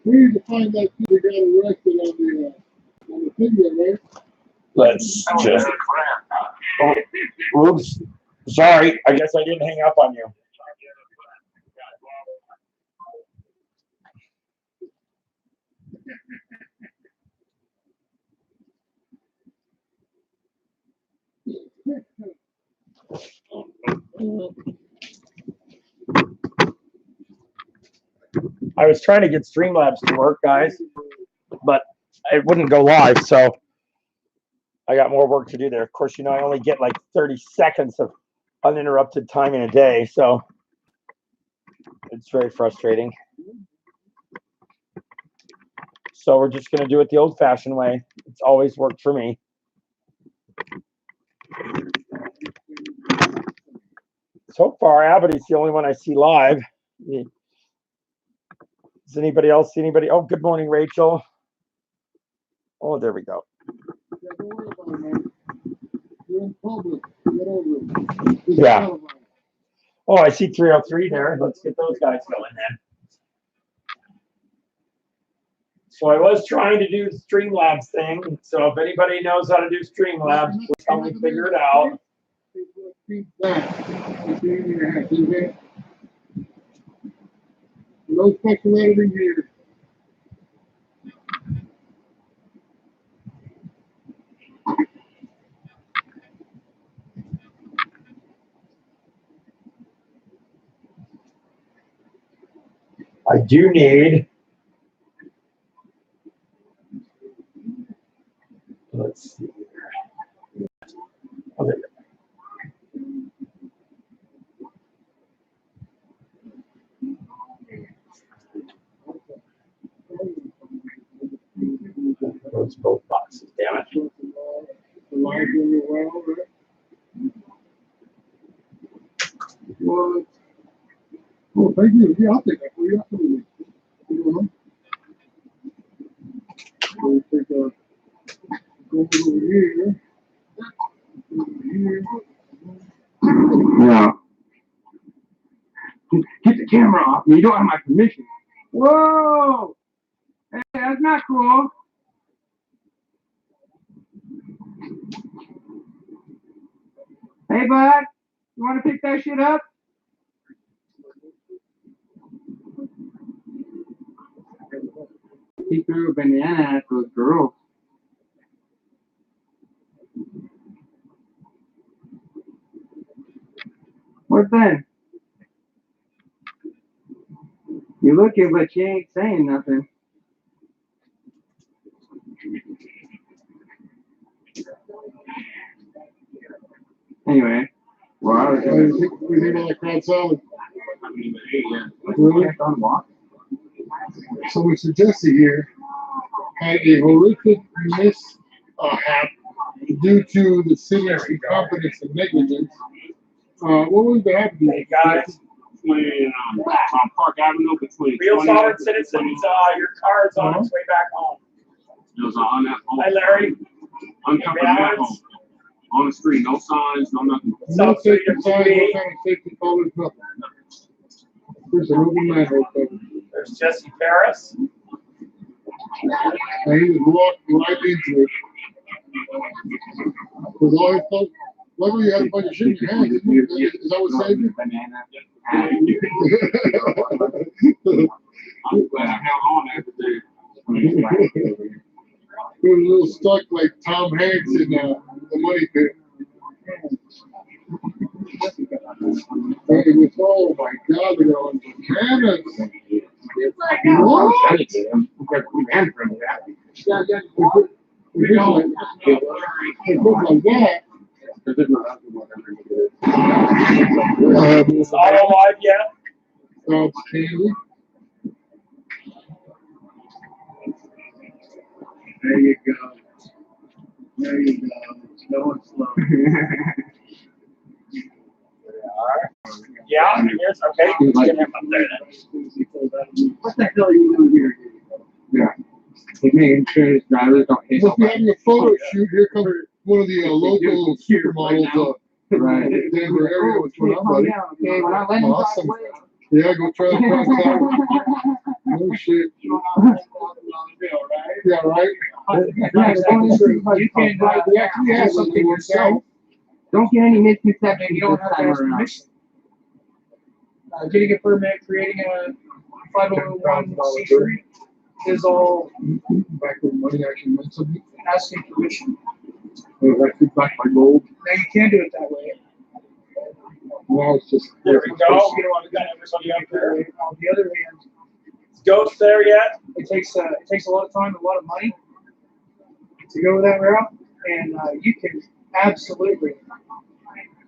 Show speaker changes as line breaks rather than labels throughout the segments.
We need to find that kid who got arrested on the video, right?
Let's just. Oh, oops. Sorry. I guess I didn't hang up on you. I was trying to get Streamlabs to work, guys, but it wouldn't go live, so I got more work to do there. Of course, I only get like 30 seconds of uninterrupted time in a day, so it's very frustrating. So we're just going to do it the old-fashioned way. It's always worked for me. So far, Abbott's the only one I see live. Does anybody else see anybody? Oh, good morning, Rachel. Oh, there we go. Yeah. Oh, I see 303 there. Let's get those guys going then. So I was trying to do the Streamlabs thing. So if anybody knows how to do Streamlabs, please help me figure it out.
No special editing here.
I do need. Let's see here. Oh, there you go. Those both boxes, damn it.
What? Oh, thank you. Yeah, I'll take that for you. Absolutely. We'll take go over here. Over here.
Yeah. Get the camera off me. You don't have my permission. Whoa! Hey, that's not cool. Hey, bud. You want to pick that shit up? He threw a banana at those girls. What then? You looking, but you ain't saying nothing. Anyway, well, I was
We think about crowd solid.
really?
So we suggested here had a horrific mishap due to the city's incompetence and negligence. What would that happen?
Hey guys,
Between Park Avenue, between
real solid citizens, your car's on its way back home.
It was on that home.
Hi, Larry.
Uncovered that home. On the street, no signs, no nothing.
No safety signs, no kind of safety colors, nothing. There's an open manhole cover.
There's Jesse Paris.
And he was walked right into it. With all his stuff. Luckily, you had a bunch of shit in your hands. Is that what saved you?
I'm glad I held on after that.
He was a little stuck like Tom Hanks in the Money Pit. It was, oh my God, they're on bananas. What?
We ran from that.
Yeah. It looked like that.
Is auto live yet?
It's candy. There you go. There you go. Slow and slow.
Yeah, yes, okay. Let's get him up there then.
What the hell are you doing here? Yeah. Making sure his drivers don't hit.
Well, if you're having a photo shoot, here comes one of the local supermodels
right.
Denver area. What's going on, buddy?
Okay, when I let him
awesome. Yeah, go try the cross tower. No shit. Yeah, right?
Yeah, don't true. You can actually have something yourself. Don't get any misconceptions. You don't have to ask permission. Getting a permit, creating a 501c3 is all
Back when money actually meant something.
asking permission.
I took back my gold.
Now you can do it that way.
Now it's just.
There we go. We got everybody up there.
On the other hand,
Is Ghost there yet?
it takes a lot of time, a lot of money to go that route, and you can absolutely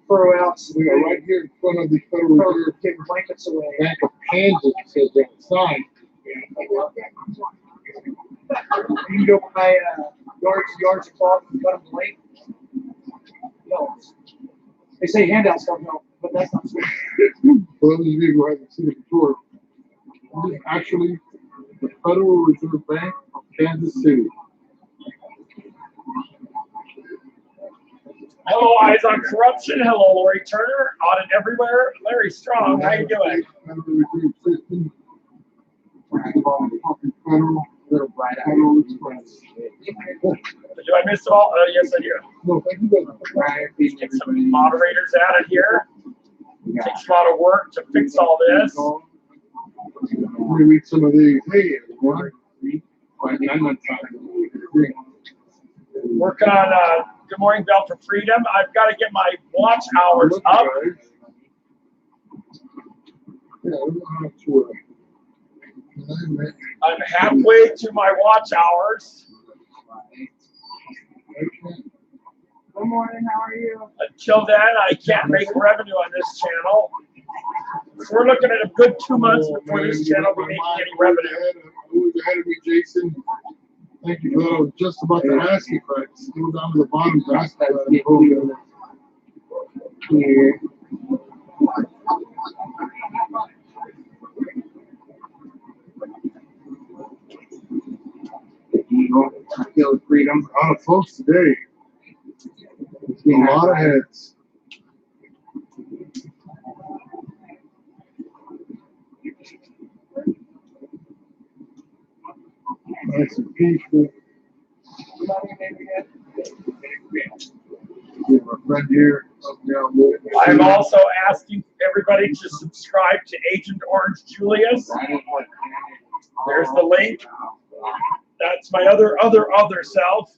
throw out some
We are right here in front of the Federal Reserve
give blankets away.
Bank of Kansas. It says that sign.
You can go buy yards of cloth and cut them late. No, they say handouts don't help, but that's not true.
For those of you who haven't seen it before, this is actually the Federal Reserve Bank of Kansas City.
Hello, Eyes on Corruption. Hello, Lori Turner. Audit Everywhere. Larry Strong. How you doing?
Federal Reserve System. Federal Express.
Do I miss it all? Yes, I do.
No, thank you guys.
Get some moderators added here. Takes a lot of work to fix all this.
Let me read some of these. Hey, everyone. I'm not talking.
Working on Good Morning Bell for Freedom. I've got to get my watch hours up.
Yeah, I don't know how to.
I'm halfway to my watch hours.
Good morning, how are you?
Until then, I can't make revenue on this channel. So we're looking at a good 2 months before this channel will be making any revenue.
Who was ahead of me, Jason? Thank you, I was just about to ask you, but it's still down to the bottom to ask that. Here. I feel freedom. A lot of folks today. A lot of heads. Nice and peaceful. We have a friend here.
I'm also asking everybody to subscribe to Agent Orange Julius. There's the link. That's my other self.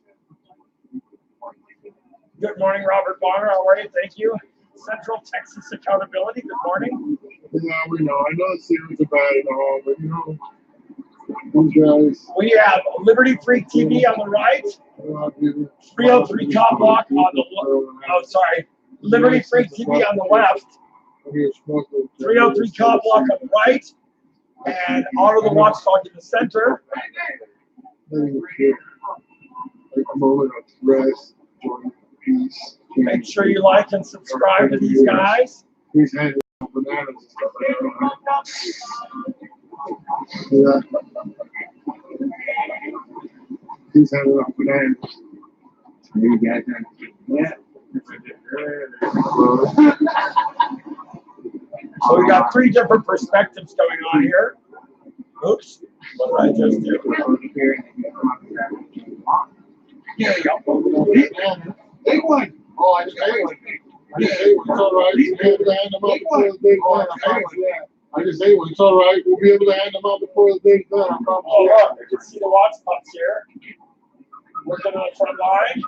Good morning, Robert Bonner. How are you? Thank you. Central Texas Accountability. Good morning.
Yeah, we know. I know the series are bad and all, but you know, these guys.
We have Liberty Free TV on the right. 303 Cop Block on the oh, sorry. Liberty Free TV on the left. 303 Cop Block on the right. And Honor the Watchdog in the center.
Like a moment of rest, joy, peace.
Make sure you like and subscribe to these guys.
He's handing out bananas and stuff like that. Yeah. He's handing out bananas. You guys yeah.
So we got 3 different perspectives going on here. Oops, what did I just do? Here we go.
Big one. Oh, I just ate one. I just ate one. It's all right. We'll be able to hand them out before the day's done. I just ate one. It's all right. We'll be able to hand them out before the day's done. I promise.
Oh, look, you can see the watch pups here. Working on the front line.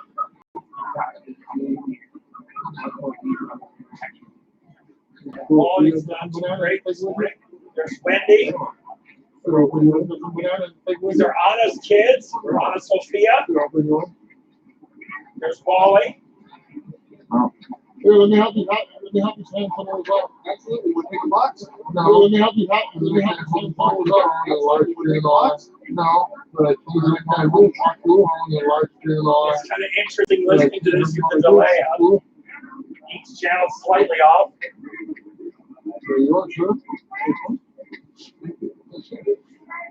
Molly's done some great this morning. There's Wendy. These are Anna's kids. Anna Sophia. There's Wally.
Here, let me help you. Let me help you stand some of those off. Absolutely. We'll take a box. No. Here, let me help you. Let me help you stand some of those off. No, but I told you I will talk to you on the live stream on.
It's kind of interesting listening to this with the delay on. Each channel slightly off.
There you are, sir.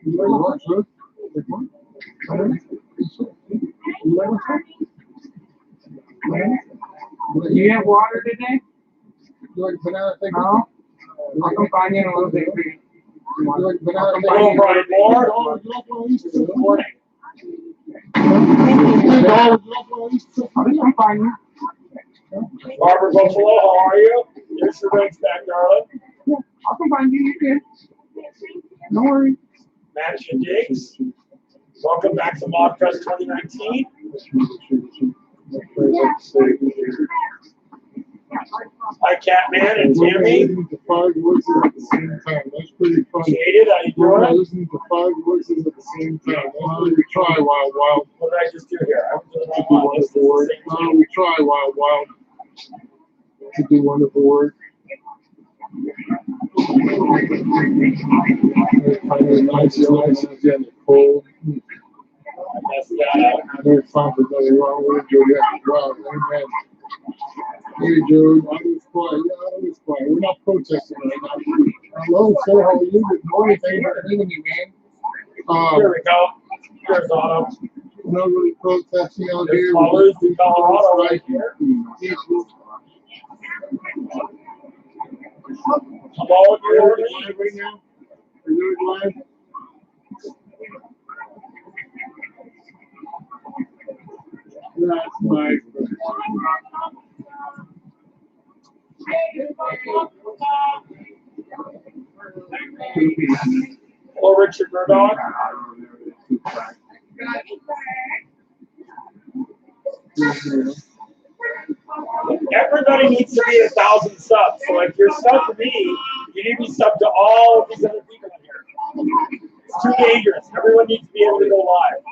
There you are, sir. Take one.
You have water today?
You like banana?
No. I'll come find you in a little bit.
You like banana?
Hello, Brian Moore.
Good morning.
I'm fine.
Barbara Buffalo, how are you? Here's your rates back, darling.
I'll come find you. You're good. No worries.
Madison Diggs. Welcome back to ModFest 2019. Hi, Catman and Tammy.
Listening to 5 voices at the same time. That's pretty funny.
Jaded, how you
We're
doing?
listening to 5 voices at the same time. We try Wild.
What did I just do here? I was doing
To do
all
wonderful work. We try Wild. To do wonderful work. Nice and cold.
I messed that up.
I know it's fine for nothing wrong with it, Joe. Yeah, wow, amen. Hey, Joe, I was quiet. Yeah, I was quiet. We're not protesting right now. Hello, sir. How are you? Good morning. Thank you for meeting me, man.
Here we go. Here's Autumn.
We're not really protesting out
There's
here.
Colors in Colorado right here. Hello,
Are you
Jordan.
live right now? Are you live? That's my
Hello, Richard Murdoch. Everybody needs to be 1,000 subs. So if you're subbed to me, you need to be subbed to all of these other people in here. It's too dangerous. Everyone needs to be able to go live.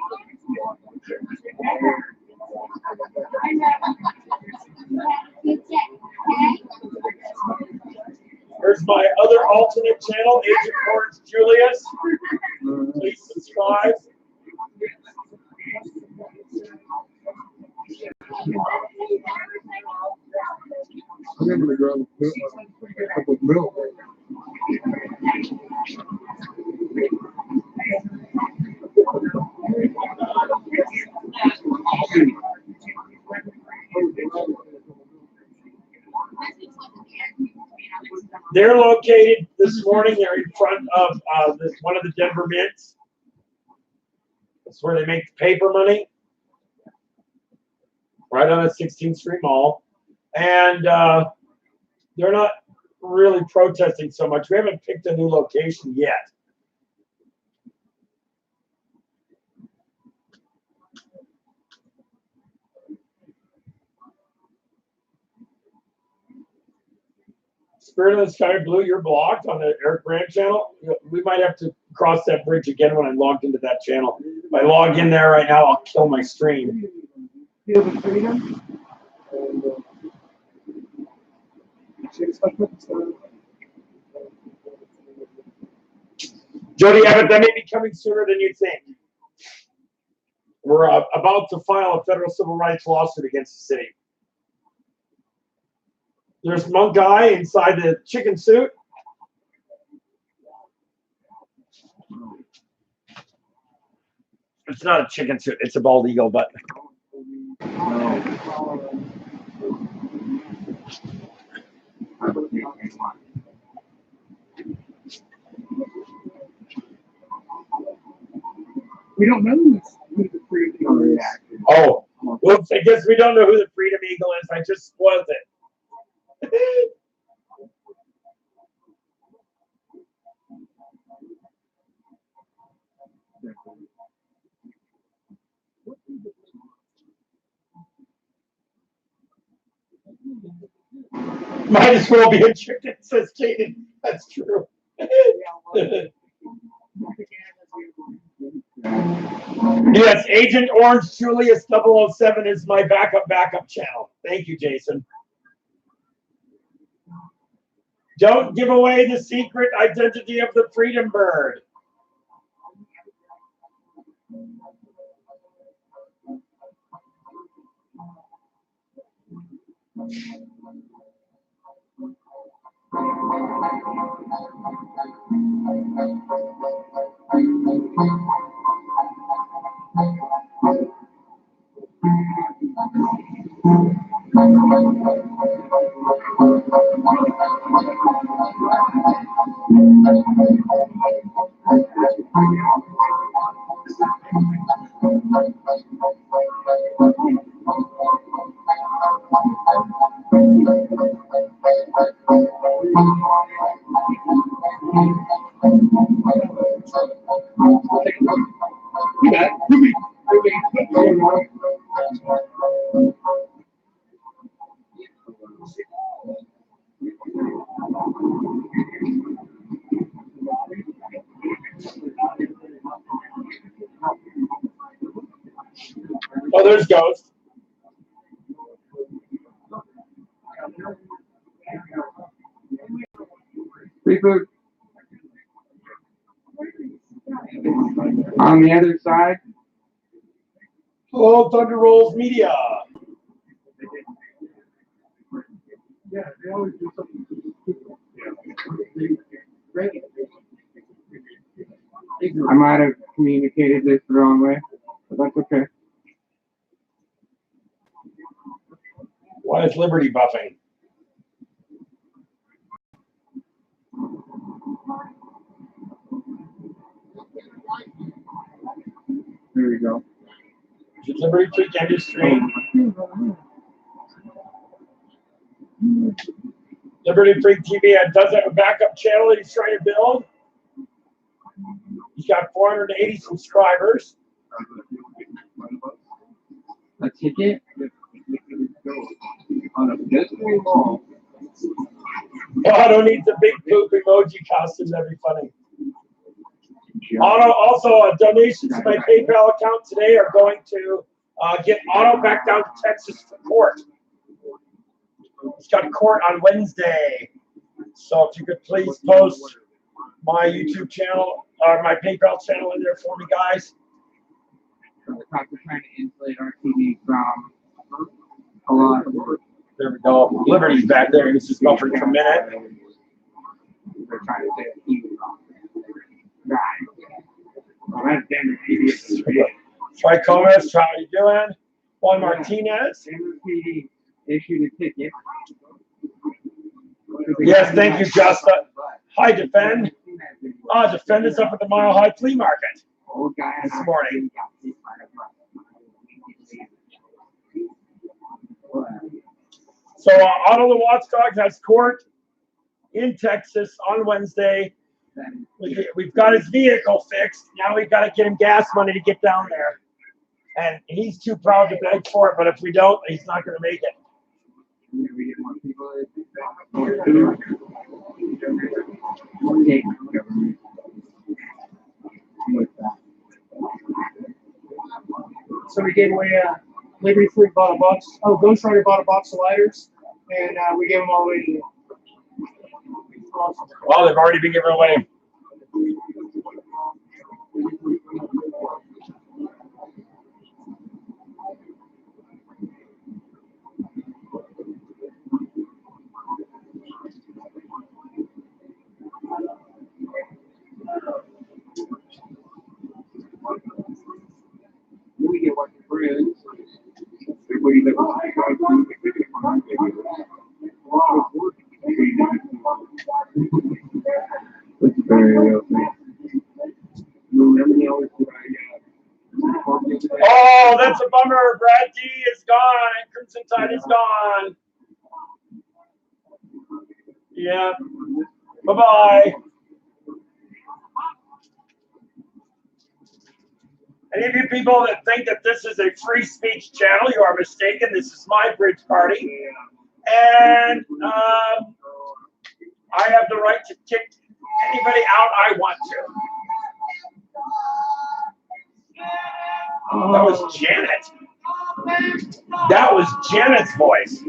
Here's my other alternate channel, Agent Orange Julius. Please subscribe.
I'm going to grab a cup of milk.
They're located this morning. They're in front of one of the Denver Mints. That's where they make the paper money. Right on the 16th Street Mall. And they're not really protesting so much. We haven't picked a new location yet. Spirit of the Sky Blue, you're blocked on the Eric Brand channel. We might have to cross that bridge again when I'm logged into that channel. If I log in there right now, I'll kill my stream.
Feel the freedom. And,
Jody Abbott, that may be coming sooner than you think. We're about to file a federal civil rights lawsuit against the city. There's Monk Guy inside the chicken suit. It's not a chicken suit, it's a bald eagle, but
we don't know who the freedom is.
oh, whoops, I guess we don't know who the Freedom Eagle is. I just spoiled it. Might as well be a chicken, says Kaden. That's true. Yes, Agent Orange Julius 007 is my backup channel. Thank you, Jason. Don't give away the secret identity of the Freedom Bird.
You got it.
Oh, there's Ghost.
Free food. On the other side.
Hello, Thunder Rolls Media.
Yeah, they always do something.
I might have communicated this the wrong way, but that's okay.
Why is Liberty buffing?
There we go.
Liberty Freak Industry. Liberty Freak TV does have a backup channel he's trying to build. He's got 480 subscribers.
A ticket on a mystery mall.
Otto needs a big poop emoji costume. That'd be funny. Otto, also, donations to my PayPal account today are going to get Otto back down to Texas for court. He's got court on Wednesday. So if you could please post my YouTube channel or my PayPal channel in there for me, guys.
The cops are trying to insulate our TV from a lot of work.
There we go. Liberty's back there. He's just buffering for a minute.
They're trying to say that he was wrong. Right. Well, that's Denver PD.
Troy Comas, how are you doing? Juan Martinez.
Denver PD issued a ticket.
Yes, thank you, Justa. Hi, Defend. Defend is up at the Mile High Flea Market this morning. So Otto the Watchdog has court in Texas on Wednesday. We've got his vehicle fixed. Now we've got to get him gas money to get down there. And he's too proud to beg for it, but if we don't, he's not going to make it.
So we gave away Liberty Freak bought a box. Oh, Ghost Rider bought a box of lighters, and we gave them all away to you. Awesome.
Well, they've already been given away.
We get one for friends. That's very real thing.
Oh, that's a bummer. Brad D is gone. Crimson Tide is gone. Yeah. Bye-bye. Any of you people that think that this is a free speech channel, you are mistaken. This is my bridge party. And I have the right to kick anybody out I want to. That was Janet. That was Janet's voice.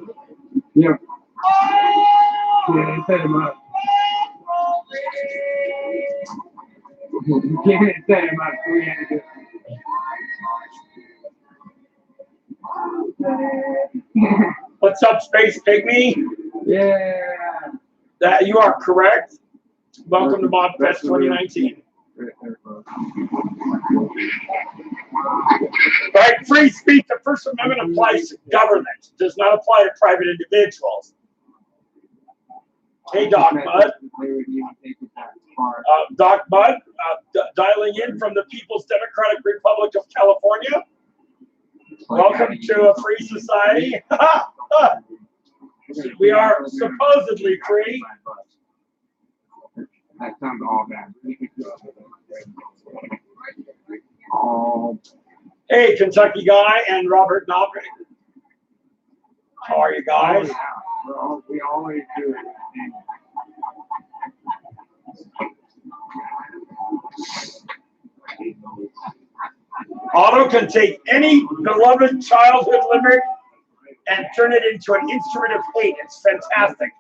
Yeah. Yeah, they set him up. You can't set him up. So we had to
What's up, Space Pygmy?
Yeah.
That you are correct. Welcome to ModFest 2019. Right, free speech. The First Amendment applies to government. It does not apply to private individuals. Hey, Doc Bud. Doc Bud, dialing in from the People's Democratic Republic of California. Welcome to a free society. We are supposedly free.
That sounds all bad.
Hey, Kentucky Guy and Robert Knopper. How are you guys?
We always do it.
Otto can take any beloved childhood limerick and turn it into an instrument of hate. It's fantastic.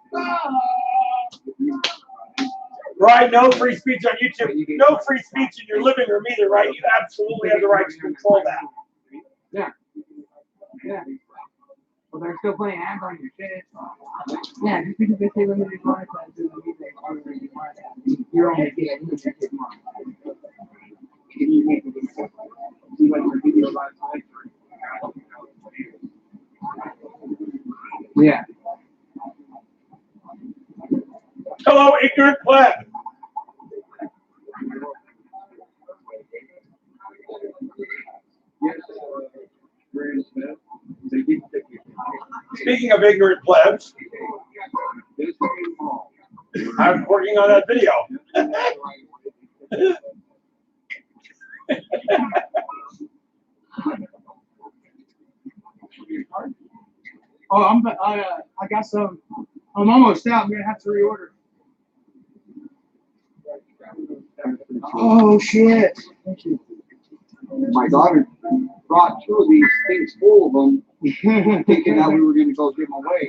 Right, no free speech on YouTube. No free speech in your living room either, right? You absolutely have the right to control that.
Yeah. Yeah. Well, they're still playing ads on your shit. Yeah, just because they say limited broadcast doesn't mean they are limited broadcast. You're only getting limited money. You make it see like your video last night. Yeah.
Hello, ignorant pleb. Speaking of ignorant plebs, I'm working on that video.
Oh, I got some. I'm almost out. I'm gonna have to reorder. Oh shit! Thank you.
My daughter brought 2 of these things full of them, thinking that we were going to go give them away.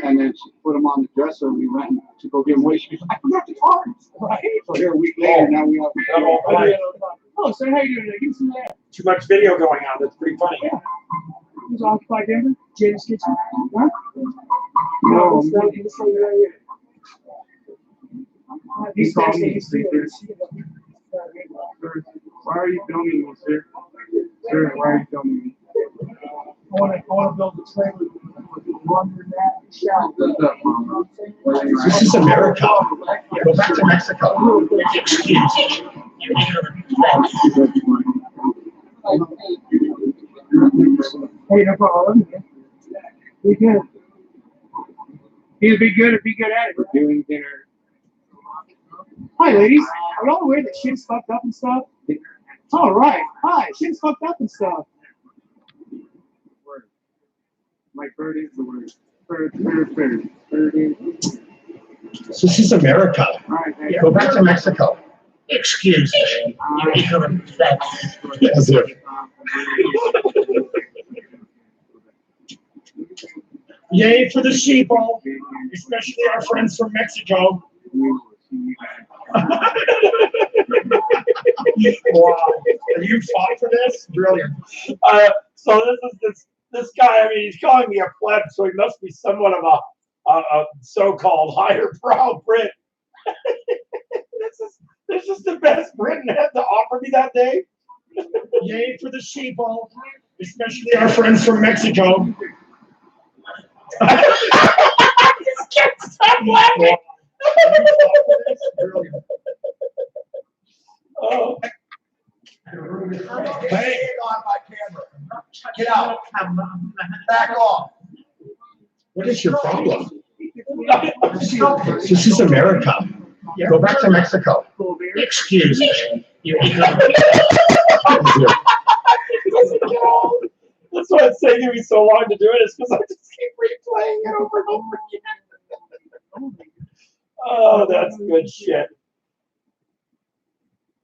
And then she put them on the dresser and we went to go give them away. She goes, I forgot the cards.
Right?
So here a week later, now we have
Oh, so how you doing today? Give me some of that.
Too much video going on. That's pretty funny.
Yeah. Who's Occupy Denver? James Kitchen. Huh?
No,
this right here. These guys say he's
why are you filming me, sir? Sir, why are you filming me?
I want to build a trailer with laundromat, shower.
What's up, Mom?
This is America. Go back to Mexico. Excuse me.
Hey, no problem. Be good. He'd be good at it.
We're doing dinner.
Hi, ladies. Are y'all aware that shit's fucked up and stuff? All right. Hi, shit's fucked up and stuff.
My bird is the word. Bird. Bird is.
This is America.
All right, thank you.
Go back to Mexico. Excuse me. You ignorant pleb. As if. Yay for the sheeple, especially our friends from Mexico. Wow. You fought for this? Brilliant. So this guy, I mean, he's calling me a pleb, so he must be somewhat of a so-called higher brow Brit. This is the best Britain had to offer me that day. Yay for the sheeple, especially our friends from Mexico. I just can't stop laughing. Oh.
Hey, on my camera. Get out. Back off.
What is your problem? This is America. Go back to Mexico. Excuse me. You That's why it's taking me so long to do it, is because I just keep replaying it over and over again. Oh, that's good shit.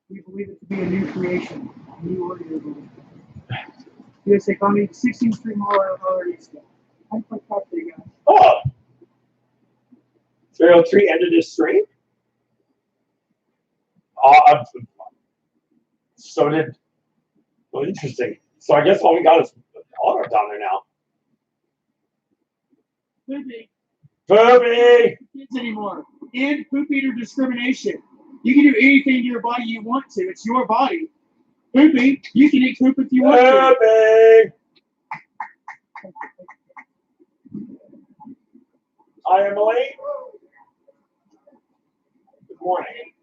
We believe it to be a new creation, a new organism. USA County, 16th Street Mall, already stuff. I'm quite proud of you guys.
Oh! 303 ended his stream? So did. Well, interesting. So I guess all we got is Otto down there now.
Poopy.
Poopy!
Kids anymore. And poop eater discrimination. You can do anything to your body you want to. It's your body. Poopy, you can eat poop if you want to.
Poopy! Hi, Emily. Good morning.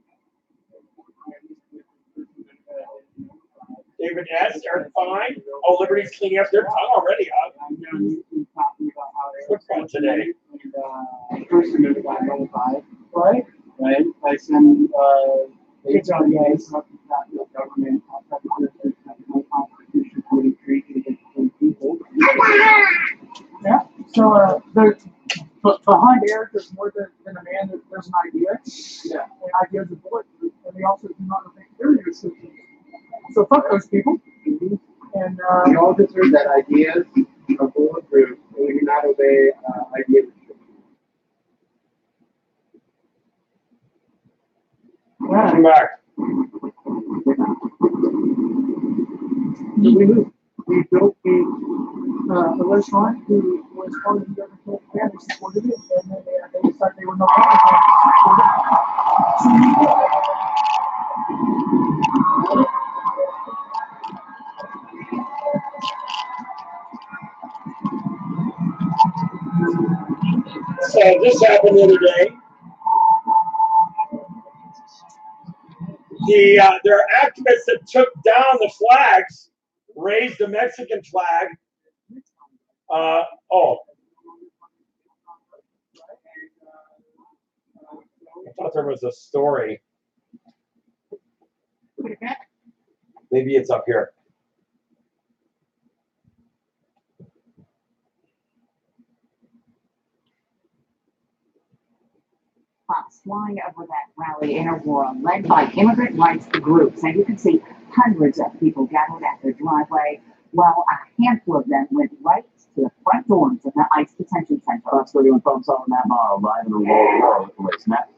David S. Are fine. Oh, Liberty's cleaning up their tongue already, huh? What's that today?
First submitted by notified,
Right?
right? I send,
Good job, guys.
government, no constitution,
So, but behind Eric, there's more than a man. There's an idea.
Yeah.
And ideas are bulletproof, and they also do not obey their decisions. So fuck those people. And
We all deserve that ideas are bulletproof, and we do not obey ideas.
yeah,
Come back.
we built a restaurant who was part of the government and they supported it, and then they decided they were no
So this happened the other day. There are activists that took down the flags, raised the Mexican flag. I thought there was a story. Maybe it's up here.
Flying over that rally in Aurora, led by immigrant rights groups. And you can see hundreds of people gathered at their driveway, while a handful of them went right to the front doors of the ICE detention center.
Fox 31 Pumps on that mile, live in Aurora with the race. Matt.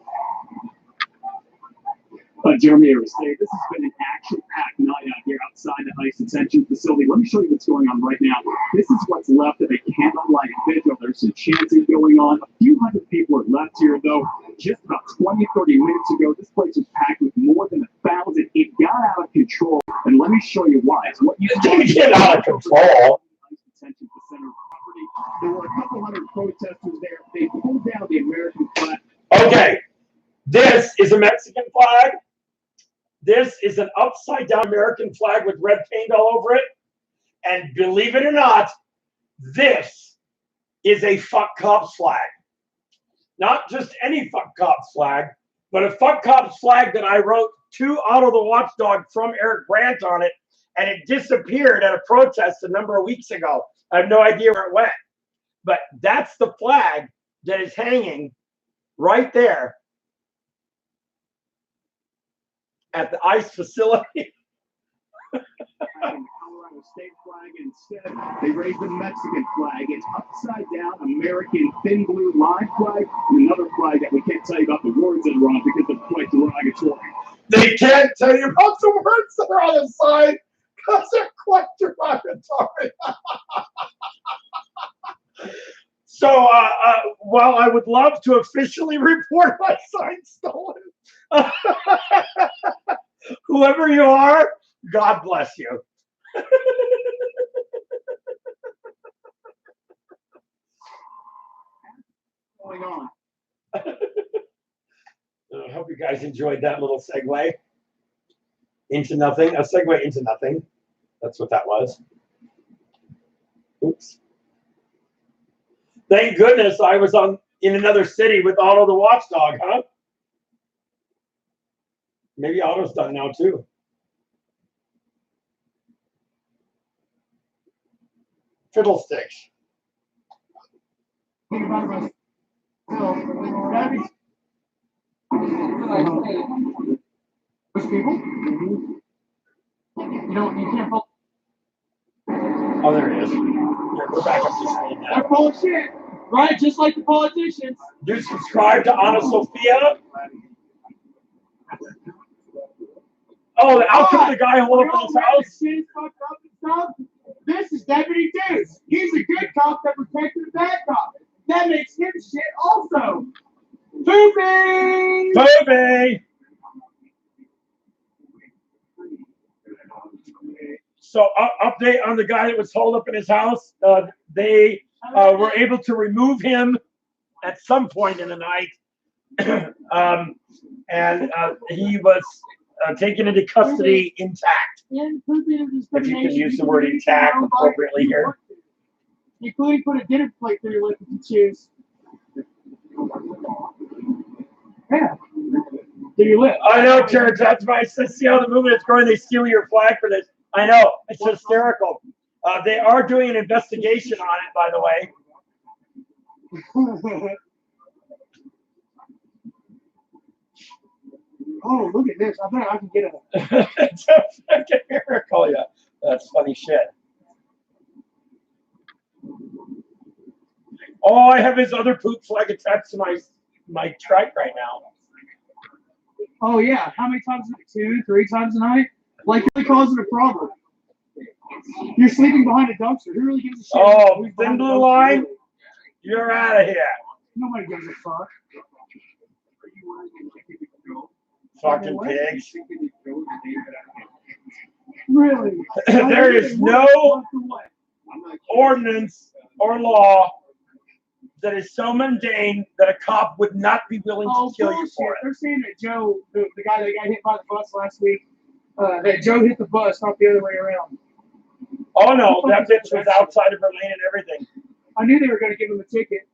Jeremy State. This has been an action-packed night out here outside the ICE detention facility. Let me show you what's going on right now. This is what's left of a candlelight vigil. There's some chanting going on. A few hundred people are left here, though. Just about 20, 30 minutes ago, this place was packed with more than 1,000. It got out of control, and let me show you why. It's what you
didn't get out of control.
Detention center property. There were a couple hundred protesters there. They pulled down the American flag.
Okay, this is a Mexican flag. This is an upside down American flag with red paint all over it. And believe it or not, this is a fuck cops flag. Not just any fuck cops flag, but a fuck cops flag that I wrote to Otto the Watchdog from Eric Brandt on it, and it disappeared at a protest a number of weeks ago. I have no idea where it went. But that's the flag that is hanging right there at the ICE facility.
Colorado state flag. Instead, they raised the Mexican flag. It's upside down American thin blue line flag, and another flag that we can't tell you about the words that are on because they're quite derogatory.
They can't tell you about the words that are on the side because they're quite derogatory. So, while I would love to officially report my sign stolen, whoever you are, God bless you.
Going on.
I hope you guys enjoyed that little segue into nothing. A segue into nothing. That's what that was. Oops. Thank goodness I was in another city with Otto the Watchdog, huh? Maybe Otto's done now too. Fiddlesticks.
Those people, you can't vote.
Oh, there it is. Here, we're back up to speed now.
They're full of shit, right? Just like the politicians.
Do you subscribe to Ana Sophia? Oh, the outcome of the guy holding up his house.
Shit fucked up and stuff. This is Deputy Deuce. He's a good cop that protected the bad cop. That makes him shit also. Poopy!
Poopy! So, update on the guy that was holed up in his house. They were able to remove him at some point in the night. And he was taken into custody intact. If you can use the word intact appropriately here.
Including put a dinner plate through your lip if you choose. Yeah. Do you live?
I know, Terrence. That's why I said, see how the movement is growing. They steal your flag for this. I know. It's hysterical. They are doing an investigation on it, by the way.
Oh, look at this. I bet I can get a.
It's a fucking miracle, yeah. That's funny shit. Oh, I have his other poop flag attached to my trike right now.
Oh, yeah. How many times? 2, 3 times a night? Like, really causing a problem. You're sleeping behind a dumpster. Who really gives a shit?
Oh,
Who's
thin
behind the
blue
dumpster,
line?
really?
You're out of here.
Nobody gives a fuck.
Fucking pigs.
Really?
There is no ordinance or law that is so mundane that a cop would not be willing to kill you for it.
They're saying that Joe, the guy that got hit by the bus last week, that Joe hit the bus, not the other way around.
Oh no, that bitch was outside of her lane and everything.
I knew they were going to give him a ticket.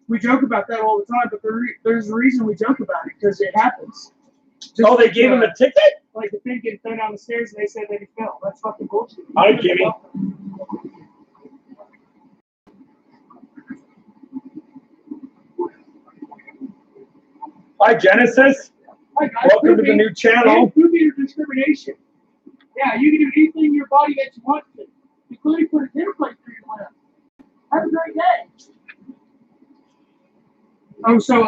We joke about that all the time, but there's a reason we joke about it, because it happens.
Oh, they gave him a ticket?
Like the thing getting thrown down the stairs and they said that he fell. That's fucking bullshit.
I'm kidding. Hi, Genesis.
Hi, guys.
Welcome to the new channel.
Movie discrimination. Yeah, you can do anything in your body that you want to, including put a dinner plate for your lap. Have a great day. Oh, so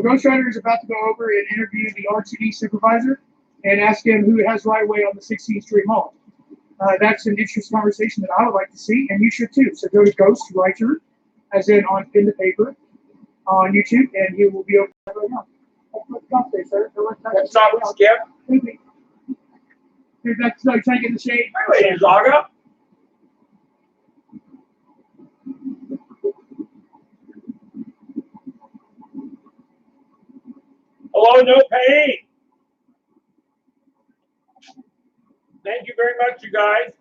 Ghost Rider is about to go over and interview the RTD supervisor and ask him who has right of way on the 16th Street Mall. That's an interesting conversation that I would like to see, and you should too. So go to Ghost Writer, as in in the paper, on YouTube, and he will be over there right now.
What's up, Skip?
Dude, that's like trying to get in the shade.
Hey, Zaga. Hello, no pain. Thank you very much, you guys.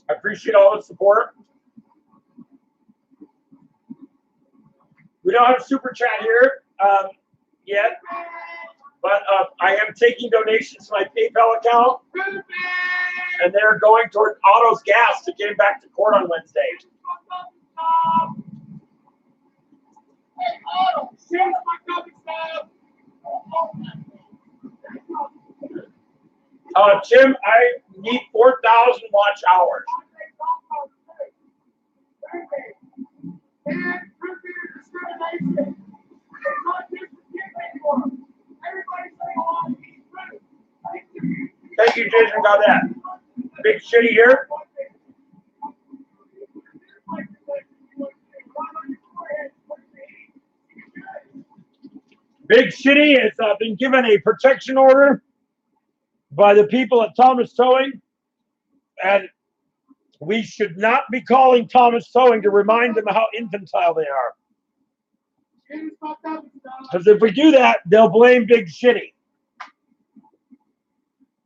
I appreciate all the support. We don't have super chat here yet, but I am taking donations to my PayPal account, and they're going toward Otto's gas to get him back to court on Wednesday. Hey, Otto, share my comic stuff. Tim, I need 4,000 watch hours. Thank you, Jason. Got that. Big Shitty here. Big Shitty has been given a protection order by the people at Thomas Towing, and we should not be calling Thomas Towing to remind them how infantile they are. Because if we do that, they'll blame Big Shitty.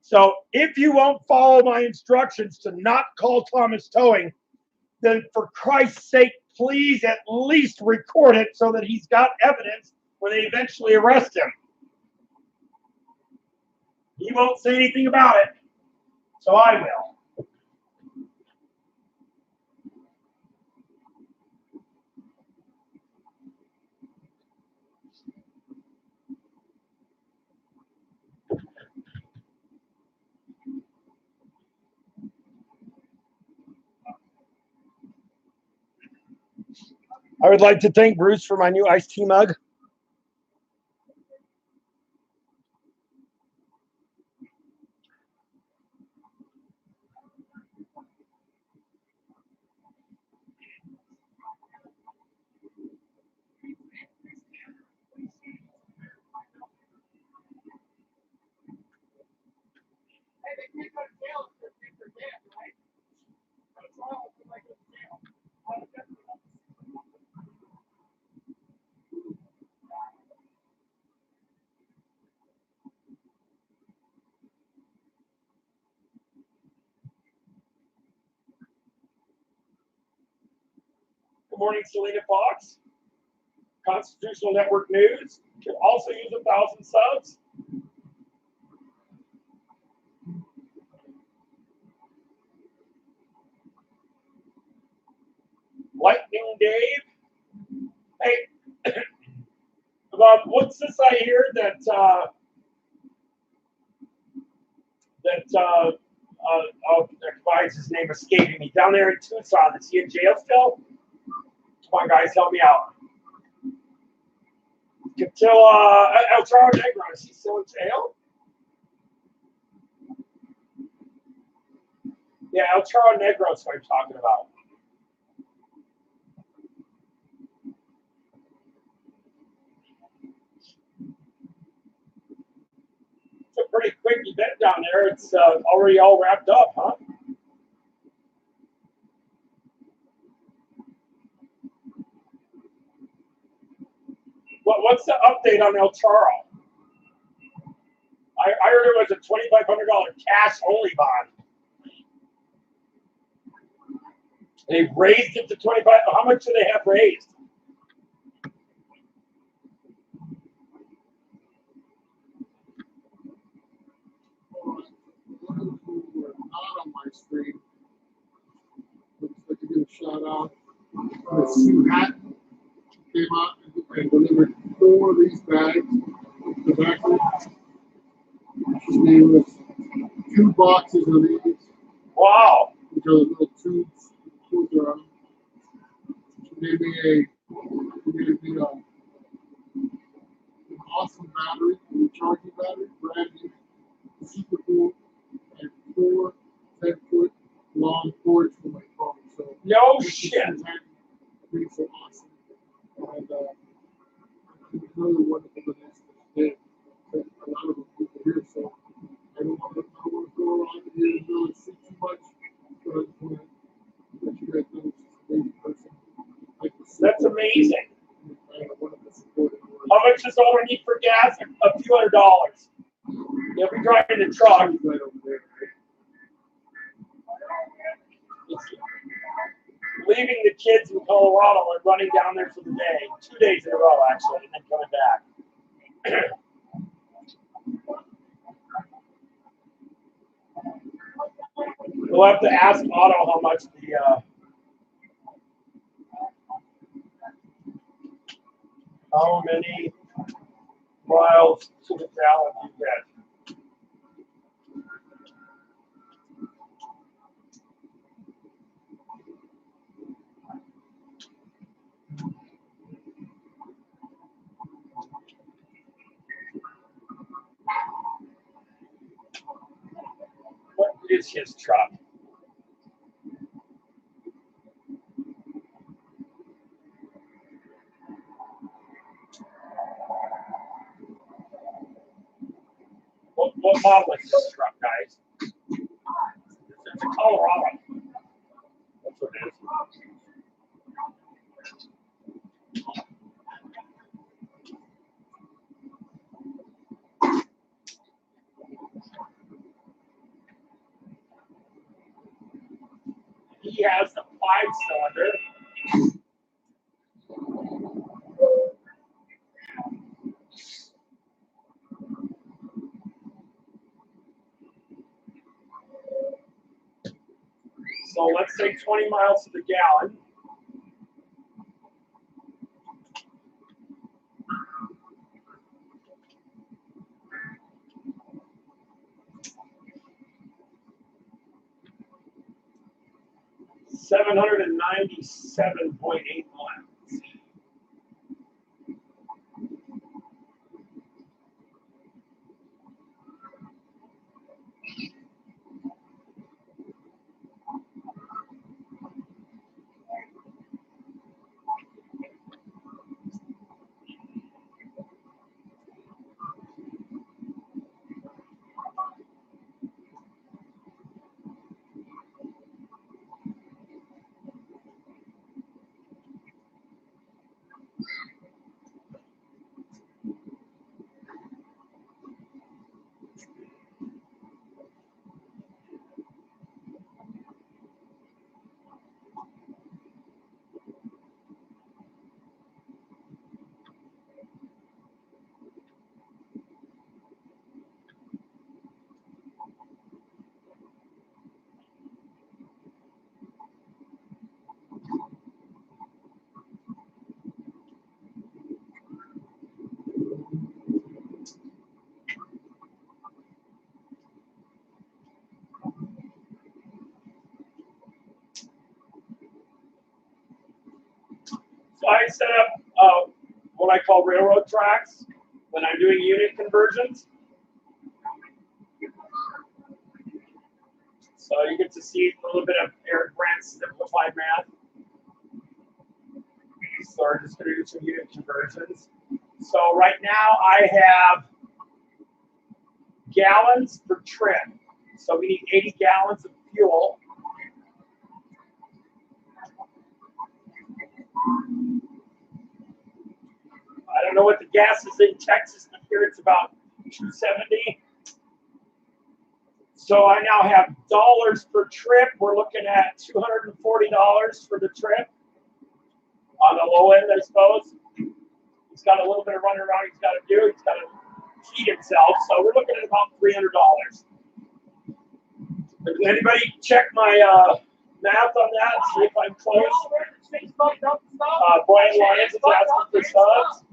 So if you won't follow my instructions to not call Thomas Towing, then for Christ's sake, please at least record it so that he's got evidence when they eventually arrest him. He won't say anything about it, so I will. I would like to thank Bruce for my new iced tea mug. Good morning, Selena Fox. Constitutional Network News can also use 1,000 subs. Lightning Dave. what's this I hear that oh, why is his name escaping me? Down there in Tucson, is he in jail still? Come on, guys, help me out. Until El Charo Negro, is he still in jail? Yeah, El Charo Negro is what I'm talking about. It's a pretty quick event down there. It's already all wrapped up, huh? What's the update on El Charo? I heard it was a $2,500 cash only bond. They raised it to 25. How much do they have raised?
Not on my screen. Looks like to give a shout out. Sue Hatton came out and delivered 4 of these bags of tobacco. She gave us 2 boxes of these.
Wow.
Which are the little tubes. Tubes are on. She gave me an awesome battery, a charging battery, brand new, super cool, and 4 10-foot long cords for my phone. So
no shit.
Being so awesome. And another wonderful event today. A lot of people here, so I don't want to go around here and really see too much. But I just want to let you guys know she's an amazing person.
That's amazing. How much does someone need for gas? A few $100s. They'll be driving the truck.
Right over there,
Leaving the kids in Colorado and running down there for the day. 2 days in a row, actually, and then coming back. We'll have to ask Otto how much how many miles to the gallon you get. What is his truck? What model is this truck, guys? It's a Colorado. That's what it is. He has a 5-cylinder. So let's say 20 miles to the gallon. $797.8 miles. So I set up what I call railroad tracks when I'm doing unit conversions. So you get to see a little bit of Eric Brandt's simplified math. So we're just going to do some unit conversions. So right now I have gallons per trip. So we need 80 gallons of fuel. I don't know what the gas is in Texas, but here it's about $2.70. So I now have dollars per trip. We're looking at $240 for the trip. On the low end, I suppose. He's got a little bit of running around he's got to do. He's got to feed himself. So we're looking at about $300. Did anybody check my math on that? See if I'm close. Brian Lyons is asking for subs.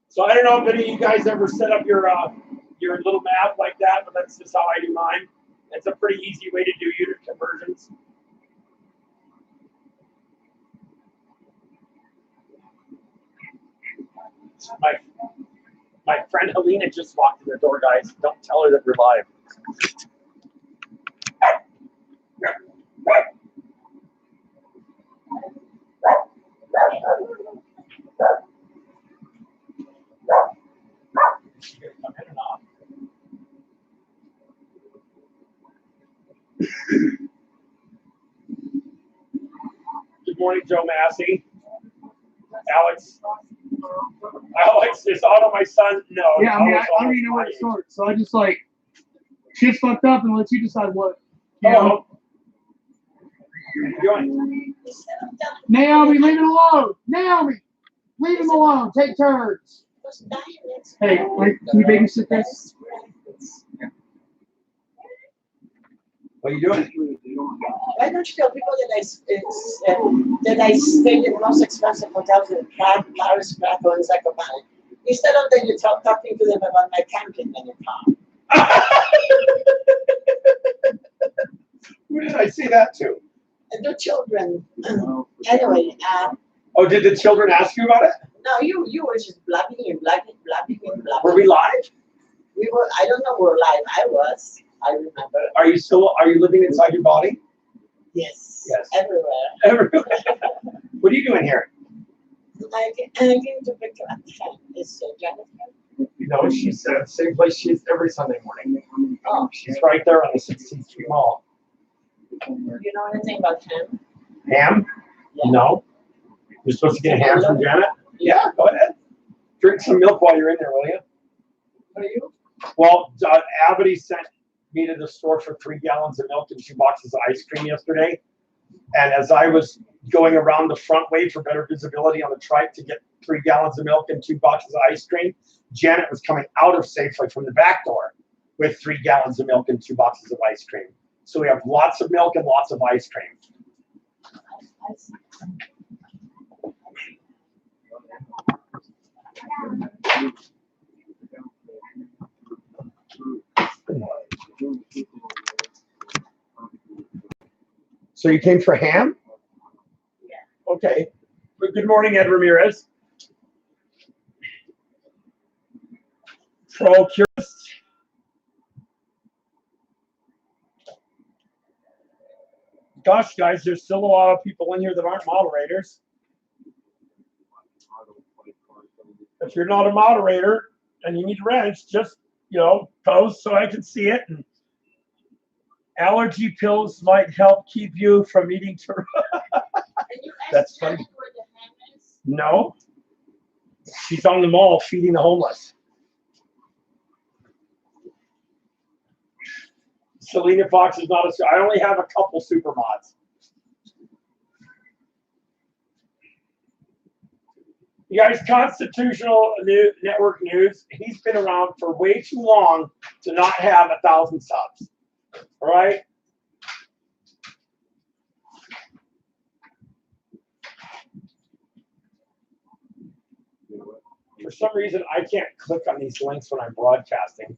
So I don't know if any of you guys ever set up your little math like that, but that's just how I do mine. It's a pretty easy way to do unit conversions. My friend Helena just walked in the door, guys. Don't tell her that we're live. Good morning, Joe Massey. Alex, is Otto my son? No.
Yeah, I mean, I don't even know where to start. So I just like, shit's fucked up and let you decide what. You know? Naomi, leave it alone. Naomi, leave him alone. Take turns. Hey, can you babysit this?
What are you doing?
Why don't you tell people that I stayed in the most expensive hotels in Prague, Paris, Krakow, and Zakopane? Instead of that, you're talking to them about my camping in your car.
Where did I see that too?
And the children. Anyway.
Oh, did the children ask you about it?
No, you were just blabbing and blabbing.
Were we live?
We were. I don't know. We're live. I was. I remember.
Are you living inside your body?
Yes.
Yes.
Everywhere.
Everywhere. What are you doing here?
I came to pick her up. Is Jennifer?
No, she's at the same place she is every Sunday morning.
Oh.
She's right there on the 16th Street Mall.
You know anything about him?
Ham?
Yeah.
No. You're supposed to get a ham from Janet? Yeah, go ahead. Drink some milk while you're in there, will you?
Are you?
Well, Abity sent me to the store for 3 gallons of milk and 2 boxes of ice cream yesterday. And as I was going around the front way for better visibility on the trike to get 3 gallons of milk and 2 boxes of ice cream, Janet was coming out of Safeway from the back door with 3 gallons of milk and 2 boxes of ice cream. So we have lots of milk and lots of ice cream. So you came for ham? Yeah. Okay. Good morning, Ed Ramirez. Procurist. Gosh, guys, there's still a lot of people in here that aren't moderators. If you're not a moderator and you need a wrench, just, post so I can see it. And allergy pills might help keep you from eating too. That's funny. No. She's on the mall feeding the homeless. Selena Fox is not I only have a couple super mods. You guys, Constitutional Network News, he's been around for way too long to not have 1,000 subs. All right? For some reason, I can't click on these links when I'm broadcasting.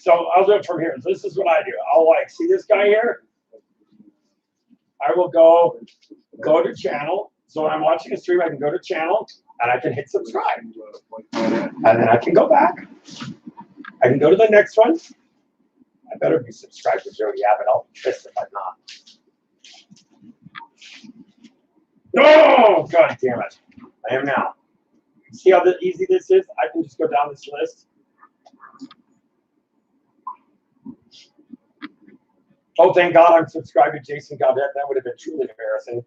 So I'll do it from here. This is what I do. I'll like see this guy here. I will go to channel. So when I'm watching a stream, I can go to channel and I can hit subscribe. And then I can go back. I can go to the next one. I better be subscribed to Jody Abbott. I'll be pissed if I'm not. Oh, God damn it. I am now. See how easy this is? I can just go down this list. Oh, thank God I'm subscribed to Jason Gaudette. That would have been truly embarrassing.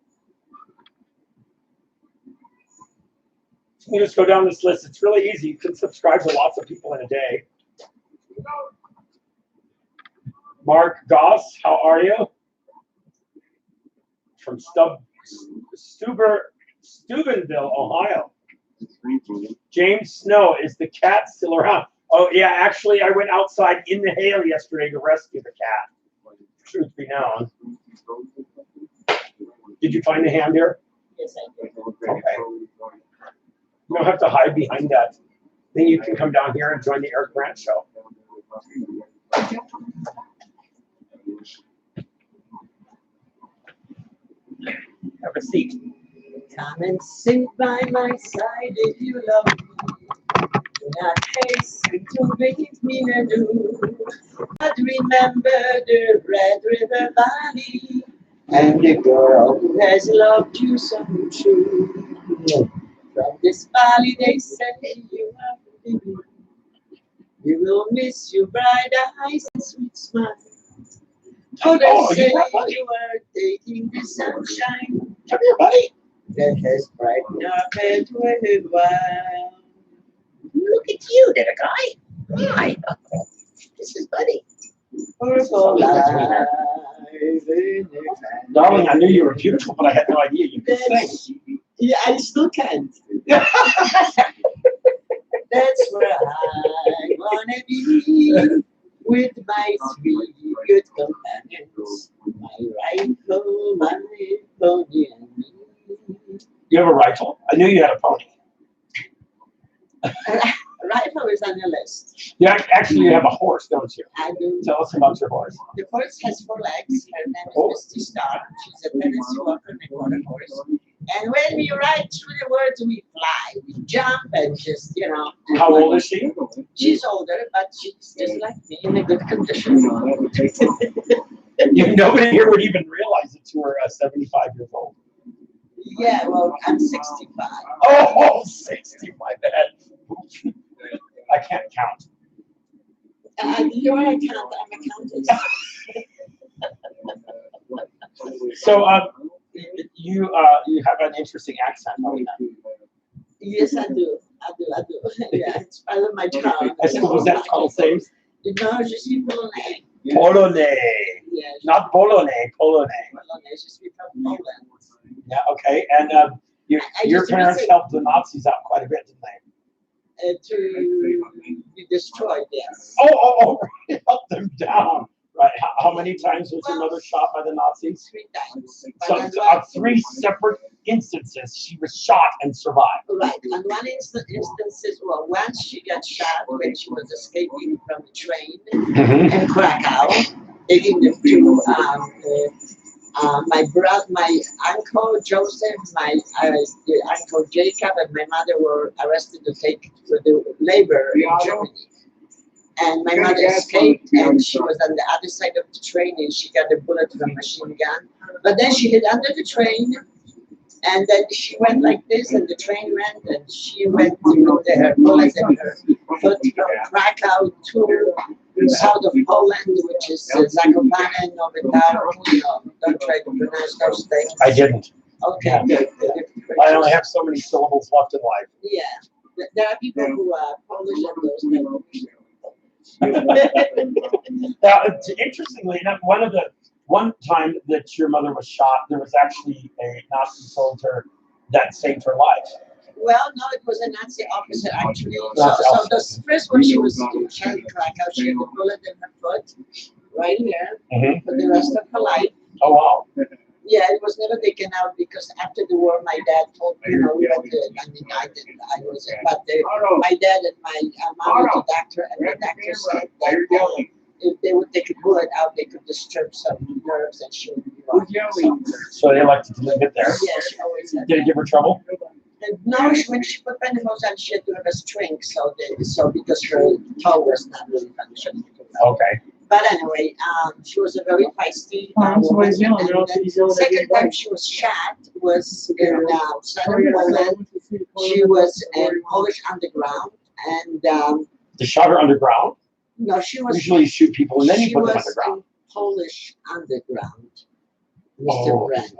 So you just go down this list. It's really easy. You can subscribe to lots of people in a day. Mark Goss, how are you? From Steubenville, Ohio. James Snow, is the cat still around? Oh, yeah, actually, I went outside in the hail yesterday to rescue the cat. Truth be known. Did you find the hand here?
Yes, I did.
Okay. You don't have to hide behind that. Then you can come down here and join the Eric Brandt show. Have a seat.
Come and sit by my side if you love me. Do not hasten to make me anew. But remember the Red River Valley and the girl who has loved you so true. From this valley they say you are living. You will miss your bright eyes and sweet smile. Others say you are taking the sunshine.
Come here, buddy.
That has brightened our path for a while. Look at you, little guy. Hi. This is Buddy. Purple light in the
Darling, I knew you were beautiful, but I had no idea you could sing.
Yeah, I still can't. That's where I wanna be, with my three good companions, my rifle, my pony, and me.
You have a rifle? I knew you had a pony.
Rifle is on the list.
Yeah, actually, you have a horse, don't you?
I do.
Tell us about your horse.
The horse has 4 legs. Her name is Misty Star. She's a Tennessee Walker quarter horse. And when we ride through the woods, we fly, we jump, and just, you know.
How old is she?
She's older, but she's just like me in a good condition.
Nobody here would even realize that you were 75 years old.
Yeah, well, I'm 65.
Oh, 60, my bad. I can't count.
You're an accountant. I'm an accountant.
So, you have an interesting accent.
Yes, I do. Yeah, it's part of my job.
Was that français?
No, je suis Polonais.
Polonais.
Yeah,
Not Polonais, Polonais.
Polonais. Je suis from Poland.
Yeah, okay. And your parents helped the Nazis out quite a bit, didn't they?
To be destroyed, yes.
Oh, help them down. Right. How many times was your mother shot by the Nazis?
3 times.
So, 3 separate instances, she was shot and survived.
Right. On one instance, well, once she got shot when she was escaping from the train in Krakow, taking them to my brother, my uncle Joseph, my uncle Jacob, and my mother were arrested to take for the labor in Germany. And my mother escaped, and she was on the other side of the train, and she got a bullet from a machine gun. But then she hid under the train, and then she went like this, and the train went, and she went to her bullet in her foot from Krakow to the south of Poland, which is Zakopane, Nowy Targ. Don't try to pronounce those things.
I didn't.
Okay, good.
I only have so many syllables left in life.
Yeah, there are people who are Polish and those things.
Now, interestingly enough, one time that your mother was shot, there was actually a Nazi soldier that saved her life.
Well, no, it was a Nazi officer actually. So the first one she was in Krakow, she had a bullet in her foot, right here, for the rest of her life.
Oh wow!
Yeah, it was never taken out because after the war, my dad told me, we went to, I mean, I didn't, I was, but my dad and my mom went to doctor, and the doctor said that if they would take a bullet out, they could disturb some nerves and she would be wrong.
So they elected to leave it there.
Yeah, she always said
Did it give her trouble?
no, when she put pantyhose on, she had to have a string, so because her toe was not really functioning.
Okay.
But anyway, she was a very feisty woman.
somebody's yelling,
And the second time she was shot was in southern Poland. She was in Polish underground, and
They shot her underground?
no, she was.
Usually you shoot people and then you
she
put them
was
underground.
in Polish underground.
Oh.
Mr. Brandt.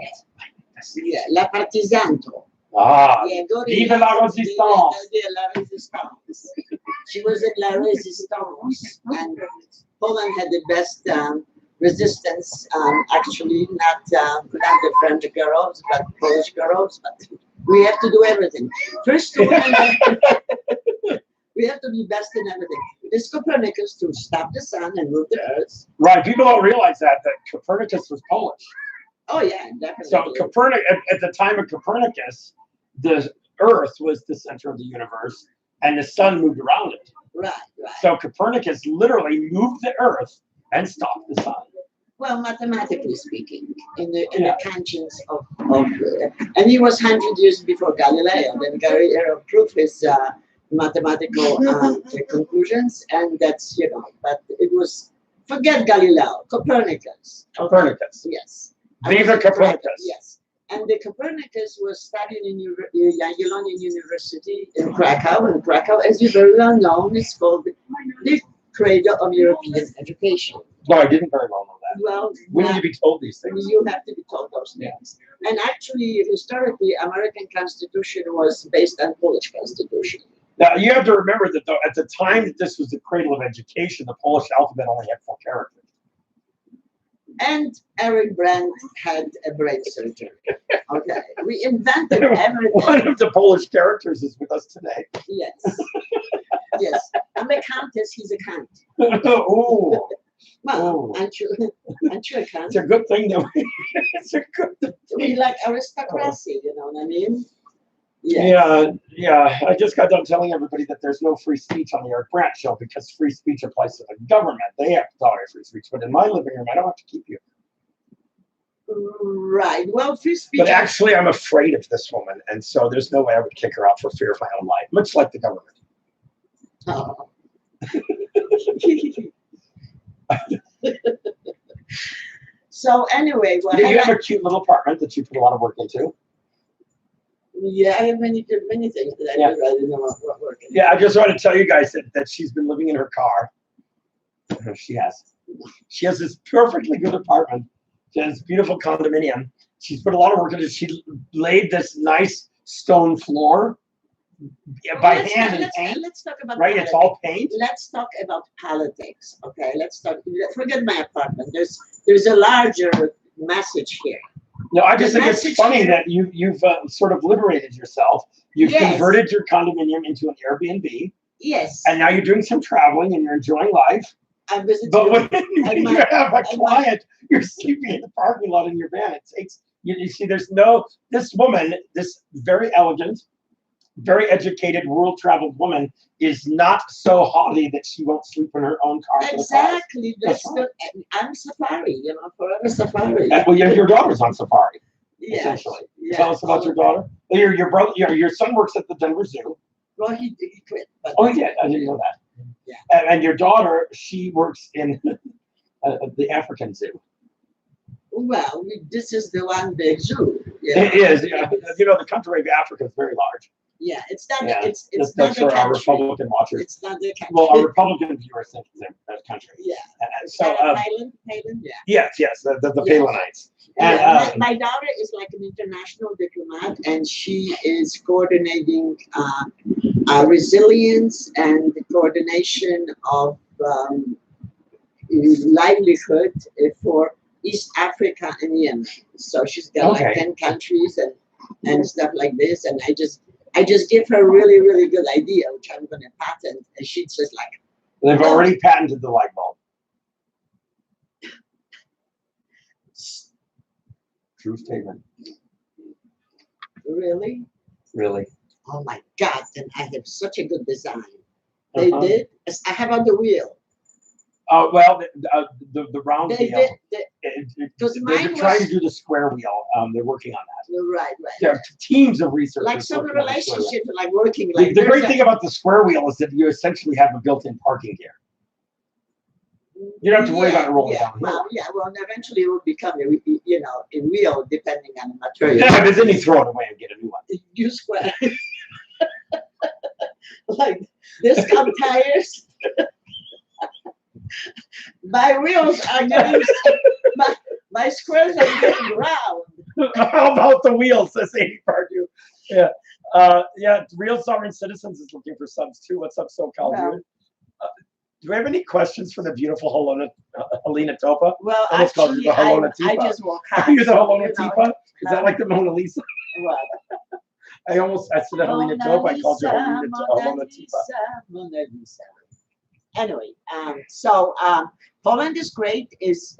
Yeah, La Partisanto.
Ah,
Yeah, go to
Vive la Résistance.
La Resistance. She was in La Resistance, and Poland had the best resistance. Actually, not the French girls, but Polish girls. But we have to do everything. First, we have to be best in everything. This Copernicus to stop the sun and move the Earth.
Right, people don't realize that Copernicus was Polish.
Oh yeah, definitely.
So Copernicus, at the time of Copernicus, the Earth was the center of the universe, and the sun moved around it.
Right.
So Copernicus literally moved the Earth and stopped the sun.
Well, mathematically speaking, in the conscience of and he was 100 years before Galileo. Then Galileo proved his mathematical conclusions, and that's But it was forget Galileo, Copernicus.
Copernicus.
Yes.
Viva Copernicus.
Yes. And the Copernicus was studied in Jagiellonian University in Krakow. And Krakow, as you very well know, is called the cradle of European education.
No, I didn't very well know that.
Well,
When did you be told these things?
you have to be told those things. And actually, historically, American Constitution was based on Polish Constitution.
Now, you have to remember that at the time that this was the cradle of education, the Polish alphabet only had 4 characters.
And Eric Brandt had a brain surgery. Okay, we invented everything.
One of the Polish characters is with us today.
Yes, yes. I'm a countess. He's a count.
Ooh,
Well,
Ooh.
aren't you a count?
it's a good thing that it's a good thing.
We like aristocracy. You know what I mean?
Yeah. I just got done telling everybody that there's no free speech on the Eric Brandt show because free speech applies to the government. They have to tolerate free speech, but in my living room, I don't have to keep you.
Right. Well, free speech.
But actually, I'm afraid of this woman, and so there's no way I would kick her out for fear of my own life, much like the government.
Oh. So anyway, what
You have a cute little apartment that you put a lot of work into.
Yeah, I have many things that I do rather than what working.
Yeah, I just want to tell you guys that she's been living in her car. She has this perfectly good apartment. She has this beautiful condominium. She's put a lot of work into it. She laid this nice stone floor by hand and paint.
Let's talk about
Right,
politics.
it's all paint.
Let's talk about politics. Okay, forget my apartment. There's a larger message here.
No, I just
The
think it's
message
funny
here-
that you've sort of liberated yourself. You've
Yes.
converted your condominium into an Airbnb,
Yes,
and now you're doing some traveling and you're enjoying life.
I visited.
But when
I
you
might-
have a
I might-
client, you're sleeping in the parking lot in your van. It takes you see. This woman, this very elegant, very educated, world-traveled woman, is not so haughty that she won't sleep in her own car. for the price.
Exactly. I'm safari. Forever safari.
Well, your daughter's on safari.
Yes.
Essentially.
Yes.
Tell us about your daughter. Your brother, your son works at the Denver Zoo.
Well, he quit. But
Oh, yeah, I didn't know that.
Yeah.
And your daughter, she works in the African Zoo.
Well, this is the one big zoo. Yeah.
It is. Yeah. The country of Africa is very large.
Yeah, it's not.
Yeah.
It's
That's
not the
for our
country.
Republican watchers.
It's not the country.
Well, our Republican viewers think it's a country.
Yeah.
And so,
Thailand. Yeah.
yes, the
Yeah.
Palestinians. And,
Yeah, my daughter is like an international diplomat, and she is coordinating resilience and the coordination of livelihood for East Africa and Yemen. So she's got like
Okay.
10 countries and stuff like this, and I just give her a really, really good idea, which I'm going to patent, and she's just like,
They've already patented the light bulb. True statement.
Really?
Really.
Oh my God! And I have such a good design. They
Uh-huh.
did. I have on the wheel.
Well, the round
They
wheel.
did.
They're
mine
trying
was-
to do the square wheel. They're working on that.
Right.
There are teams of researchers.
Like some
working on the square wheel.
relationship, like working.
The,
Like
the great
there's
thing about the square wheel is that you essentially have a built-in parking gear. You don't have to worry about it rolling downhill.
Well, yeah. Well, and eventually it will become a wheel depending on the material.
Yeah, but then you throw it away and get a new one.
You square. Like discount tires. My wheels are getting my squares are getting round.
How about the wheels? Says Amy Pardue. Yeah. Yeah, Real Sovereign Citizens is looking for subs too. What's up, SoCal
Well,
dude? Do we have any questions for the beautiful Helena Topa?
Well,
Almost called you
actually,
the Helena
I
Tipa.
just walk out.
Are you the Helena
you know,
Tipa? Is that like the Mona Lisa?
Well,
I said Helena Topa. I called you Helena Tipa.
Mona Lisa. Anyway, Poland is great. It's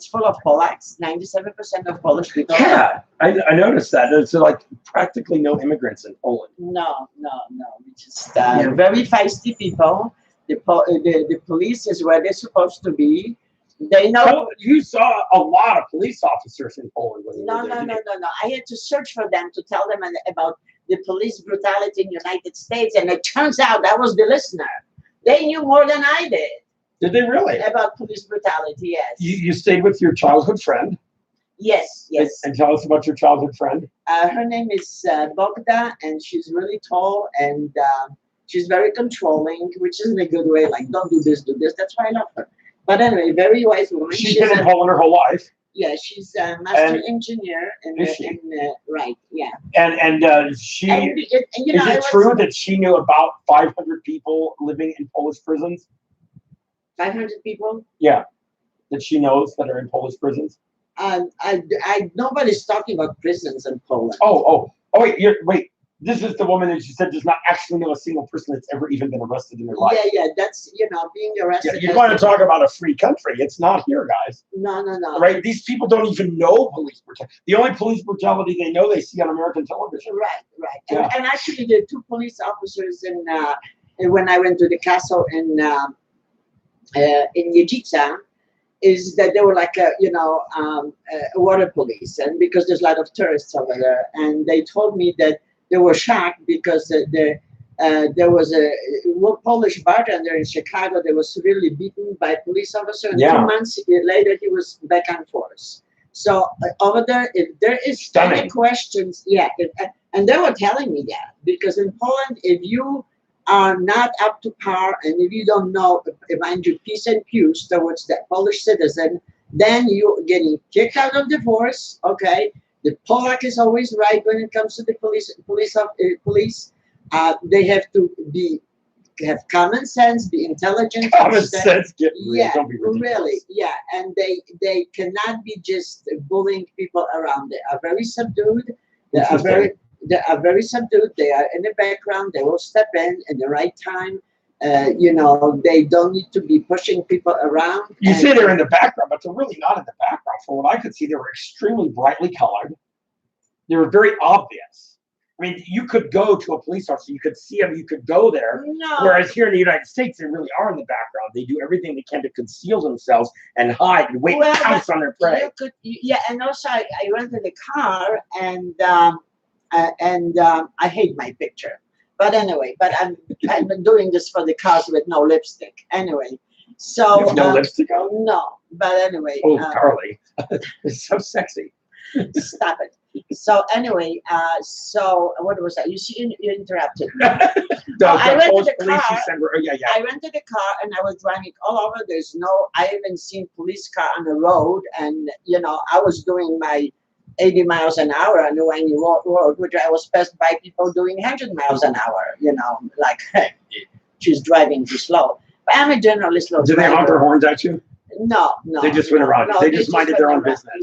full of Polacks. 97% of Polish people.
Yeah, I noticed that. There's like practically no immigrants in Poland.
No. We just very feisty people. The police is where they're supposed to be. They know.
So you saw a lot of police officers in Poland when you
No.
were there.
I had to search for them to tell them about the police brutality in the United States, and it turns out I was the listener. They knew more than I did
Did they really?
about police brutality. Yes.
You stayed with your childhood friend.
Yes.
And tell us about your childhood friend.
Her name is Bogda, and she's really tall, and she's very controlling, which isn't a good way. Like, don't do this, do this. That's why I love her. But anyway, very wise woman.
She's been in Poland her whole life.
Yeah, she's a master
And
engineer.
is she?
Right, yeah.
And she
And,
is it true that she knew about 500 people living in Polish prisons?
500 people?
Yeah, that she knows that are in Polish prisons.
Nobody's talking about prisons in Poland.
Oh, wait. This is the woman that she said does not actually know a single person that's ever even been arrested in their life.
Yeah, that's, being arrested.
Yeah, you want to talk about a free country? It's not here, guys.
No.
Right? These people don't even know police brutality. The only police brutality they know, they see on American television.
Right.
Yeah.
And actually, the two police officers when I went to the castle in Jezica, is that they were like a water police, and because there's a lot of tourists over there, and they told me that they were shocked because there was a Polish bartender in Chicago that was severely beaten by a police officer, and 2 months later he was back on force. So over there, if there is any questions, and they were telling me that, because in Poland, if you are not up to par, and if you don't know, mind you, P's and Q's towards the Polish citizen, then you're getting kicked out of the force. Okay, the Polak is always right when it comes to the police. They have to have common sense, be intelligent.
Common sense, get real.
Yeah,
Don't be ridiculous.
really, yeah, and they cannot be just bullying people around. They are very subdued. They are very subdued. They are in the background. They will step in the right time. They don't need to be pushing people around.
You say they're in the background, but they're really not in the background. From what I could see, they were extremely brightly colored. They were very obvious. I mean, you could go to a police officer, you could see them, you could go there.
No.
Whereas here in the United States, they really are in the background. They do everything they can to conceal themselves and hide and wait to pounce on their prey.
And also I rented a car, and I hate my picture. But anyway, I've been doing this for the cars with no lipstick. Anyway, so
You have no lipstick on?
No, but anyway.
Oh, Carly, it's so sexy.
Stop it. So anyway, so what was that? You see, you interrupted me. I rented a car. I rented a car, and I was driving all over. I haven't seen police car on the road, and I was doing my 80 miles an hour on the Wayne Road, which I was passed by people doing 100 miles an hour. Like, hey, she's driving too slow. But I'm a generally slow driver.
Did they honk their horns at you?
No.
They just went around.
No,
they just minded their own business.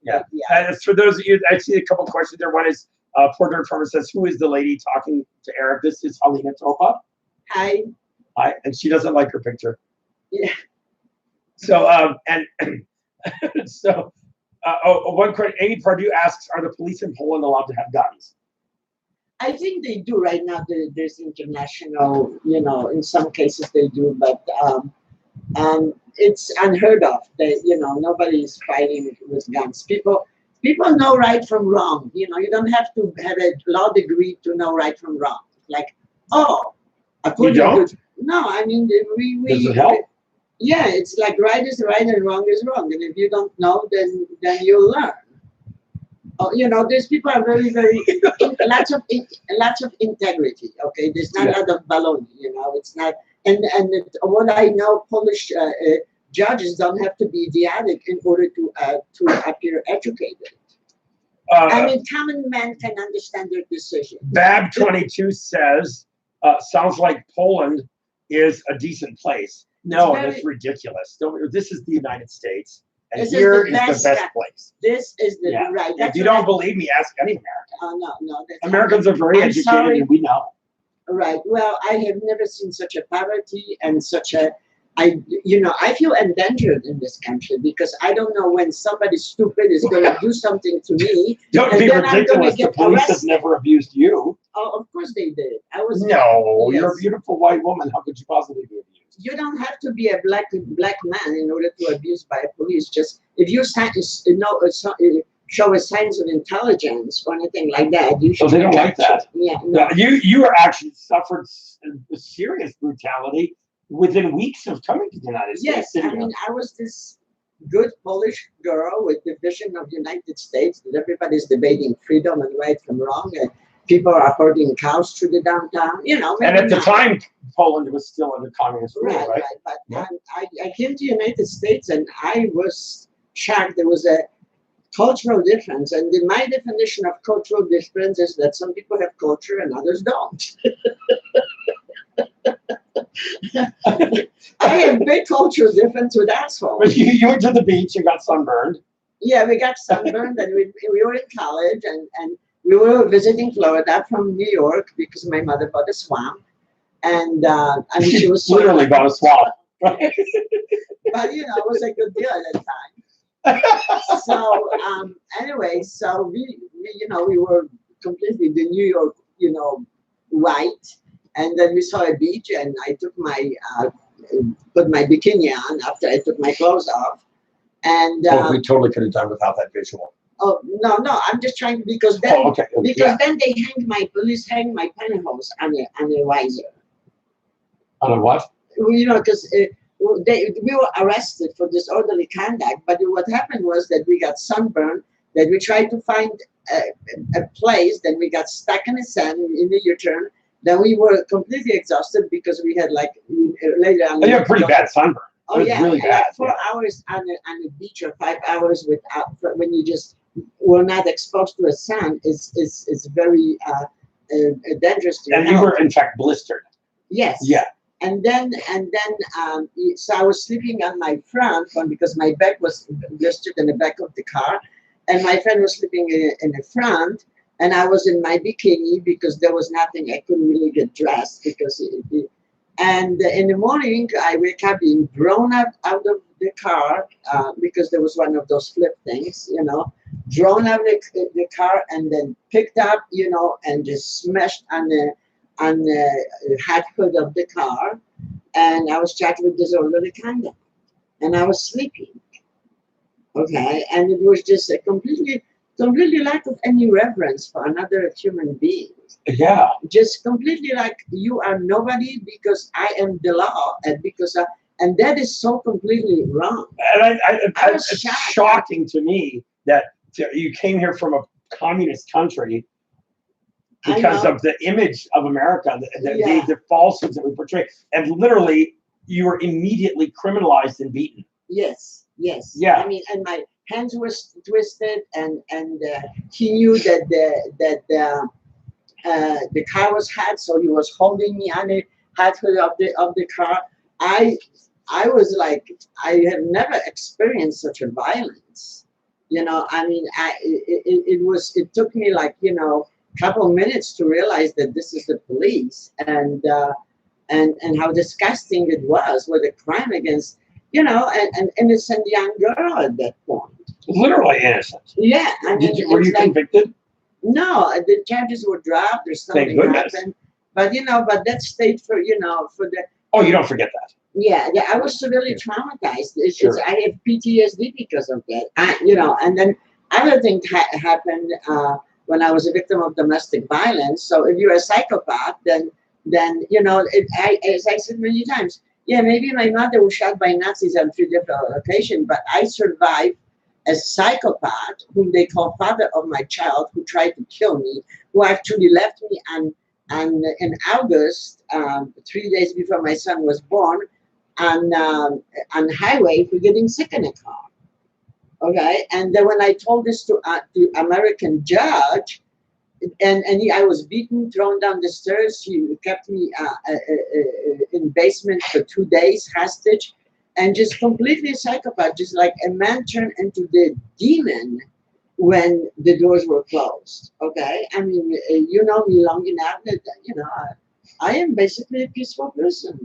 Yeah.
As for those of you, I see a couple questions there. One is Porter Farmer says, "Who is the lady talking to Eric?" This is Helena Topa.
Hi.
And she doesn't like her picture.
Yeah.
So so One question. Abe Pardue asks, are the police in Poland allowed to have guns?
I think they do right now. There's international, you know, in some cases they do, but it's unheard of. That, you know, nobody is fighting with guns. People know right from wrong. You know, you don't have to have a law degree to know right from wrong. Like, oh,
You don't?
no, I mean we
Does it help?
Yeah, it's like right is right and wrong is wrong, and if you don't know, then you'll learn. Oh, you know, these people are very, very lots of integrity. Okay, there's not a lot of baloney. You know, it's not. And what I know, Polish judges don't have to be idiotic in order to appear educated. I mean, common men can understand their decision.
Bab22 says, sounds like Poland is a decent place. No, that's ridiculous. This is the United States. And here is the best place.
This is the right.
If you don't believe me, ask any American.
Oh no.
Americans are very educated, and we know.
Right. Well, I have never seen such a poverty and such a. I feel endangered in this country because I don't know when somebody stupid is going to do something to me.
Don't be ridiculous. The police have never abused you.
Oh, of course they did.
No, you're a beautiful white woman. How could you possibly be abused?
You don't have to be a black man in order to abuse by a police. Just if you show a signs of intelligence or anything like that, you should.
Oh, they don't like that.
Yeah, no.
You are actually suffered serious brutality within weeks of coming to the United States.
Yes, I mean, I was this good Polish girl with the vision of the United States that everybody's debating freedom and right from wrong. And people are herding cows through the downtown, you know.
And at the time, Poland was still under communist rule, right?
But I came to the United States and I was shocked. There was a cultural difference. And my definition of cultural difference is that some people have culture and others don't. I have big cultural difference with assholes.
But you went to the beach and got sunburned.
Yeah, we got sunburned and we were in college and we were visiting Florida from New York because my mother bought a swamp. And I mean, she was
literally bought a swamp.
But, you know, it was a good deal at that time. So, anyway, so we were completely the New York, white. And then we saw a beach and I took put my bikini on after I took my clothes off. And
we totally could have done without that visual.
Oh, no, I'm just trying because then, then police hang my pantyhose on a visor.
On a what?
Because we were arrested for disorderly conduct, but what happened was that we got sunburned, that we tried to find a place, then we got stuck in the sand in the U-turn, then we were completely exhausted because we had later on.
You had pretty bad sunburn.
Oh yeah,
really bad.
4 hours on the beach or 5 hours when you just were not exposed to the sun is very dangerous to your
health. You were in fact blistered.
Yes.
Yeah.
And then so I was sleeping on my front one because my back was blistered in the back of the car, and my friend was sleeping in the front, and I was in my bikini because there was nothing. I couldn't really get dressed because and in the morning I wake up being thrown out of the car because there was one of those flip things, thrown out of the car and then picked up, and just smashed on the hat hood of the car, and I was charged with disorderly conduct, and I was sleeping. Okay, and it was just a completely lack of any reverence for another human being.
Yeah,
just completely like you are nobody because I am the law, and that is so completely wrong.
And it's shocking to me that you came here from a communist country. Because of the image of America, the falsehoods that we portray, and literally you were immediately criminalized and beaten.
Yes.
Yeah.
I mean, and my hands were twisted, and he knew that the car was hot, so he was holding me on the hot hood of the car. I was like, I have never experienced such a violence. I mean, it took me like couple minutes to realize that this is the police and how disgusting it was with a crime against an innocent young girl at that point.
Literally innocent.
Yeah, I mean,
Were you
it's like,
convicted?
no, the charges were dropped or something
goodness.
happened. But but that stayed for for the.
Oh, you don't forget that.
Yeah, I was severely traumatized.
Sure.
I have PTSD because of that. And then other thing happened when I was a victim of domestic violence. So if you're a psychopath, then as I said many times, yeah, maybe my mother was shot by Nazis on 3 different occasions, but I survived a psychopath whom they call father of my child, who tried to kill me, who actually left me in August, 3 days before my son was born, on highway for getting sick in a car. Okay, and then when I told this to American judge, and I was beaten, thrown down the stairs. He kept me in basement for 2 days, hostage, and just completely psychopath, just like a man turned into the demon when the doors were closed. Okay, I mean, you know me long enough that I am basically a peaceful person,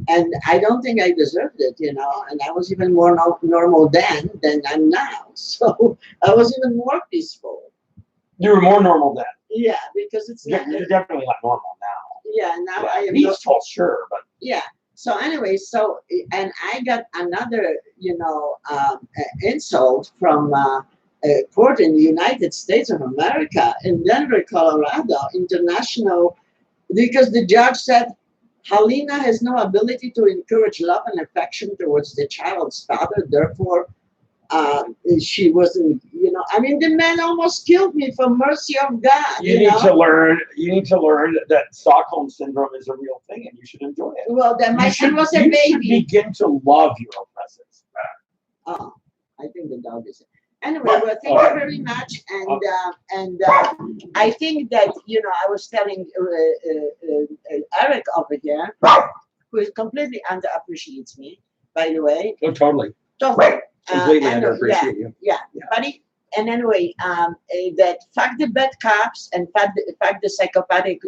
and I don't think I deserved it, and I was even more normal then than I'm now. So I was even more peaceful.
You were more normal then.
Yeah, because it's not.
You're definitely not normal now.
Yeah, now I am
peaceful, sure, but
yeah. So anyway, and I got another, insult from a court in the United States of America in Denver, Colorado, international, because the judge said Helena has no ability to encourage love and affection towards the child's father, therefore she wasn't, I mean, the man almost killed me, for mercy of God.
You need to learn that Stockholm syndrome is a real thing, and you should enjoy it.
Well, then my son was a baby.
You should begin to love your oppressors.
Oh, I think the dog is. Anyway, well, thank you very much, and I think that I was telling Eric over here, who is completely underappreciates me, by the way.
Oh, totally. Completely underappreciate you.
Yeah, buddy. And anyway, that fuck the bad cops and fuck the psychopathic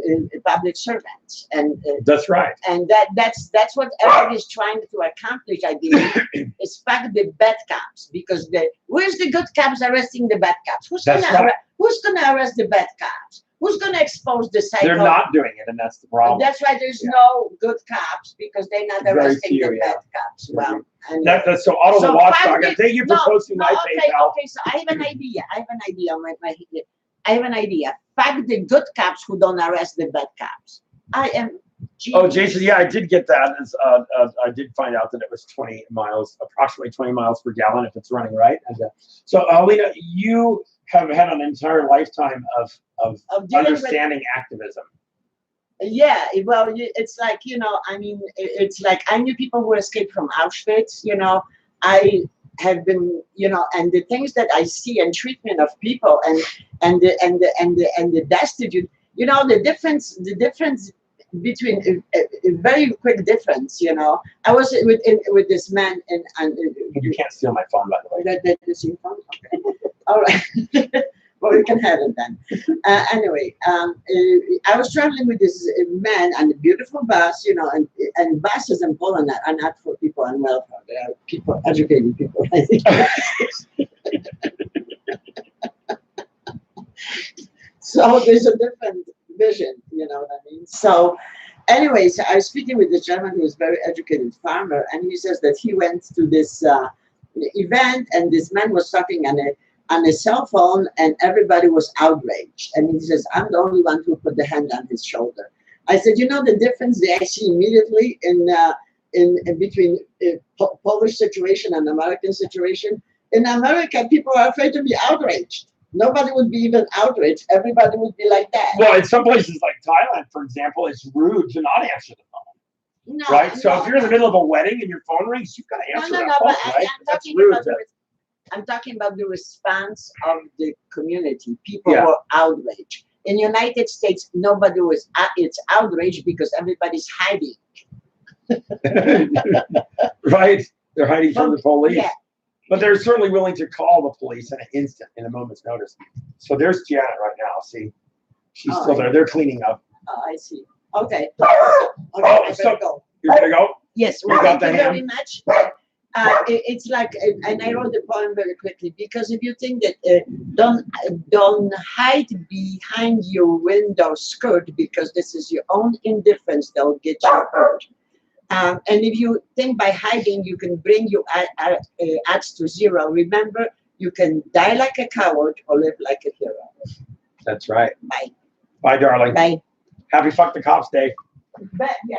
public servants, and
that's right.
And that's what everybody is trying to accomplish. I believe is fuck the bad cops, because where's the good cops arresting the bad cops? Who's gonna arrest the bad cops? Who's going to expose the psycho?
They're not doing it, and that's the problem.
That's right. There's no good cops because they're not arresting the bad cops. Well,
that's so Otto the Watchdog. And thank you for posting my PayPal.
Okay, so I have an idea. I have an idea. Fuck the good cops who don't arrest the bad cops. I am. Genius.
Oh, Jason, yeah, I did get that. I did find out that it was 20 miles, approximately 20 miles per gallon if it's running right. And, so, Helena, you have had an entire lifetime of understanding activism.
Yeah, well, it's like, I mean, it's like I knew people who escaped from Auschwitz, I have been, and the things that I see and treatment of people and the destitute, the difference between a very quick difference, I was with this man and
you can't steal my phone, by the way.
That's your phone? Okay. All right. Well, you can have it then. Anyway, I was traveling with this man on a beautiful bus, and buses in Poland are not for people on welfare. They are people, educated people, I think. So there's a different vision, you know what I mean? So anyways, I was speaking with this gentleman who is a very educated farmer, and he says that he went to this event, and this man was talking on a cell phone, and everybody was outraged. And he says, I'm the only one who put the hand on his shoulder. I said, the difference they see immediately in between Polish situation and American situation? In America, people are afraid to be outraged. Nobody would be even outraged. Everybody would be like that.
Well, in some places like Thailand, for example, it's rude to not answer the phone.
No,
right? So if you're in the middle of a wedding and your phone rings, you've got to answer that phone, right?
I'm talking about the response of the community. People were outraged. In the United States, nobody was. It's outraged because everybody's hiding.
Right? They're hiding from the police.
Yeah.
But they're certainly willing to call the police in an instant, in a moment's notice. So there's Janet right now. See, she's still there. They're cleaning up.
Oh, I see. Okay.
So you're gonna go?
Yes. Well, thank you very much. It's like, and I wrote the poem very quickly because if you think that don't hide behind your window skirt because this is your own indifference that will get you hurt. And if you think by hiding you can bring your odds to zero, remember you can die like a coward or live like a hero.
That's right.
Bye.
Bye, darling.
Bye.
Happy Fuck the Cops Day.
But yeah,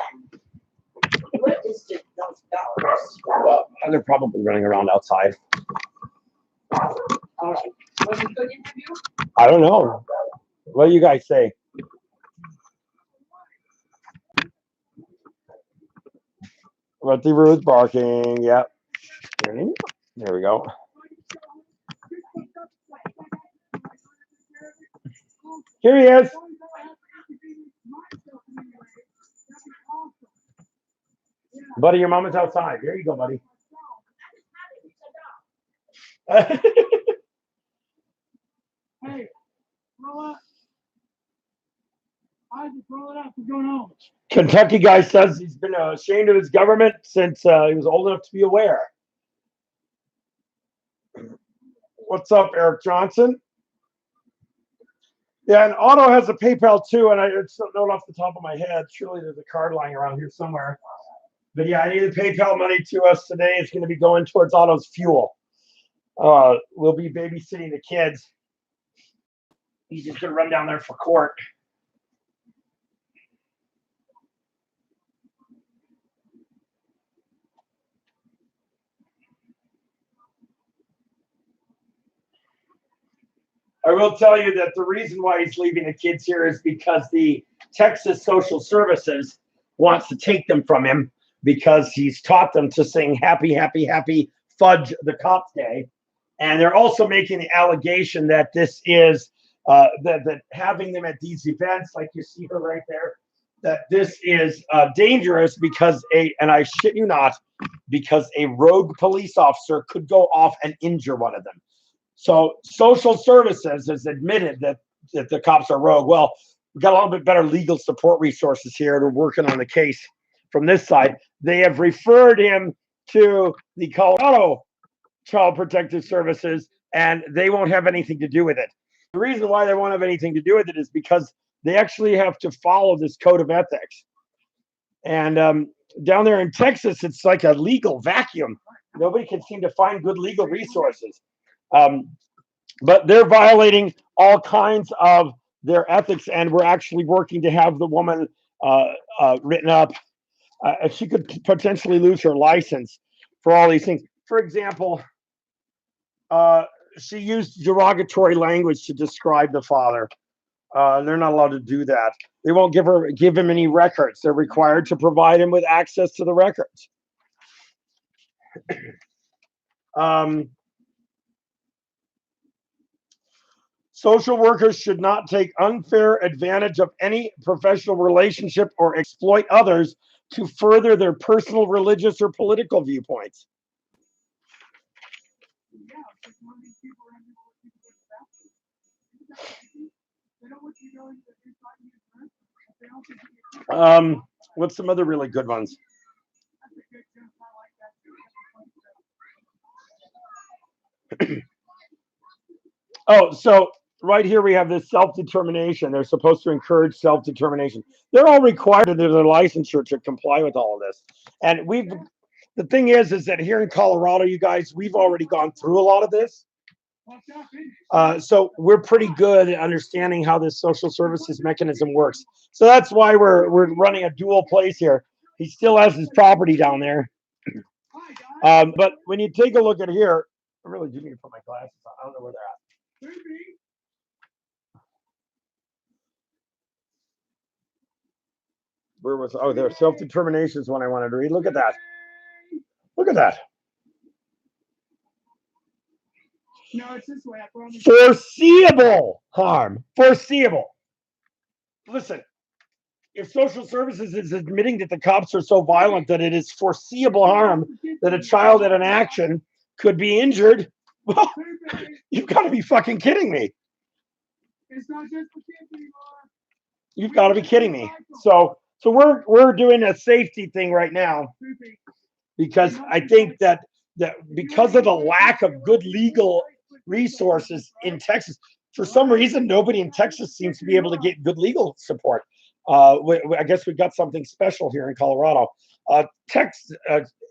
what is those dollars?
Well, they're probably running around outside.
All right. Was it a good interview?
I don't know. What do you guys say? Retriever is barking. Yep. There we go. Here he is. Buddy, your mama's outside. Here you go, buddy.
Hey, roll Isaac, roll it up. We're going home.
Kentucky guy says he's been ashamed of his government since he was old enough to be aware. What's up, Eric Johnson? Yeah, and Otto has a PayPal too, and I just don't know it off the top of my head. Surely there's a card lying around here somewhere. But yeah, I need the PayPal money to us today. It's going to be going towards Otto's fuel. We'll be babysitting the kids. He's just going to run down there for court. I will tell you that the reason why he's leaving the kids here is because the Texas Social Services wants to take them from him because he's taught them to sing happy, happy, happy fudge the Cops Day. And they're also making the allegation that this is that having them at these events, like you see her right there, that this is dangerous because and I shit you not, because a rogue police officer could go off and injure one of them. So Social Services has admitted that the cops are rogue. Well, we've got a little bit better legal support resources here. They're working on the case from this side. They have referred him to the Colorado Child Protective Services, and they won't have anything to do with it. The reason why they won't have anything to do with it is because they actually have to follow this code of ethics. And down there in Texas, it's like a legal vacuum. Nobody can seem to find good legal resources. But they're violating all kinds of their ethics, and we're actually working to have the woman written up. She could potentially lose her license for all these things. For example, she used derogatory language to describe the father. They're not allowed to do that. They won't give him any records. They're required to provide him with access to the records. Social workers should not take unfair advantage of any professional relationship or exploit others to further their personal, religious, or political viewpoints. What's some other really good ones? Oh, so right here we have this self-determination. They're supposed to encourage self-determination. They're all required under their licensure to comply with all of this. And the thing is that here in Colorado, you guys, we've already gone through a lot of this. So we're pretty good at understanding how this social services mechanism works. So that's why we're running a dual place here. He still has his property down there. But when you take a look at here, I really do need to put my glasses on. I don't know where they're at. Where was, oh, there, self-determination is one I wanted to read. Look at that. Look at that.
No, it's this way.
Foreseeable harm. Foreseeable. Listen, if social services is admitting that the cops are so violent that it is foreseeable harm that a child at an action could be injured, well, you've got to be fucking kidding me.
It's not just for kids anymore.
You've got to be kidding me. So we're doing a safety thing right now because I think that that because of the lack of good legal resources in Texas, for some reason, nobody in Texas seems to be able to get good legal support. I guess we got something special here in Colorado.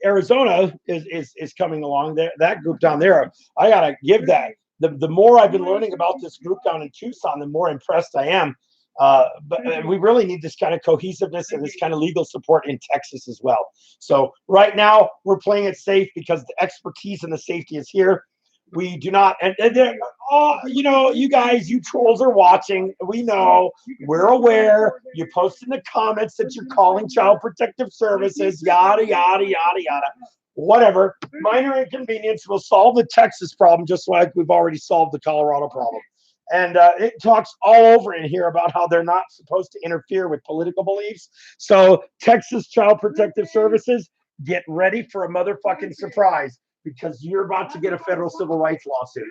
Arizona is coming along. That group down there, I gotta give that. The more I've been learning about this group down in Tucson, the more impressed I am. But we really need this kind of cohesiveness and this kind of legal support in Texas as well. So right now we're playing it safe because the expertise and the safety is here. We do not, and you guys, you trolls are watching. We know, we're aware. You post in the comments that you're calling Child Protective Services, yada, yada, yada, yada. Whatever. Minor inconvenience will solve the Texas problem just like we've already solved the Colorado problem. And it talks all over in here about how they're not supposed to interfere with political beliefs. So Texas Child Protective Services, get ready for a motherfucking surprise, because you're about to get a federal civil rights lawsuit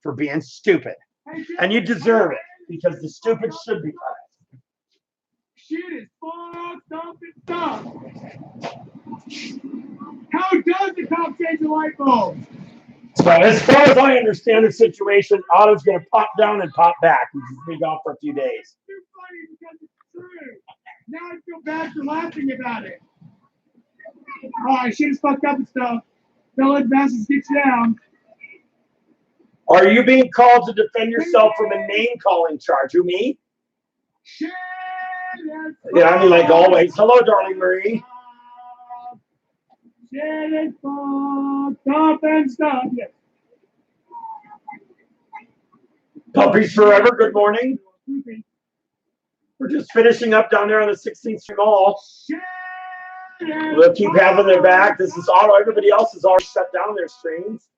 for being stupid. And you deserve it, because the stupid should be punished.
Shit is fucked up and stuff. How does the cop change a light bulb?
So as far as I understand the situation, Otto's going to pop down and pop back. He's just been gone for a few days.
Too funny because it's true. Now I feel bad for laughing about it. Oh, shit is fucked up and stuff. Don't let bastards get you down.
Are you being called to defend yourself from a name calling charge? Who, me?
Shit is
Yeah, I mean, like always. Hello, darling Marie.
Shit is fucked up and stuff. Yes.
Puppies Forever, good morning. We're just finishing up down there on the 16th Street Mall. We'll keep having their back. This is Otto. Everybody else has already shut down their streams.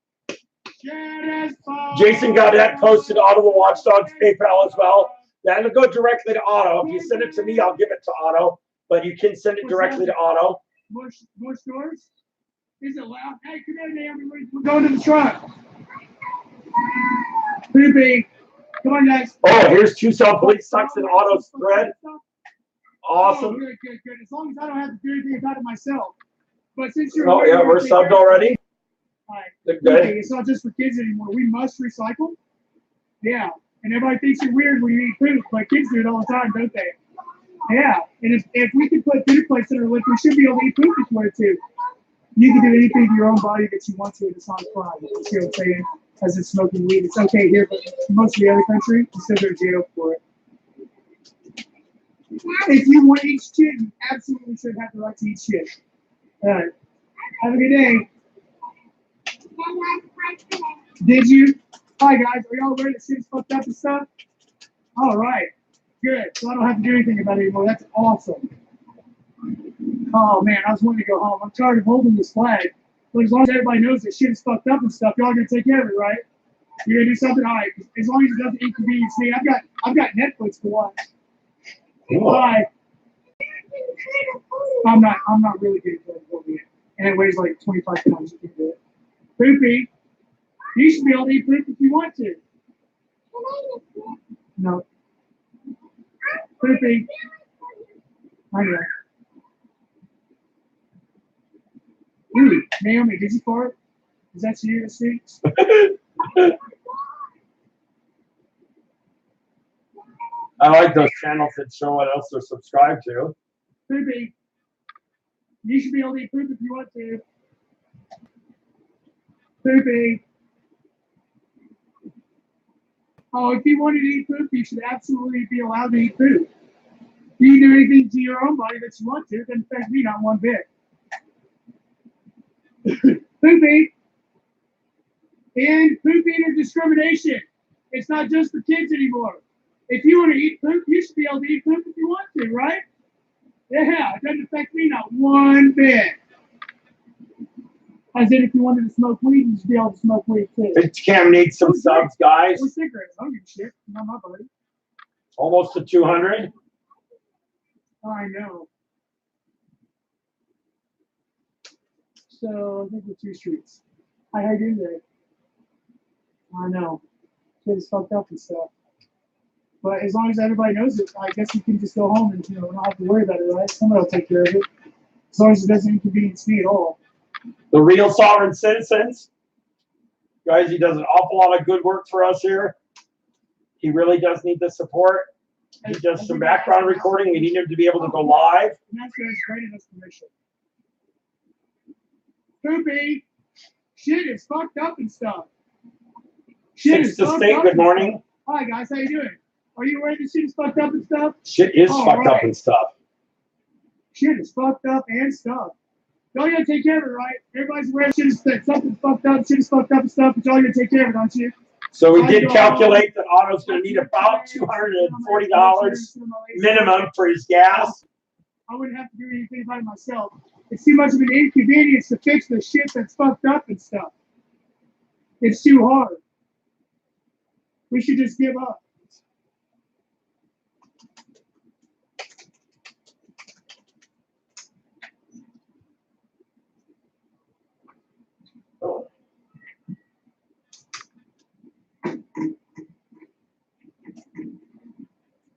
Jason Gaudette posted Ottawa Watchdogs PayPal as well. That'll go directly to Otto. If you send it to me, I'll give it to Otto. But you can send it directly to Otto.
More stores? Is it loud? Hey, come here, Naomi. We're going to the truck. Poopy. Come on, guys.
Oh, here's Tucson Police Sucks in Otto's thread. Awesome.
Oh, good. As long as I don't have to do anything about it myself. But since you're
yeah, we're subbed already.
Right.
Good.
Okay, it's not just for kids anymore. We must recycle. Yeah. And everybody thinks you're weird when you eat poop, but kids do it all the time, don't they? Yeah. And if we can put food plates in our lip, we should be able to eat poop if we wanted to. You can do anything to your own body that you want to, and it's not a crime. You see what I'm saying? As it's smoking weed. It's okay here, but most of the other country, you still go to jail for it. If you want to eat shit, you absolutely should have the right to eat shit. All right. Have a good day. Did you? Hi, guys. Are y'all ready to shit's fucked up and stuff? All right. Good. So I don't have to do anything about it anymore. That's awesome. Oh, man. I was wanting to go home. I'm tired of holding this flag. But as long as everybody knows that shit is fucked up and stuff, y'all going to take care of it, right? You're going to do something? All right. As long as it doesn't inconvenience me. I've got Netflix to watch. Bye. I'm not really good at holding it. And it weighs like 25 pounds. You can do it. Poopy. You should be able to eat poop if you want to. No. Poopy. I know. Ooh, Naomi, did you fart? Is that you that speaks?
I like those channels that show what else they're subscribed to.
Poopy. You should be able to eat poop if you want to. Poopy. Oh, if you wanted to eat poop, you should absolutely be allowed to eat poop. You can do anything to your own body that you want to. It doesn't affect me not one bit. Poopy. And poop eater discrimination. It's not just for kids anymore. If you want to eat poop, you should be able to eat poop if you want to, right? Yeah, it doesn't affect me not one bit. As in, if you wanted to smoke weed, you should be able to smoke weed too.
Cam needs some subs, guys.
Or cigarettes. I don't give a shit. Not my buddy.
Almost to 200.
I know. So I think we're 2 streets. How you doing today? I know. Shit's fucked up and stuff. But as long as everybody knows it, I guess you can just go home and not have to worry about it, right? Somebody will take care of it. As long as it doesn't inconvenience me at all.
The Real Sovereign Citizens. Guys, he does an awful lot of good work for us here. He really does need the support. He does some background recording. We need him to be able to go live.
And that's where it's grading us permission. Poopy, shit is fucked up and stuff. Shit
Six
is
to
fucked
State,
up
good
and
morning.
stuff. Hi guys, how you doing? Are you aware that shit is fucked up and stuff?
Shit is
All
fucked up
right.
and stuff.
Shit is fucked up and stuff. Y'all gotta take care of it, right? Everybody's aware shit is that something's fucked up, shit is fucked up and stuff, but y'all gotta take care of it, don't you?
So we did calculate that Otto's going to need about $240 minimum for his gas.
I wouldn't have to do anything about it myself. It's too much of an inconvenience to fix the shit that's fucked up and stuff. It's too hard. We should just give up.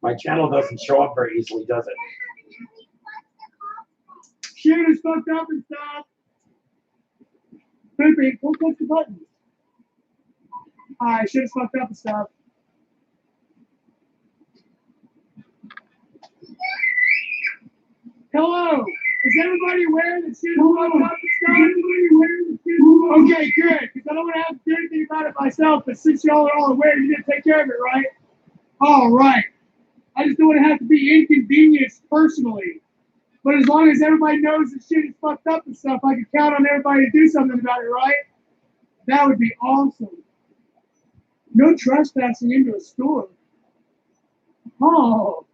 My channel doesn't show up very easily, does it?
Shit is fucked up and stuff. Poopy, don't push the button. Alright, shit is fucked up and stuff. Hello. Is everybody aware that shit is fucked up and stuff? Okay, good. Because I don't want to have to do anything about it myself, but since y'all are all aware, you're going to take care of it, right? All right. I just don't want to have to be inconvenienced personally. But as long as everybody knows that shit is fucked up and stuff, I can count on everybody to do something about it, right? That would be awesome. No trespassing into a store. Oh,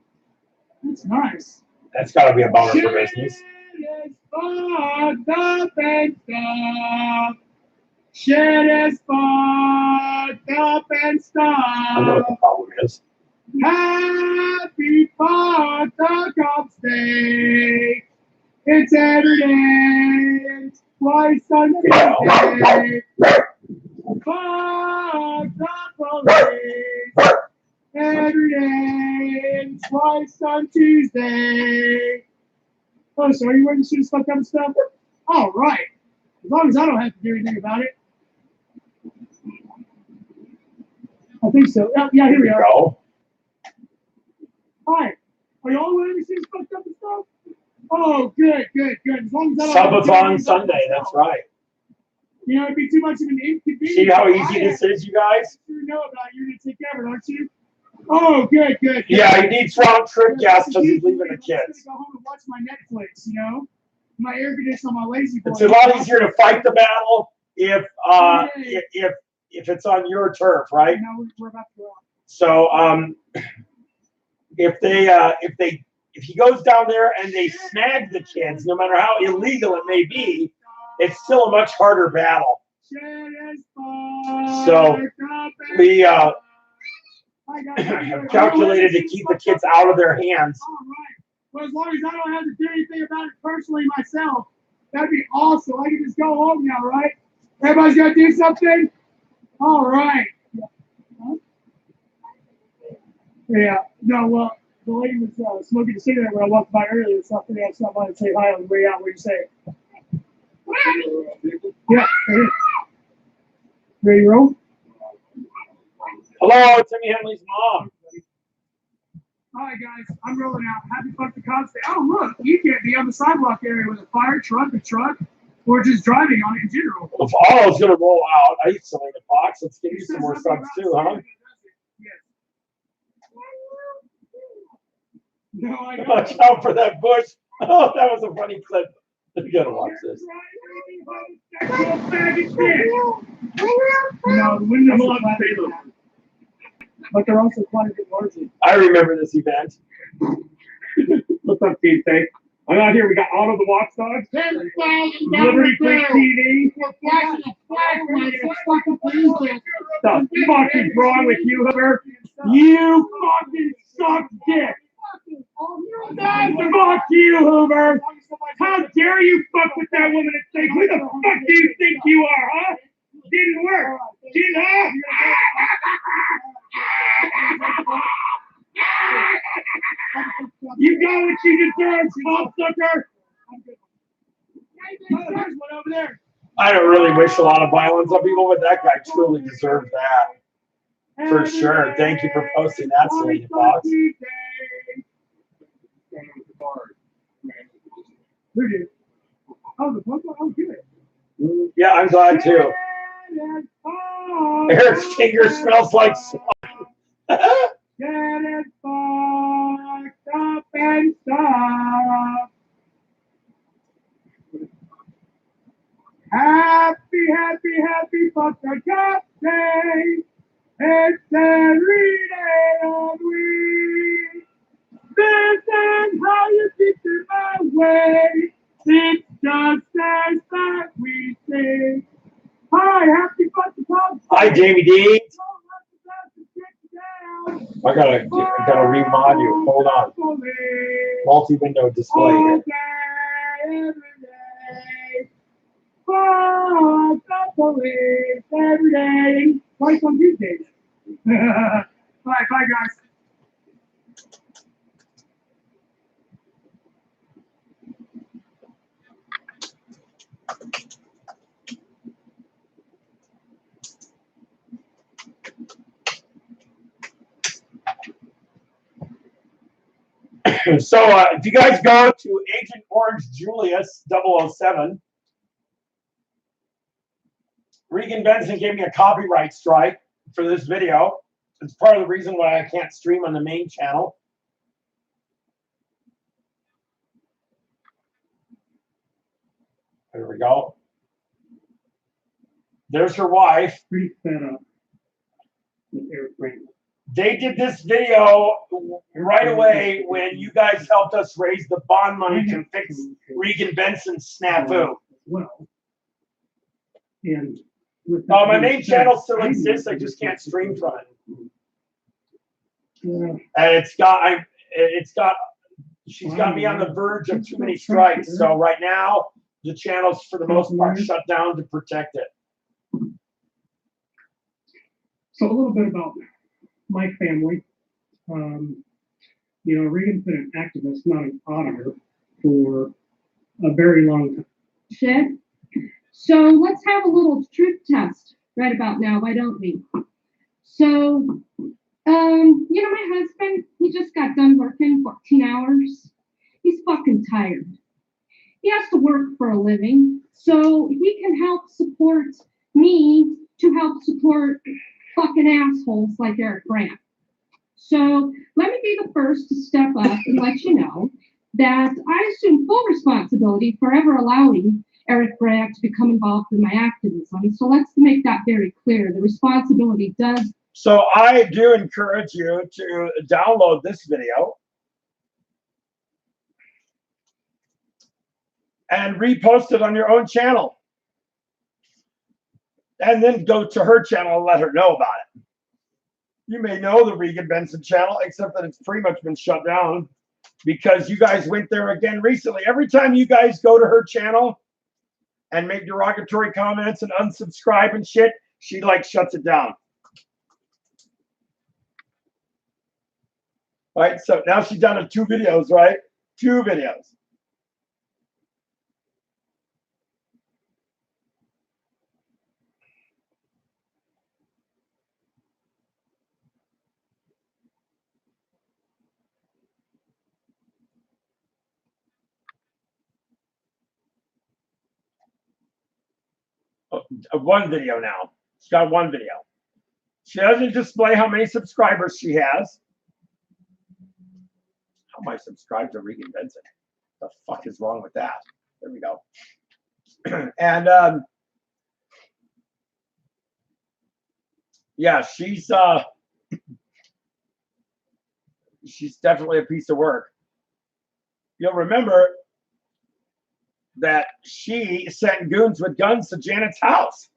that's nice.
That's got to be a bummer for business.
Shit is fucked up and stuff. Shit is fucked up and
I know what the
stuff.
problem is.
Happy fucked up Cops Day. It's every day. It's twice on Tuesday. Fucked up police. Every day. It's twice on Tuesday. Oh, so are you wearing the shit fucked up and stuff? All right. As long as I don't have to do anything about it. I think so. Yeah, here we are.
Go.
Hi. Are y'all wearing the shit fucked up and stuff? Oh, good. As long as I don't have to do anything
Subathon Sunday,
myself.
that's right.
You know, it'd be too much of an inconvenience.
See how easy this is, you guys?
You know about it. You're going to take care of it, aren't you? Oh, good.
Yeah, he needs round trip gas because he's leaving the
I'm just gonna
kids.
go home and watch my Netflix, you know? My air conditioner on my lazy boy.
It's a lot easier to fight the battle if it's on your turf, right?
Now we're about to go out.
So if he goes down there and they snag the kids, no matter how illegal it may be, it's still a much harder battle. So we have calculated to keep the kids out of their hands.
All right. Well, as long as I don't have to do anything about it personally myself, that'd be awesome. I can just go home now, right? Everybody's got to do something? All right. Huh? Yeah. No, well, the lady was smoking a cigarette when I walked by earlier, so I figured I'd stop by and say hi on the way out. What do you say? Yeah. Ready to roll?
Hello, Timmy Henley's mom.
All right, guys, I'm rolling out. Happy Fuck the Cops Day. Oh, look, you can't be on the sidewalk area with a fire truck, or just driving on it in general.
If Otto's going to roll out, I eat some in the box. Let's give you some more subs too, huh?
Yes. No, I don't.
Watch out for that bush. Oh, that was a funny clip. You got to watch this.
No, the windows are flat. But they're also quite a bit larger.
I remember this event.
What's up, Steve? Thanks. I'm out here. We got Otto the Watchdog, Liberty Creek TV. The fuck is wrong with you, Hoover? You fucking suck dick. Fuck you, Hoover. How dare you fuck with that woman and think, who the fuck do you think you are, huh? Didn't work. Didn't, huh? You got what you deserve, cocksucker.
There's one over there.
I don't really wish a lot of violence on people, but that guy truly deserved that. For sure. Thank you for posting that, Selena Fox.
Who did? Oh, the one? Oh, good.
Yeah, I'm glad too. Eric's finger smells like slime.
Get it fucked up and stop. Happy fucked up day. It's every day of the week. This is how you keep it my way. It's just as that we say. Hi, happy fucking pub.
Hi, Jamie D. I gotta remod you. Hold on. Multi-window display here.
Every day. Twice on Tuesdays. Bye, guys.
So, if you guys go to Agent Orange Julius 007, Regan Benson gave me a copyright strike for this video. It's part of the reason why I can't stream on the main channel. There we go. There's her wife.
Pretty fed up with Eric Brandon.
They did this video right away when you guys helped us raise the bond money to fix Regan Benson's snafu.
Well, and
my main channel still exists. I just can't stream from it. And she's got me on the verge of too many strikes. So right now, the channel's for the most part shut down to protect it.
So a little bit about my family. Regan's been an activist, not an auditor, for a very long time.
Shit. So let's have a little truth test right about now. Why don't we? So, my husband, he just got done working 14 hours. He's fucking tired. He has to work for a living, so he can help support me to help support fucking assholes like Eric Brandt. So let me be the first to step up and let you know that I assume full responsibility for ever allowing Eric Brandt to become involved in my activism. So let's make that very clear. The responsibility does.
So I do encourage you to download this video and repost it on your own channel. And then go to her channel and let her know about it. You may know the Regan Benson channel, except that it's pretty much been shut down because you guys went there again recently. Every time you guys go to her channel and make derogatory comments and unsubscribe and shit, she shuts it down. Right, so now she's down to 2 videos, right? 2 videos. One video now. She's got 1 video. She doesn't display how many subscribers she has. How am I subscribed to Regan Benson? The fuck is wrong with that? There we go. And yeah, she's definitely a piece of work. You'll remember that she sent goons with guns to Janet's house.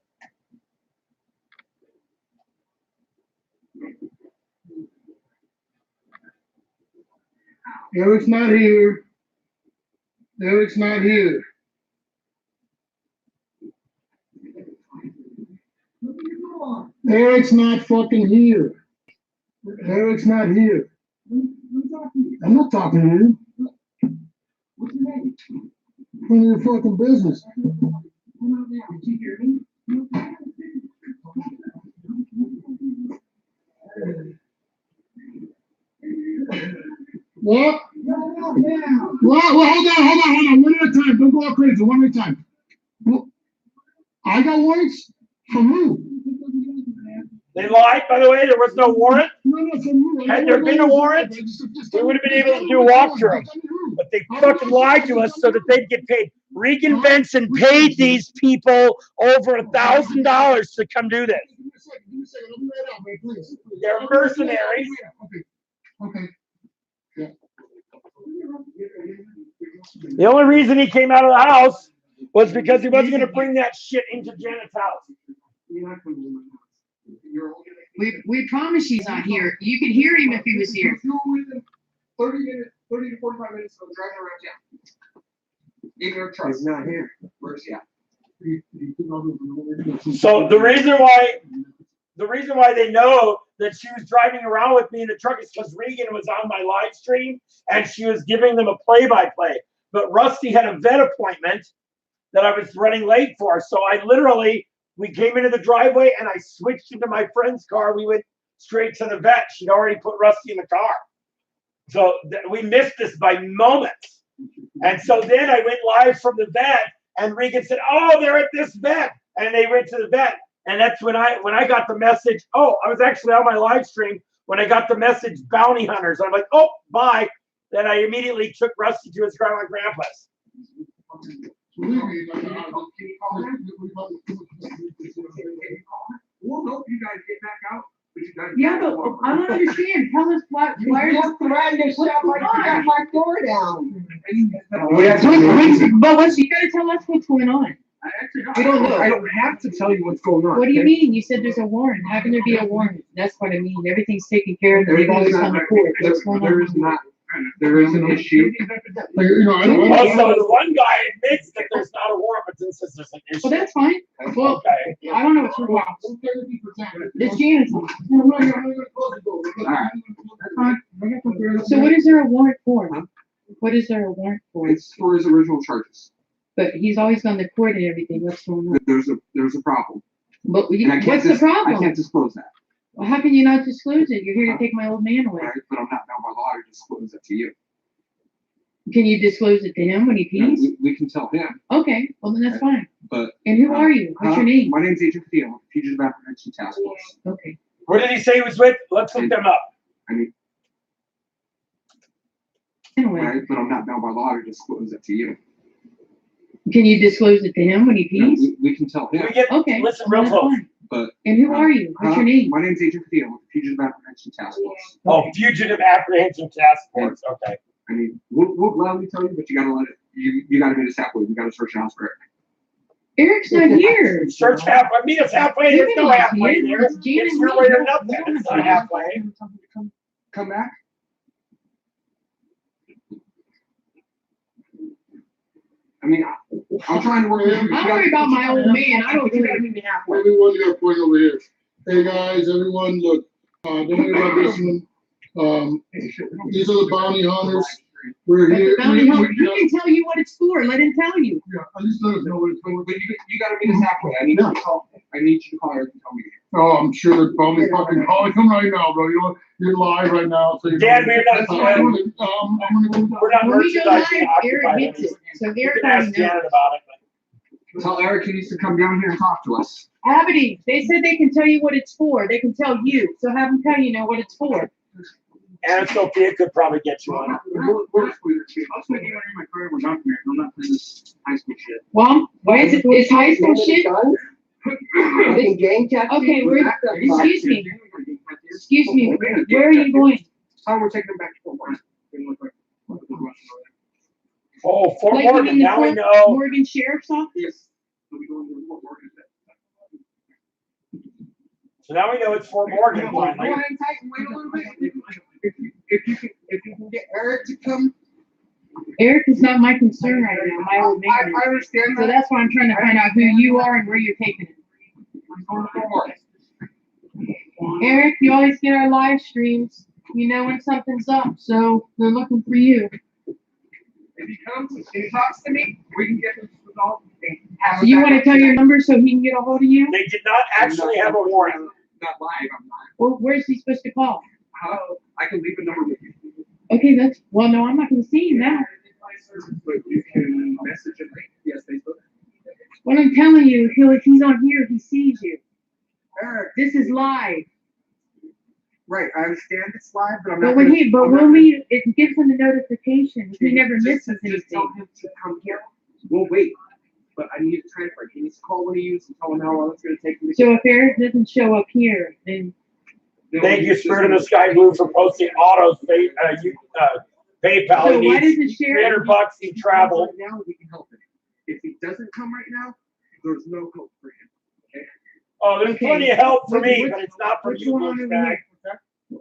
Eric's not here. Eric's not here. Eric's not fucking here. Eric's not here. I'm not talking to you.
What's your name?
None of your fucking business.
Did you hear me?
What? Well, hold on. One at a time. Don't go all crazy. One at a time. Well, I got warrants from who?
They lied, by the way. There was no warrant.
No, from who?
Had there been a warrant, we would have been able to do a walkthrough. But they fucking lied to us so that they'd get paid. Regan Benson paid these people over $1,000 to come do this.
Give me a second. I'll be right out, man, please.
They're mercenaries.
Okay.
The only reason he came out of the house was because he wasn't going to bring that shit into Janet's house.
We promise he's not here. You could hear him if he was here.
30 to 45 minutes from driving around town. In your truck. He's not here. Where's he at?
So the reason why they know that she was driving around with me in the truck is because Regan was on my live stream and she was giving them a play-by-play. But Rusty had a vet appointment that I was running late for. So we came into the driveway and I switched into my friend's car. We went straight to the vet. She'd already put Rusty in the car. So we missed this by moments. And so then I went live from the vet and Regan said, "Oh, they're at this vet." And they went to the vet. And that's when I got the message. Oh, I was actually on my live stream when I got the message, bounty hunters. I'm like, oh, bye. Then I immediately took Rusty to his grandma and grandpa's.
We'll help you guys get back out.
Yeah, but I don't understand. Tell us why are you
threatening yourself like you got my door down?
But you gotta tell us what's going on.
We don't know. I don't have to tell you what's going on.
What do you mean? You said there's a warrant. How can there be a warrant? That's what I mean. Everything's taken care of. They've always come to court. What's going on?
There is an issue.
Also, the one guy admits that there's not a warrant, but then says there's an issue.
Well, that's fine. Well,
Okay.
I don't know what you're watching. It's Janet's. That's fine. So what is there a warrant for? What is there a warrant for?
It's for his original charges.
But he's always gone to court and everything. What's going on?
There's a problem.
But
And I can't
what's the problem?
I can't disclose that.
Well, how can you not disclose it? You're here to take my old man away.
Right? But I'm not bound by law to disclose that to you.
Can you disclose it to him when he pees?
We can tell him.
Okay, well then that's fine.
But
And who are you? What's your name?
My name's Agent Padilla, with the Fugitive Apprehension Task Force.
Okay.
What did he say he was with? Let's look them up.
I mean,
Anyway,
right? But I'm not bound by law to disclose that to you.
can you disclose it to him when he pees?
We can tell him.
Okay.
Listen
well,
real
that's
close.
fine.
But
And who are you? What's your name?
My name's Agent Padilla, with the Fugitive Apprehension Task Force.
Oh, Fugitive Apprehension Task Force. Okay.
I mean, we'll gladly tell you, but you gotta let it. You gotta meet us halfway. We gotta search the house for it.
Eric's not here.
Search halfway. Meet us halfway. There's no halfway there.
It's Jan
It's
and
your
me.
way or nothing. It's not halfway.
Come back. I mean, I'm trying to work with you.
I worry about my old man. I don't care.
Everyone got a point over here. Hey guys, everyone, look, don't worry about this one. These are the bounty hunters. We're
But
here.
the bounty hunter, he can tell you what it's for. Let him tell you.
Yeah, at least let us know what it's for.
But you gotta meet us halfway. I need you to call. I need you to call Eric and tell me.
Oh, I'm sure they're probably fucking calling him right now, bro. You're live right now. So
Dan, we're not.
I'm gonna
We're not
When we go live,
merchandising
Eric
occupied.
gets it. So
You
Eric
can ask
already
Janet
knows.
about it.
Tell Eric he needs to come down here and talk to us.
Abity, they said they can tell you what it's for. They can tell you. So have them tell you know what it's for.
Anna Sophia could probably get you on.
We're sweeter too. I'll spend you in my car. We're not married. I'm not playing this high school shit.
Well, why is it? It's high school shit. Okay, excuse me. Excuse me. Where are you going?
How we're taking them back to Fort Worth.
Oh, Fort
Like you
Morgan.
mean the
Now we
Fort
know.
Morgan Sheriff's Office?
Yes. So we go into Fort Worth.
So now we know it's Fort Morgan
Go
finally.
ahead and wait a little bit. If you can get Eric to come.
Eric is not my concern right now. My old man.
I understand
So
that.
that's why I'm trying to find out who you are and where you're taking it.
I'm going to Fort Worth.
Eric, you always get our live streams. You know when something's up, so they're looking for you.
If he comes and he talks to me, we can get him
So you want to tell your number so he can get a hold of you?
They did not actually have a warning.
Not live, I'm not.
Well, where's he supposed to call?
How, I can leave a number with you.
Okay, that's, well, no, I'm not gonna see you now.
But you can message him, yes, Facebook.
What I'm telling you, if he's on here, he sees you. This is live.
Right, I understand it's live, but I'm
But
not.
when
gonna-
he, but
I'm
when
not
we, it gives him a notification. He never
Just-
misses
Just tell
anything.
him to come here. We'll wait. But I need to transfer. He needs to call one of you and tell him how long it's gonna take him to.
So if Eric doesn't show up here, then
Thank you, Spirit in the Sky Blue, for posting Otto's PayPal.
so
He
why
needs
doesn't share?
$300 in travel.
Right now, we can help him. If he doesn't come right now, there's no hope for him. Okay?
Oh, there's
Okay.
plenty of help for me,
What's-
but it's not for
what's
you,
going on over
douchebag.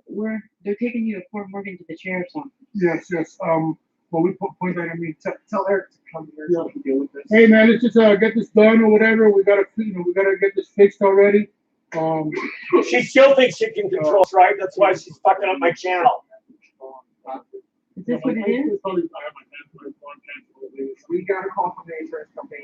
here? They're taking you to Fort Morgan to the sheriff's office.
Yes, yes. Well, we point that. I mean,
Tell Eric to come here so we can deal with this.
hey man, let's just get this done or whatever. We gotta get this fixed already.
She still thinks she can control us, right? That's why she's fucking up my channel.
Is this what it is?
We got a call from the insurance company.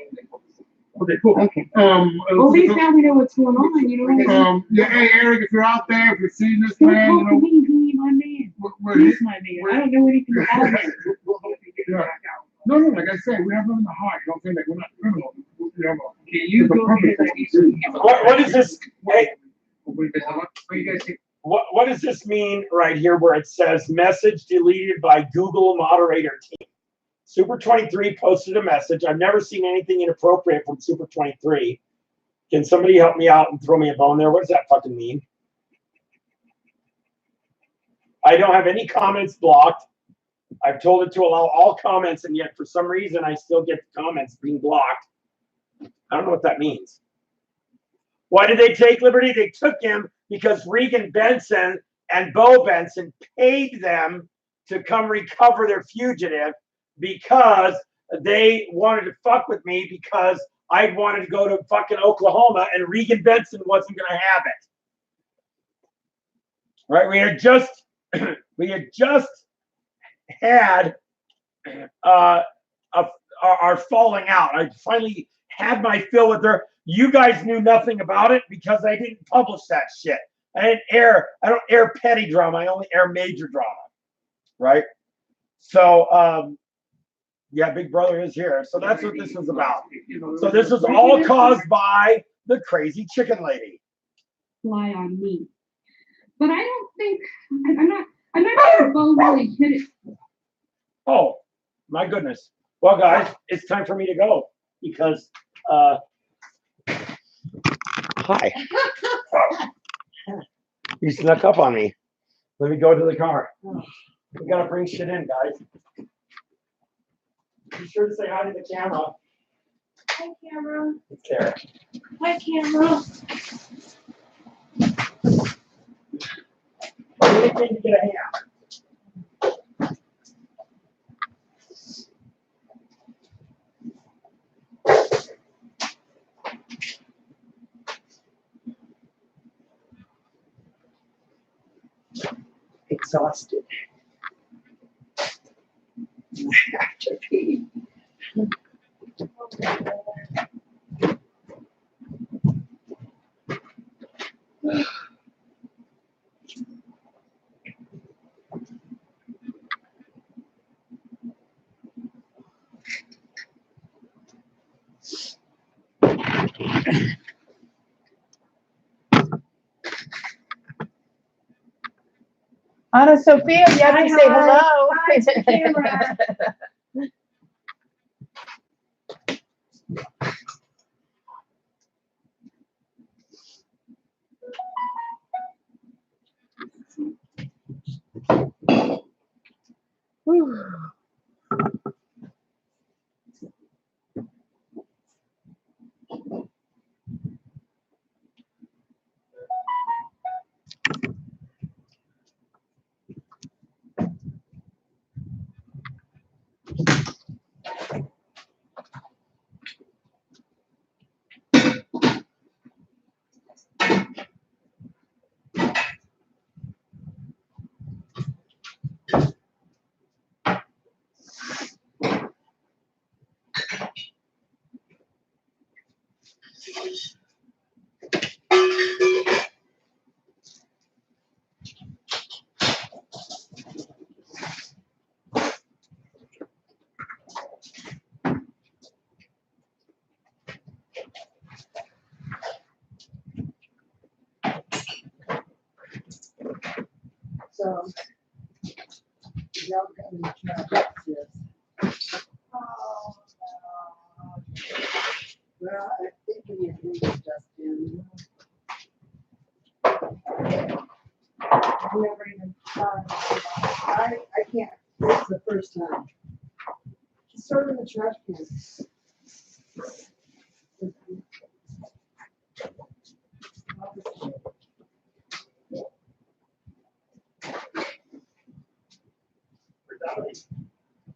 Okay, cool.
Okay. Well, at least now we know what's going on, you know?
Yeah, hey Eric, if you're out there, if you're seeing this
Don't
man,
talk to me, he ain't my man.
we're
He's my man. I don't know anything about him.
We'll hope you get it back out.
no, like I said, we have nothing to hide. Don't think that we're not criminals. We have a,
Can you go get that?
What is this? Hey,
What do you guys think?
what does this mean right here where it says message deleted by Google moderator team? Super 23 posted a message. I've never seen anything inappropriate from Super 23. Can somebody help me out and throw me a bone there? What does that fucking mean? I don't have any comments blocked. I've told it to allow all comments, and yet for some reason I still get the comments being blocked. I don't know what that means. Why did they take Liberty? They took him because Regan Benson and Bo Benson paid them to come recover their fugitive because they wanted to fuck with me because I wanted to go to fucking Oklahoma and Regan Benson wasn't going to have it. Right? We had just had our falling out. I finally had my fill with her. You guys knew nothing about it because I didn't publish that shit. I don't air petty drama. I only air major drama. Right? So, yeah, Big Brother is here. So that's what this was about. So this was all caused by the crazy chicken lady.
Fly on me. But I don't think I'm not sure Bo really hit it.
Oh, my goodness. Well, guys, it's time for me to go because hi. You snuck up on me. Let me go to the car. We gotta bring shit in, guys. Be sure to say hi to the camera.
Hi, camera.
It's there.
Hi, camera.
Anything to get a hand. Exhausted. After pee.
Anna Sophia, you have to say hello.
Hi, to the camera.
So. Y'all got me trapped, yes. Oh, no. Well, I think we need to just do. I've never even tried. I can't. This is the first time. Just throw it in the trash can.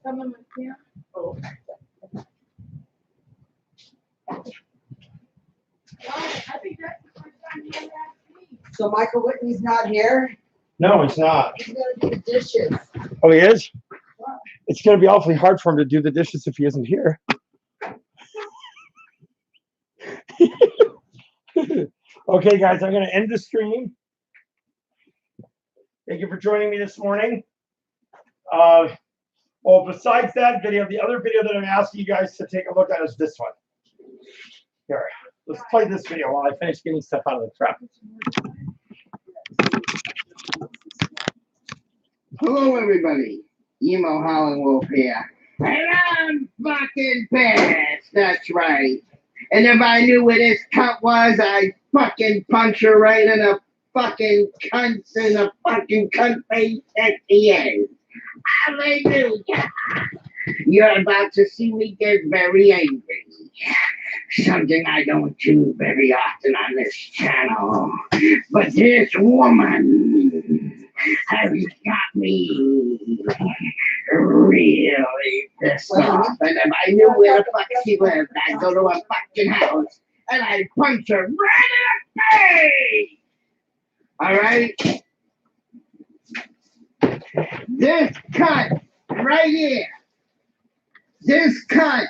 Someone with you?
Oh.
I think that's the first time you ever asked me.
So Michael Whitney's not here.
No, he's not.
He's gonna do the dishes.
Oh, he is? It's going to be awfully hard for him to do the dishes if he isn't here. Okay, guys, I'm going to end the stream. Thank you for joining me this morning. Well, besides that video, the other video that I'm asking you guys to take a look at is this one. Here, let's play this video while I finish getting stuff out of the truck.
Hello, everybody. Emo Howling Wolf here. And I'm fucking pissed. That's right. And if I knew where this cunt was, I'd fucking punch her right in the fucking cunt in the fucking cunt face at the end. Hallelujah. You're about to see me get very angry. Something I don't do very often on this channel. But this woman has got me really pissed off. And if I knew where the fuck she lived, I'd go to her fucking house and I'd punch her right in the face. Alright? This cunt right here. This cunt.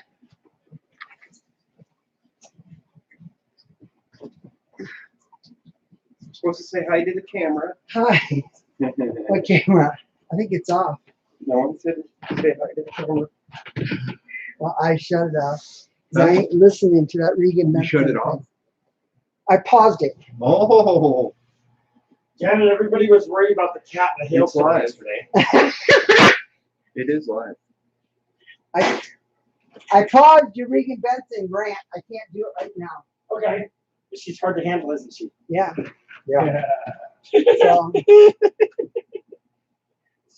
Supposed to say hi to the camera.
Hi. What camera? I think it's off.
No one said say hi to the camera.
Well, I shut it off. I ain't listening to that Regan.
You shut it off?
I paused it.
Oh.
Janet, everybody was worried about the cat in the hailstorm
live.
yesterday.
It is live.
I paused your Regan Benson rant. I can't do it right now.
Okay. She's hard to handle, isn't she?
Yeah.
Yeah.
So,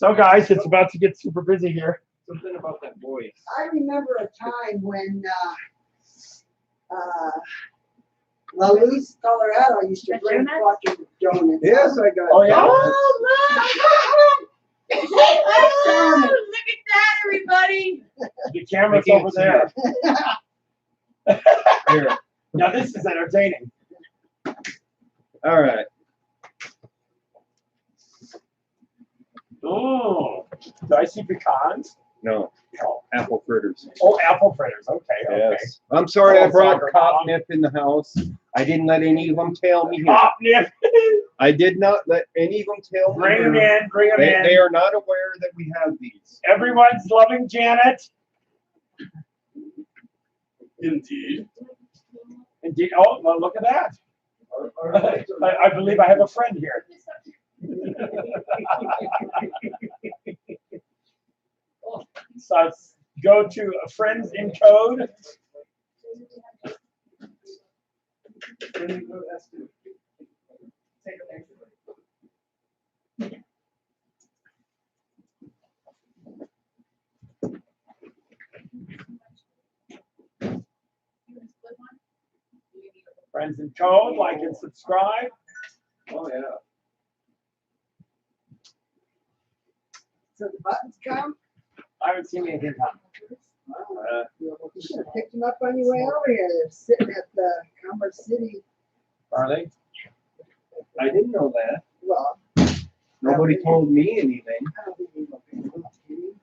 So, guys, it's about to get super busy here.
Something about that voice.
I remember a time when La Luz, Colorado used to bring fucking donuts.
Yes, I got
Oh, yeah?
Oh, look at that, everybody.
The camera's
I can't
over
see
there.
Here.
Now, this is entertaining.
All right.
Oh, do I see pecans?
No. Apple fritters.
Oh, apple fritters. Okay, okay.
Yes. I'm sorry I
Oh,
brought
soccer
Cop
mom.
Nip in the house. I didn't let any of them tail me here.
Pop nip.
I did not let any of them tail me
Bring them
here.
in. Bring them in.
They are not aware that we have these.
Everyone's loving Janet. Indeed. Indeed. Oh, well, look at that. I believe I have a friend here. So let's go to friends in code. Friends in code, like and subscribe.
Oh, yeah.
So the buttons come.
I haven't seen anything come.
You should have picked them up on your way over here. They're sitting at the Commerce City.
Are they?
I didn't know that.
Well,
Nobody told me anything.
I don't think you know people, do you?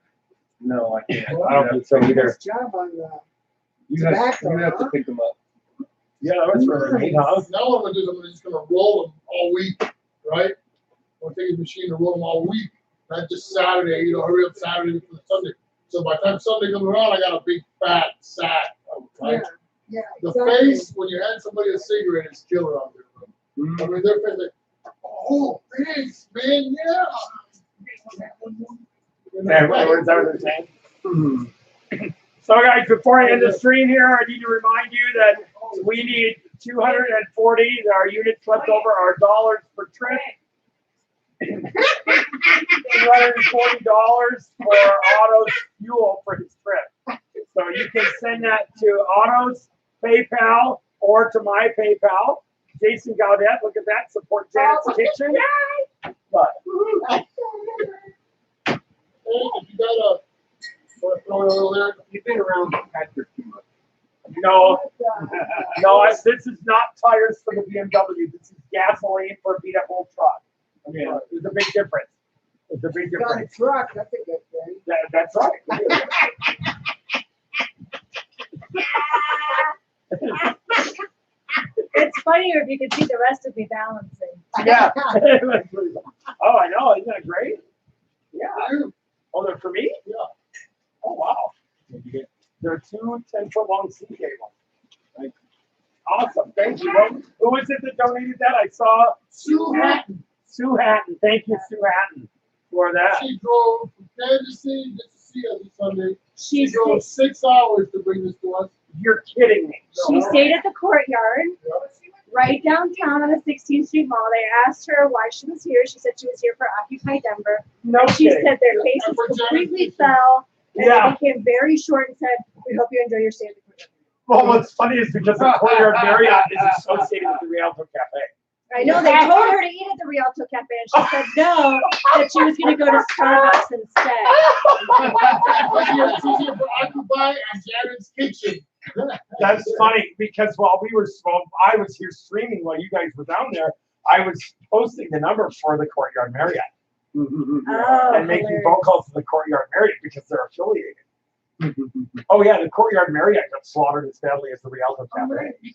No, I can't.
I don't think so either.
Nice job on the.
You have
Tobacco,
to
huh?
pick them up.
Yeah, that was really neat, huh?
Now what I'm gonna do is I'm just gonna roll them all week, right? I'm gonna take a machine and roll them all week, not just Saturday, hurry up Saturday for the Sunday. So by the time Sunday comes around, I got a big fat sack of them, right?
Yeah,
The
exactly.
face, when you hand somebody a cigarette, is killer on there. I mean, their face like, oh, thanks, man, yeah.
Yeah, words are the same. So guys, before I end the stream here, I need to remind you that we need 240. Our units left over are dollars per trip. $240 for Otto's fuel for his trip. So you can send that to Otto's PayPal or to my PayPal. Jason Gaudet, look at that, support Janet's Kitchen. But
You've been around Patrick too much.
no, this is not tires for the BMW. This is gasoline for a beat-up old truck.
Yeah.
There's a big difference. There's a big
Got a
difference.
truck, that's a good thing.
That's right.
It's funnier if you could see the rest of me balancing.
Yeah. Oh, I know. Isn't that great? Yeah. Oh, they're for me? Yeah. Oh, wow. There are 2 10-foot long sea cables. Awesome. Thank you. Who was it that donated that? I saw
Sue Hatton.
Sue Hatton. Thank you, Sue Hatton, for that.
She drove from Kansas City to see us this Sunday. She
She
drove 6 hours to bring this to us.
You're kidding me.
She stayed at the courtyard right downtown on the 16th Street Mall. They asked her why she was here. She said she was here for Occupy Denver.
No
And she
kidding.
said their faces completely fell and
Yeah.
they became very short and said, "We hope you enjoy your stay at the courtyard."
Well, what's funny is because the Courtyard Marriott is associated with the Rialto Cafe.
I know they told her to eat at the Rialto Cafe and she said no, that she was going to go to Starbucks instead.
She's here for Occupy and Janet's Kitchen.
That's funny because while I was here streaming while you guys were down there, I was posting the number for the Courtyard Marriott
Oh,
and making
hilarious.
phone calls to the Courtyard Marriott because they're affiliated. Oh yeah, the Courtyard Marriott got slaughtered as badly as the Rialto Cafe.
You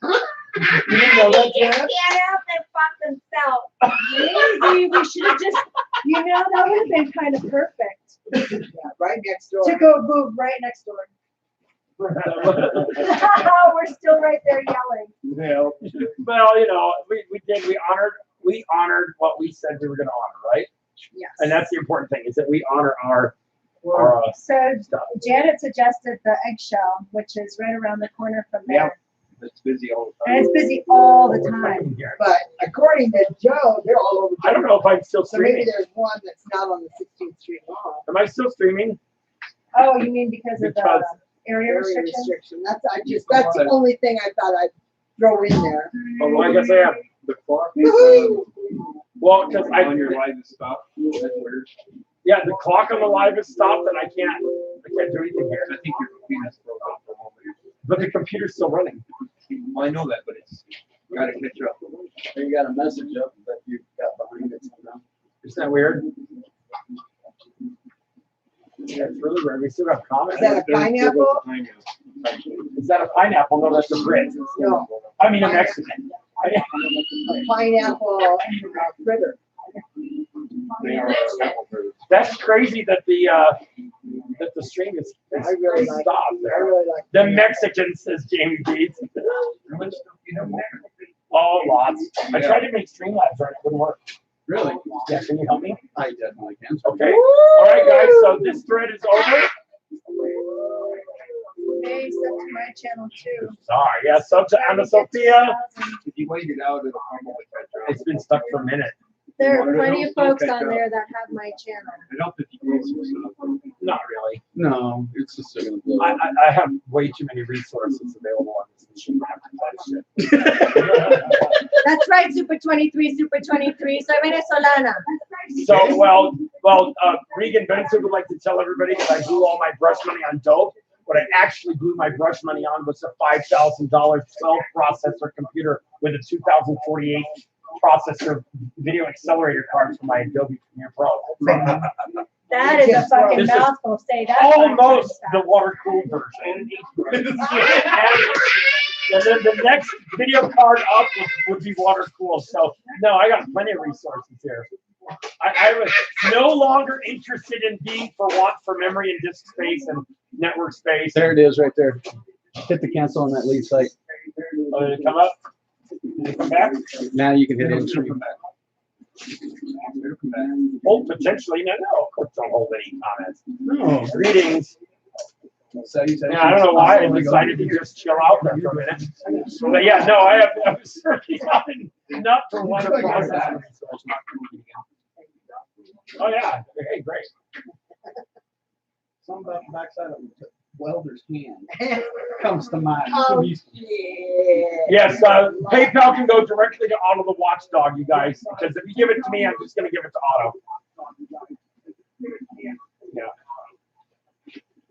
didn't know that, Janet?
Can't help it, fuck themselves. Maybe we should have just, that would have been kind of perfect.
Yeah, right next door.
To go move right next door. We're still right there yelling.
Yeah. Well, we honored what we said we were going to honor, right?
Yes.
And that's the important thing is that we honor our
So
stuff.
Janet suggested the eggshell, which is right around the corner from there.
It's busy all the time.
And it's busy all the time.
But according to Joe, they're all over.
I don't know if I'm still
So maybe
streaming.
there's one that's not on the 16th Street Mall.
Am I still streaming?
Oh, you mean because of
Because-
the area
Area
restriction?
restriction. That's the only thing I thought I'd throw in there.
Oh, well, I guess I am.
The clock
Woohoo!
Well, because
on your live is stopped. That's weird.
yeah, the clock on the live is stopped and I can't do anything here.
I think your penis broke off for a moment.
But the computer's still running.
Well, I know that, but it's gotta catch up.
You got a message up that you got behind it somehow.
Isn't that weird? Yeah, it's really weird. We still have comments.
Is that a pineapple?
Is that a pineapple? No, that's a Brit.
No.
I mean a Mexican.
A pineapple fritter.
They are apple fritters.
That's crazy that the stream is
I really like.
stopped
I
there.
really like.
The Mexicans, says Jamie Beats. Oh, lots. I tried to make Streamlabs, right? It wouldn't work.
Really?
Yeah, can you help me?
I definitely can.
Okay. All right, guys. So this thread is over.
Hey, sub to my channel too.
Sorry. Yeah, sub to Anna Sophia.
If you wait it out, it'll probably catch up.
It's been stuck for a minute.
There are plenty of folks on there that have my channel.
It helped if you close some stuff.
Not really.
No, it's just gonna blow.
I have way too many resources available on this machine. I have to type shit.
That's right, Super 23, Super 23. Soy venezolana.
So, Regan Benson would like to tell everybody that I blew all my brush money on dope. What I actually blew my brush money on was a $5,000 12 processor computer with a 2048 processor video accelerator card for my Adobe Premiere Pro.
That is a fucking
This is
mouthful. Say that.
almost the water cooled version. And then the next video card up would be water cooled. So no, I got plenty of resources here. I was no longer interested in being for memory and disk space and network space.
There it is right there. Hit the cancel on that lead site.
Oh, did it come up? Did it come back?
Now you can hit it.
Hold potentially, no, of course don't hold any comments.
No.
Greetings.
So you said.
Yeah, I don't know why I decided to just chill out there for a minute. But yeah, no, I was searching out and not for one process. Oh yeah, hey, great.
Something about the backside of a welder's hand comes to mind.
Oh,
Yeah.
yeah.
Yes, PayPal can go directly to Otto the Watchdog, you guys, because if you give it to me, I'm just gonna give it to Otto. Yeah.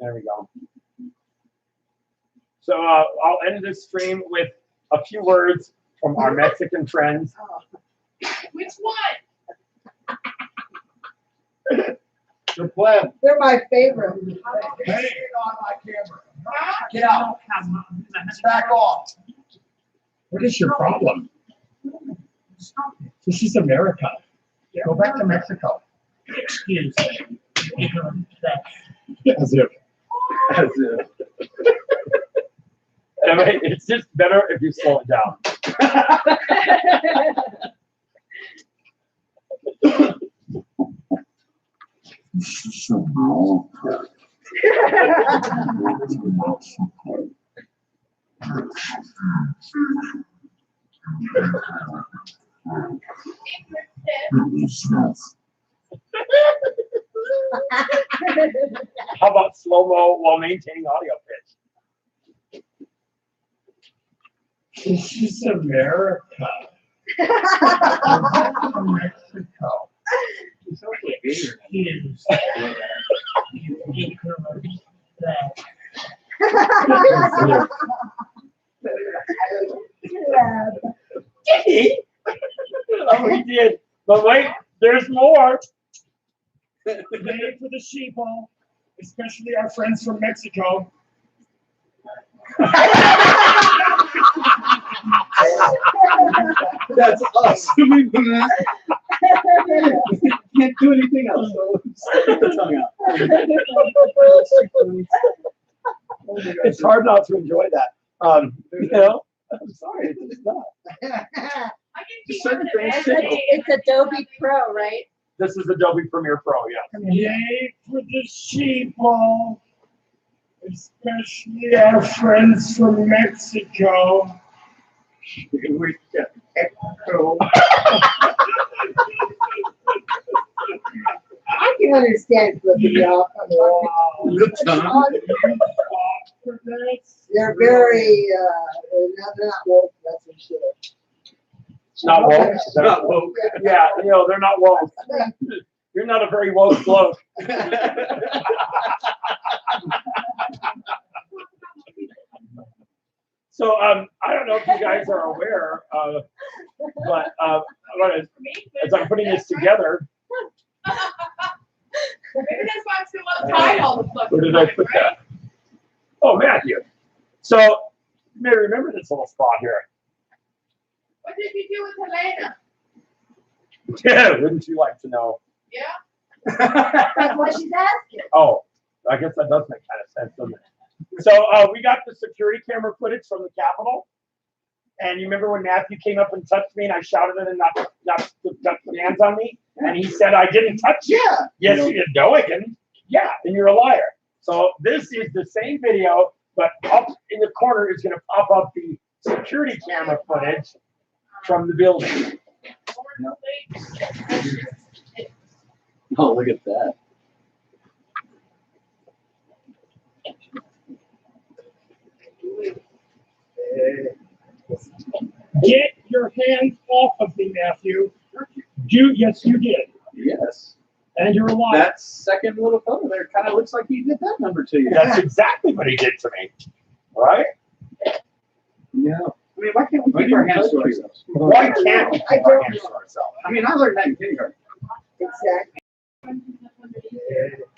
There we go. So I'll end this stream with a few words from our Mexican friends.
Which one?
The plan.
They're my favorite.
Hey.
On my camera.
Get out. Back off.
What is your problem? This is America.
Go back to Mexico.
Excuse me. As if. As if. I mean, it's just better if you slow it down. How about slow-mo while maintaining audio pitch? This is America. Mexico. Oh, he did. But wait, there's more.
Today for the sheeple, especially our friends from Mexico.
That's us. Can't do anything else. So stick the tongue out.
It's hard not to enjoy that. You know, I'm sorry, it's just not.
It's Adobe Pro, right?
This is Adobe Premiere Pro, yeah.
Yay for the sheeple, especially our friends from Mexico.
We get echo.
I can understand flipping you off on the wall. They're very, they're not woke, that's for sure.
Not woke. Not woke. Yeah, you know, they're not woke. You're not a very woke bloke. So I don't know if you guys are aware, but as I'm putting this together,
Maybe that's why I'm still on the title.
where did I put that? Oh, Matthew. So you may remember this little spot here.
What did you do with Helena?
Yeah, wouldn't you like to know?
Yeah? That's what she's asking.
Oh, I guess that does make kind of sense, doesn't it? So we got the security camera footage from the Capitol. And you remember when Matthew came up and touched me and I shouted at him not to touch the hands on me? And he said, I didn't touch you.
Yeah.
Yes, you did. No, I didn't. Yeah, and you're a liar. So this is the same video, but up in the corner is going to pop up the security camera footage from the building.
Oh, look at that.
Get your hands off of me, Matthew. Yes, you did.
Yes.
And you're a liar.
That second little photo there kind of looks like he did that number to you.
That's exactly what he did to me. Right?
Yeah. I mean, why can't we keep our hands to ourselves?
Why can't we keep our hands to ourselves?
I mean, I learned that in kindergarten.
Exactly.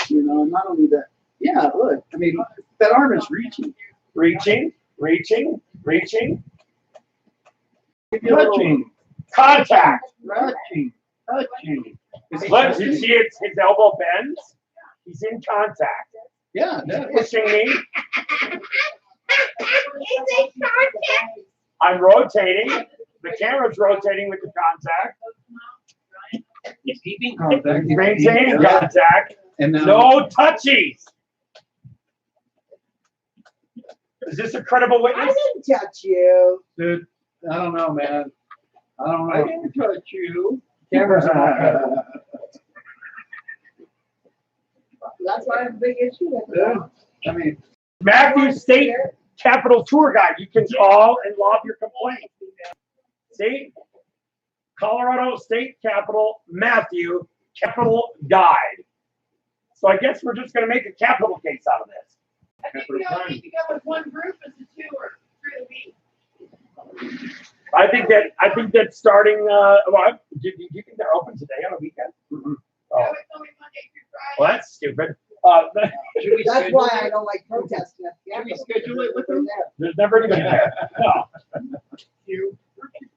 You know, not only that. Yeah, look. I mean, that arm is reaching.
Reaching, reaching, reaching.
Touching.
Contact.
Touching. Touching.
Look, you see his elbow bends? He's in contact.
Yeah.
He's pushing me. I'm rotating. The camera's rotating with the contact.
Keeping contact.
Maintaining contact.
And now.
No touchies. Is this a credible
I
witness?
didn't touch you.
Dude, I don't know, man. I don't know.
I didn't touch you.
Cameras are not.
That's why I have a big issue with it.
I mean,
Matthew State Capitol Tour Guide. You can call and log your complaint. See? Colorado State Capitol Matthew Capitol Guide. So I guess we're just going to make a capital case out of this.
I think we all need to go with one group as a tour through the week.
I think that starting well, do you think they're open today on a weekend?
No,
Oh,
it's only Monday through Friday.
well, that's stupid.
That's why I don't like protesting.
Should we schedule it with them?
There's never anybody there. No.
Should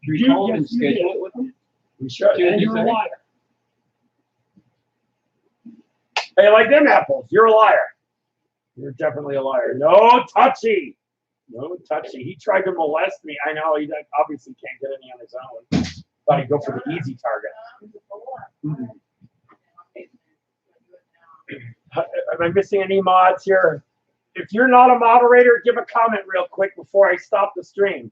we call them and
yes, you
schedule
did.
it with them?
We sure.
Tuesday,
And you're a
Thursday?
liar. Hey, like them apples. You're a liar. You're definitely a liar. No touchy. No touchy. He tried to molest me. I know. He obviously can't get any on his own. Thought he'd go for the easy target. Am I missing any mods here? If you're not a moderator, give a comment real quick before I stop the stream.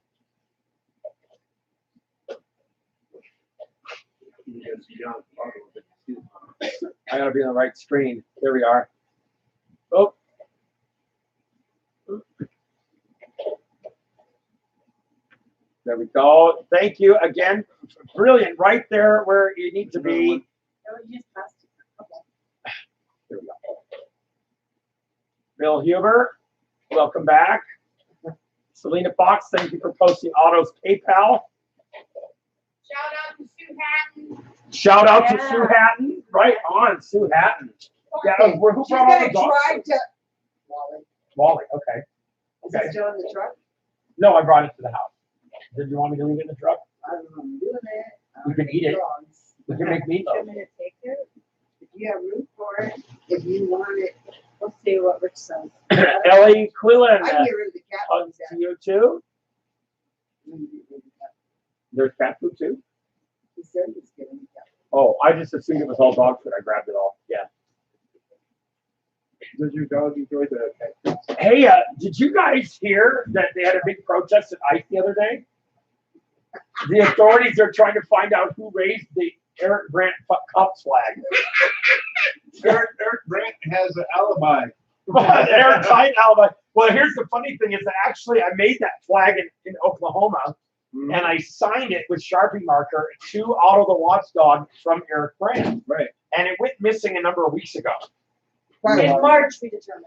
I gotta be on the right screen. There we are. Oh. There we go. Thank you again. Brilliant. Right there where you need to be. There we go. Bill Huber, welcome back. Selena Fox, thank you for posting Otto's PayPal.
Shout out to Sue Hatton.
Shout out to Sue Hatton. Right on, Sue Hatton. Yeah, who brought all the dogs?
Try to.
Wally, okay.
Is it still in the truck?
No, I brought it to the house. Did you want me to leave it in the truck?
I don't know. I'm doing it.
We can eat it. We can make meatloaf.
I'm gonna take it. If you have room for it, if you want it, we'll see what Rich says.
Ellie Quillen.
I can get rid of the cat ones.
To you too. There's cat food too?
He said he's getting the cat.
Oh, I just assumed it was all dog food. I grabbed it all. Yeah.
Does your dog enjoy the cactus?
Hey, did you guys hear that they had a big protest at ICE the other day? The authorities are trying to find out who raised the Eric Brandt Cups flag.
Eric Brandt has an alibi.
An airtight alibi. Well, here's the funny thing is that actually I made that flag in Oklahoma, and I signed it with Sharpie marker to Otto the Watchdog from Eric Brandt.
Right.
And it went missing a number of weeks ago.
In March, we determined.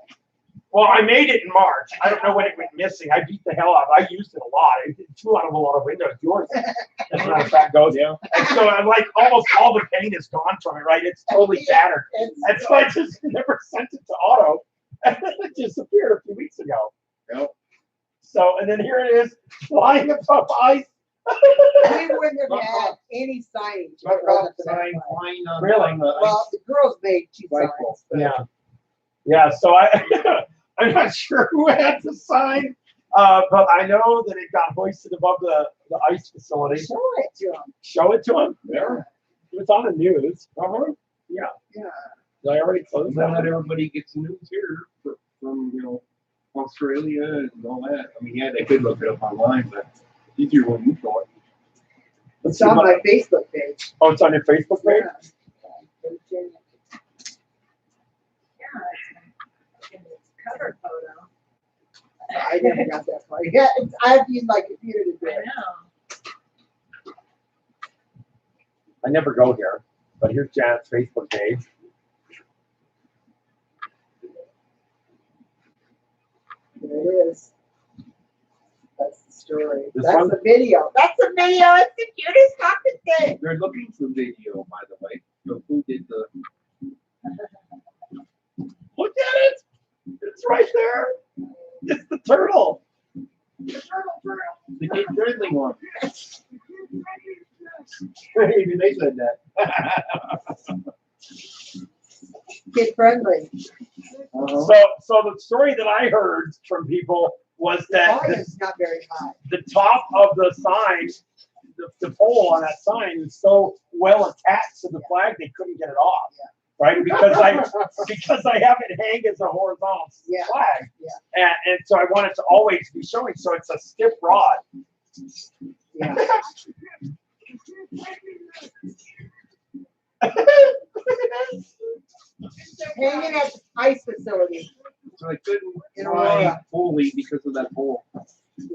Well, I made it in March. I don't know when it went missing. I beat the hell out of it. I used it a lot. It flew out of a lot of windows. Yours, as a matter of fact, goes.
Yeah.
And so I'm like, almost all the paint is gone from it, right? It's totally shattered. And so I just never sent it to Otto. And then it disappeared a few weeks ago.
Yep.
So, and then here it is, flying above ice.
We wouldn't have had any signage.
Sign flying on
Really?
the
Well, the girls made two
Flagpole.
signs.
Yeah. Yeah, so I'm not sure who had to sign, but I know that it got hoisted above the ice facility.
Show it to them.
Show it to him?
Yeah.
It's on the news. Yeah.
Yeah.
I already closed
Now
that.
that everybody gets news here from Australia and all that. I mean, yeah, they could look it up online, but it's easier when you show it.
Let's
It's
see
on
what-
my Facebook page.
Oh, it's on your Facebook page?
Yeah. Cover photo. I never got that far. Yeah, I have to use my computer to do it.
I never go here, but here's Janet's Facebook page.
There it is. That's the story.
This
That's
one?
the video. That's the video. It's the cutest fucking thing.
They're looking for video, by the way. So who did the?
Look at it! It's right there. It's the turtle.
The kid friendly one.
Maybe they said that.
Kid friendly.
So the story that I heard from people was
The
that
volume's not very high.
the top of the sign the pole on that sign is so well attached to the flag they couldn't get it off. Right? Because I have it hang as a horizontal flag. And so I want it to always be showing. So it's a stiff rod.
Yeah. Hanging at the ice facility.
So I couldn't
In
fly
Aurora.
fully because of that pole.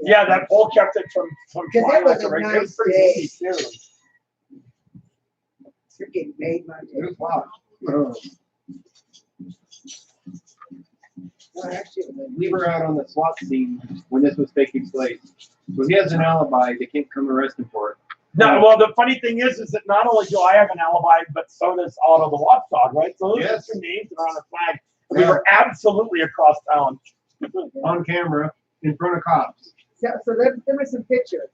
Yeah, that pole kept it from
Because
flying
it was
like
a
right. It
nice
was pretty
day.
easy too.
You're getting made Monday.
It was wild.
No, actually, it was-
We were out on the SWAT scene when this was taking place. So he has an alibi. They can't come arrest him for it.
No, well, the funny thing is that not only do I have an alibi, but so does Otto the Watchdog, right? So those
Yes.
are two names that are on the flag. We were absolutely across town.
On camera, in front of cops.
So there were some pictures.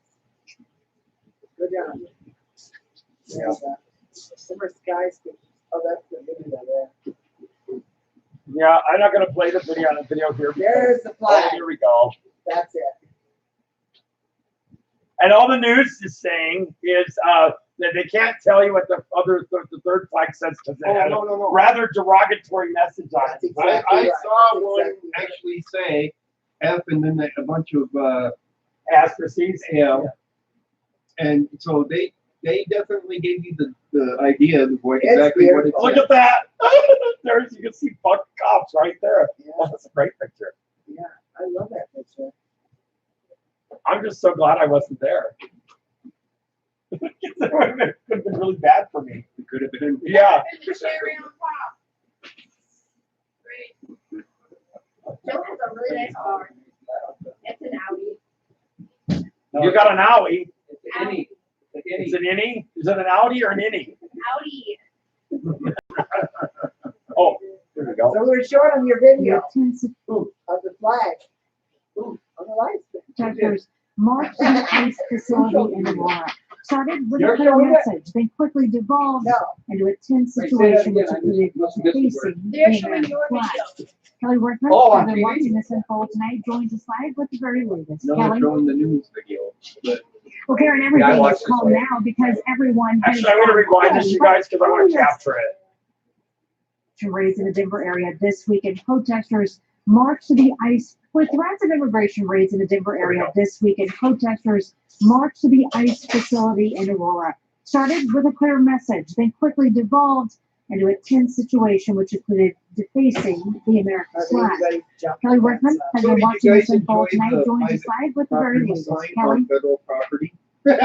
Good job. Yeah. Some are skies. Oh, that's the video there.
Yeah, I'm not going to play the video on the video here.
There's the
Oh,
flag.
here we go.
That's it.
And all the news is saying is that they can't tell you what the third flag says because it had a rather derogatory message on it.
I saw one actually say F and then a bunch of
asterisks.
Yeah. And so they definitely gave you the idea of what exactly what it
Look
said.
at that. There's you can see buck cops right there. That's a great picture.
Yeah, I love that picture.
I'm just so glad I wasn't there. It could have been really bad for me.
It could have been.
Yeah.
Cherry on top. Great. Joe has a really nice car. It's an Audi.
You got an Audi.
It's an Audi.
It's an innie? Is it an Audi or an innie?
Audi.
Oh, there we go.
So we were short on your video of the flag. On the lights.
Protesters marched to the ICE facility in Aurora. Started with
You're
a clear
showing it?
message, then quickly devolved into a tense
Wait, say that
situation which
again.
included
Must have missed the
facing
word.
the
They're showing
American
your
flag.
video.
Kelly Workman,
Oh, on
who's been
TV?
watching this unfold tonight, joins us live with the very latest.
No, they're
Kelly?
showing the news video. But
Well, Karen,
Yeah, I
everything
watched
is
this
calm
one.
now because everyone has
Actually, I'm going to rewind this, you guys, because I want to capture it.
raised in the Denver area this weekend. Protesters marched to the ICE with threats of immigration raids in the Denver area this weekend. Protesters marched to the ICE facility in Aurora. Started with a clear message, then quickly devolved into a tense situation which included defacing the American flag. Kelly Workman has
So
been
did you
watching
guys
this unfold
enjoy
tonight.
the
Joins us
private
live with the very
property
latest.
sign
Kelly?
on federal property?
Well,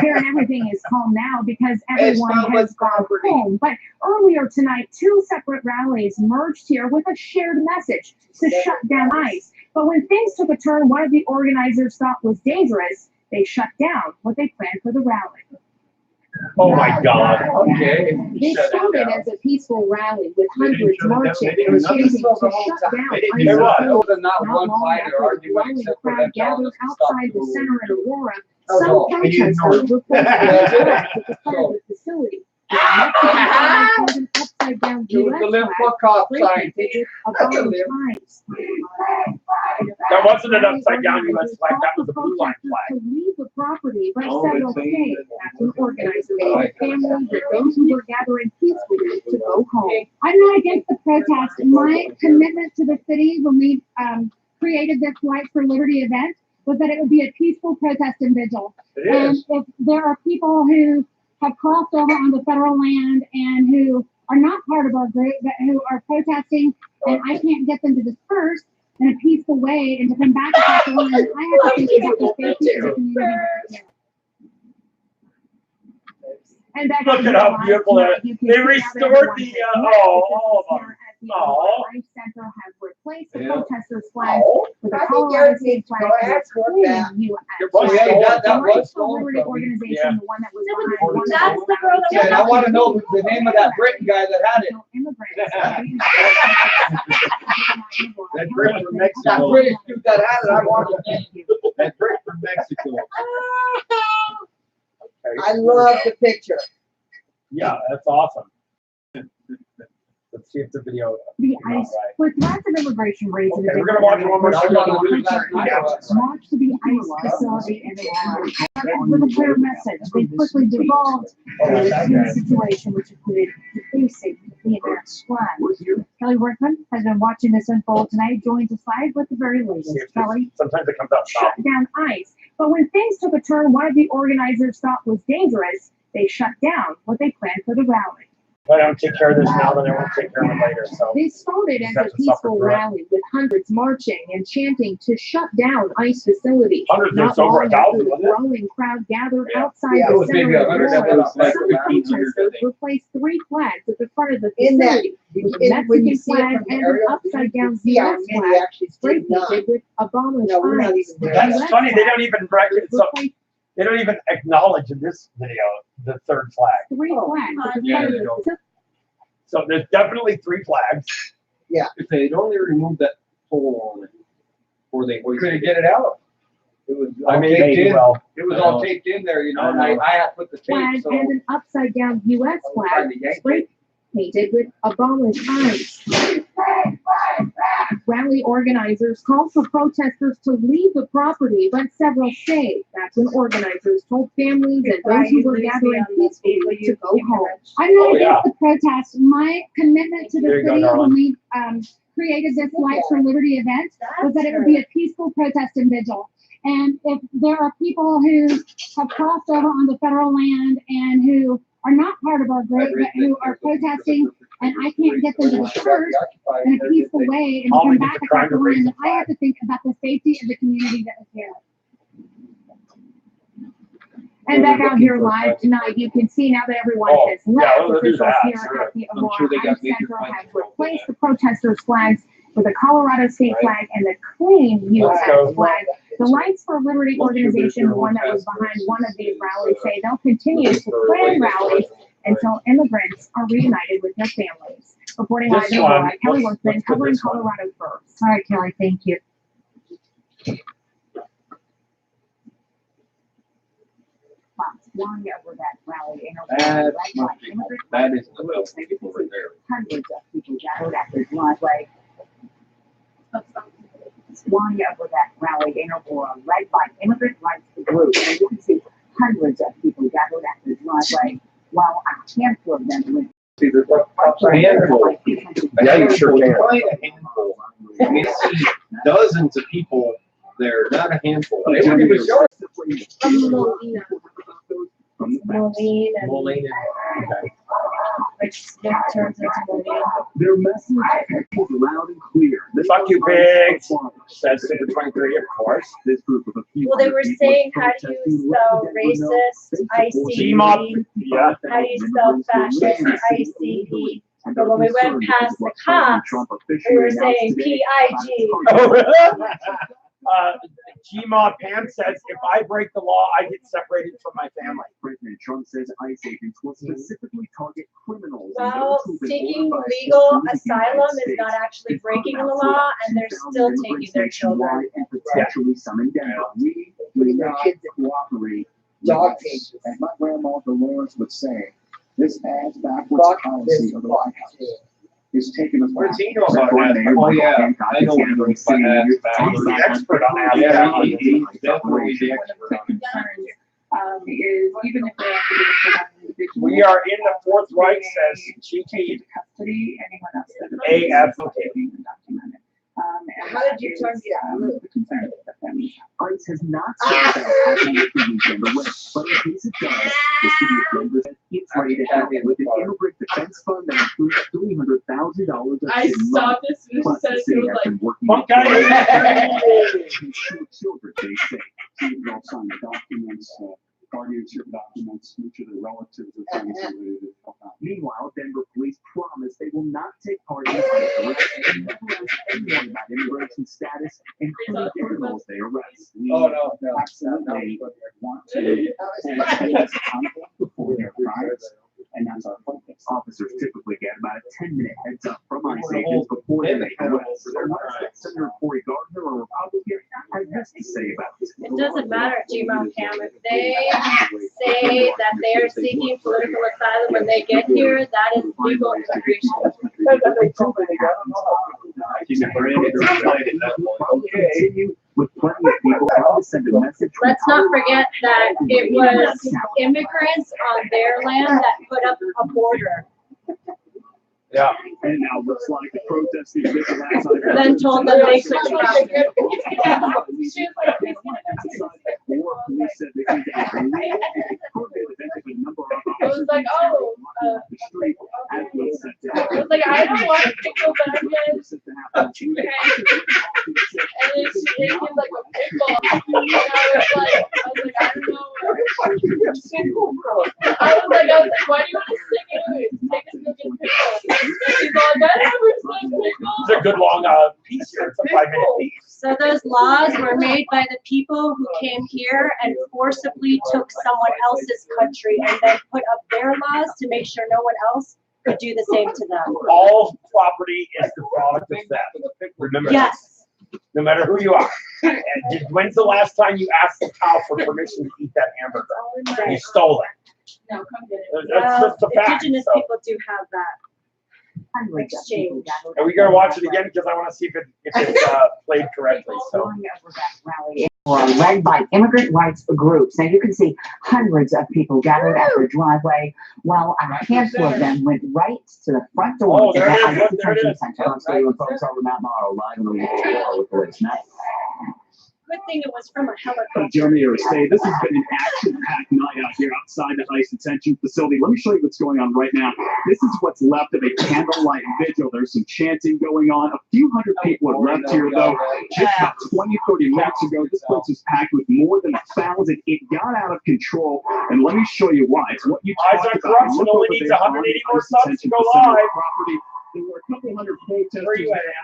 Karen, everything is calm now because everyone
public
has gone home. But earlier tonight, two separate rallies merged here with a shared message to shut down ICE. But when things took a turn one of the organizers thought was dangerous, they shut down what they planned for the rally.
Oh my God. Okay.
They started as a peaceful rally with hundreds marching
They didn't
and
shut it down.
chanting to
They didn't
shut
do
down
nothing.
ICE.
There was.
Not
There was not one
long
fight
after
or
the
argument
growing
except for
crowd
them telling
gathered
us to stop
outside the
the
center in Aurora,
Oh,
some
no. And you
protesters
ignored it.
reported
Yeah.
attacks at the front of the facility. The Mexican flag had an upside-down
It was
US
the Live
flag
Fuck Off sign.
printed above ICE.
That wasn't an upside down US flag, that was a blue line
To
flag.
leave the property by
Oh,
several
they're saying
days
that-
after organizers told families that those who were gathering peacefully to go home. I'm not against the protest. My commitment to the city when we created this Light for Liberty event was that it would be a peaceful protest and vigil.
It
And
is.
if there are people who have crossed over onto federal land and who are not part of our group, but who are protesting, and I can't get them to disperse in a peaceful way and to come back across the line, I have to think about the safety of the community. And that
Look at how beautiful that is. They restored the,
Life Center has replaced the
Yeah.
protesters' flag
Oh.
with a
I think
Colorado
Eric
State
needs to
flag.
go
and
ask for
including
that.
US.
It was
Yeah,
stolen.
that
The
was
Life for
stolen
Liberty
from me.
organization,
Yeah.
the one that was
So
behind one
that's the girl that
Yeah, and I want to know the name of that Britain guy that had it.
That Brit from
That
Mexico.
British dude that had it, I want to name.
That Brit from Mexico.
I love the picture.
Yeah, that's awesome. The Let's see if the video.
The
came out
ice,
right.
with lots of immigration raids in
Okay,
the
we're gonna watch one more
different
shot.
areas, march to the ice facility in the with a clear message. They quickly devolved to a situation which included defacing the American flag. Kelly Workman has been watching this unfold tonight, joins us live with the very latest. Kelly,
Sometimes it comes out
shut
south.
down ICE, but when things took a turn one of the organizers thought was dangerous, they shut down what they planned for the rally.
If I don't take care of this now, then I won't take care of it later. So
They started as
Just have
a
to suffer
peaceful
through it.
rally with hundreds marching and chanting to shut down ICE facilities.
Hundreds,
Not
it's over
long
1,000,
after the
wasn't it?
growing crowd gathered
Yeah.
outside
Yeah, it
the
was
center
maybe
of
100,
Aurora,
that was like
some
1,500, I
protesters
think.
replaced 3 flags at the front of the
In that-
facility with a
in- when you
Mexican
see it
flag
from the
and an
aerial,
upside
you
down
can see how
US
many
flag
actually
spray
did not.
painted with abominable
No, we're not
signs.
even there.
That's
The
funny.
red
They
flag
don't even reckon. So
replaced
they don't even acknowledge in this video the third flag.
3 flags at the
Yeah,
front
they
of the
don't.
facility.
So there's definitely 3 flags.
If they'd only removed that pole on it, or they hoisted
Couldn't get it out. It was all
I mean,
taped
maybe
in.
well.
It was all taped in there, you know, and I had to put the tape,
Flag
so.
and an upside down US
trying
flag
to yank
spray painted with abominable signs. Rally organizers called for protesters to leave the property, but several stayed. That's when organizers told families and those who were gathering peacefully to go home.
I'm not
Oh, yeah.
against the protest. My commitment to the
There you go,
city
darling.
when we created this Lights for Liberty event was that it would be a peaceful protest and vigil. And if there are people who have crossed over onto federal land and who are not part of our group, but who are protesting, and I can't get them to disperse in a peaceful way and
Only
come
get
back
the crime
across the
to raise
line,
the
then I have to think about the safety of the community that is here.
And back out here live tonight, you can see now that everyone
Oh,
has
yeah,
left,
they'll do
officials
that,
here
sure.
at the
I'm
Aurora
sure they got
Ice
major
Center
fines
have
for all
replaced
that.
the protesters' flags with a Colorado state
Right.
flag and the clean
Let's
US
go.
flag. The Lights for Liberty
Let's give this
organization,
their
one that
own
was behind
task
one of
force.
these rallies, say they'll continue to plan rallies until immigrants are reunited with their families. Reporting live
This
in
one,
Aurora, Kelly
let's
Workman,
put
covering
this one.
Colorado first. All right, Kelly, thank you. Fox flying over that rally in Aurora,
That's
led
my
by
people.
immigrant
That is the
groups.
best people right there.
Hundreds of people gathered at their driveway. Flying over that rally in Aurora, led by immigrant rights groups. And you can see hundreds of people gathered at their driveway, while a handful of them went.
See, there's like a handful.
Yeah, you sure can.
Quite a handful. I mean, see dozens of people there, not a handful.
Moline and
Moline
which then turns into Moline.
Their message is loud and clear.
Fuck you, pigs. Says Super 23, of course.
This group of a few
Well, they were
hundred people
saying, how do you spell racist?
Gmop, yeah.
How do you spell fascist? ICE. But when we went past the cops, we were saying PIG.
Oh, really? Gmop Pam says, if I break the law, I get separated from my family.
President Trump says ICE agents will specifically target criminals.
Well, seeking legal asylum is not actually breaking the law, and they're still taking their children.
And potentially some in Denver. We need to cooperate.
Dog
cages. As my grandma Dolores would say, this adds backwards policy of the White House. Is taking us
What
back.
does he know about that? Oh, yeah, I know what he knows about that.
He's the expert on that.
Yeah, he's definitely the expert on it.
Is even if they have to do it for one individual.
We are in the Fourth Reich, says GT.
Custody, anyone else that.
AF.
Being undocumented. And
How did you turn
the concern of the family.
ICE has not said that action will be weekend away, but in case it does, the city of Denver says it's ready to help with an immigrant defense fund that includes $300,000 of
I
state
saw
money.
this and it
Plus, the
says it
city
was
has
like,
been working
Punk
with
guy.
to shoot children, they say. See, they'll sign the documents, guardianship documents, each of their relatives are things related to help out. Meanwhile, Denver police promise they will not take part in the arrest and never ask anyone about immigration status, including criminals they arrest.
Oh, no, no.
Absolutely want to hold police accountable before their crimes. And that's our focus. Officers typically get about a 10-minute heads up from ICE agents before they make arrests. Senator Cory Gardner, a Republican, has this to say about this.
It doesn't matter at Gmail Cam. If they say that they are seeking political asylum when they get here, that is legal immigration.
With plenty of people trying to send a message.
Let's not forget that it was immigrants on their land that put up a border.
Yeah.
And now looks like the protest is just last night.
Then told them they couldn't come.
It was like, oh, it was like, I don't want pickle baggage. And then she ate him like a pickle. And I was like, I don't know. I was like, why do you want to stick it away? Take us to get pickles. She's all, I never said pickles.
It's a good long piece here. It's a 5-minute piece.
So those laws were made by the people who came here and forcibly took someone else's country and then put up their laws to make sure no one else could do the same to them.
All property is the product of theft. Remember
Yes.
that. No matter who you are. And when's the last time you asked the cow for permission to eat that hamburger? You stole it.
No, come get it.
That's just a fact.
Indigenous
So.
people do have that exchange.
Are we gonna watch it again because I want to see if it's played correctly? So.
Were led by immigrant rights groups. Now you can see hundreds of people gathered at their driveway, while a handful of them went right to the front door
Oh,
of the
there it is.
ICE
There it
detention
is.
center.
Tom Steele and folks over Mount Morrow live on the wall with police. Matt?
Good thing it was from a helicopter.
Jeremy Aristide, this has been an action-packed night out here outside the ICE detention facility. Let me show you what's going on right now. This is what's left of a candlelight vigil. There's some chanting going on. A few hundred people have left here, though. Just about 20, 30 minutes ago, this place was packed with more than 1,000. It got out of control, and let me show you why. It's what you
Eyes
talked
on
about.
Corruption
Look
only
over
needs
there on
180
the
more
ICE
subs to
detention
go
facility
live.
property. There were a couple hundred protesters.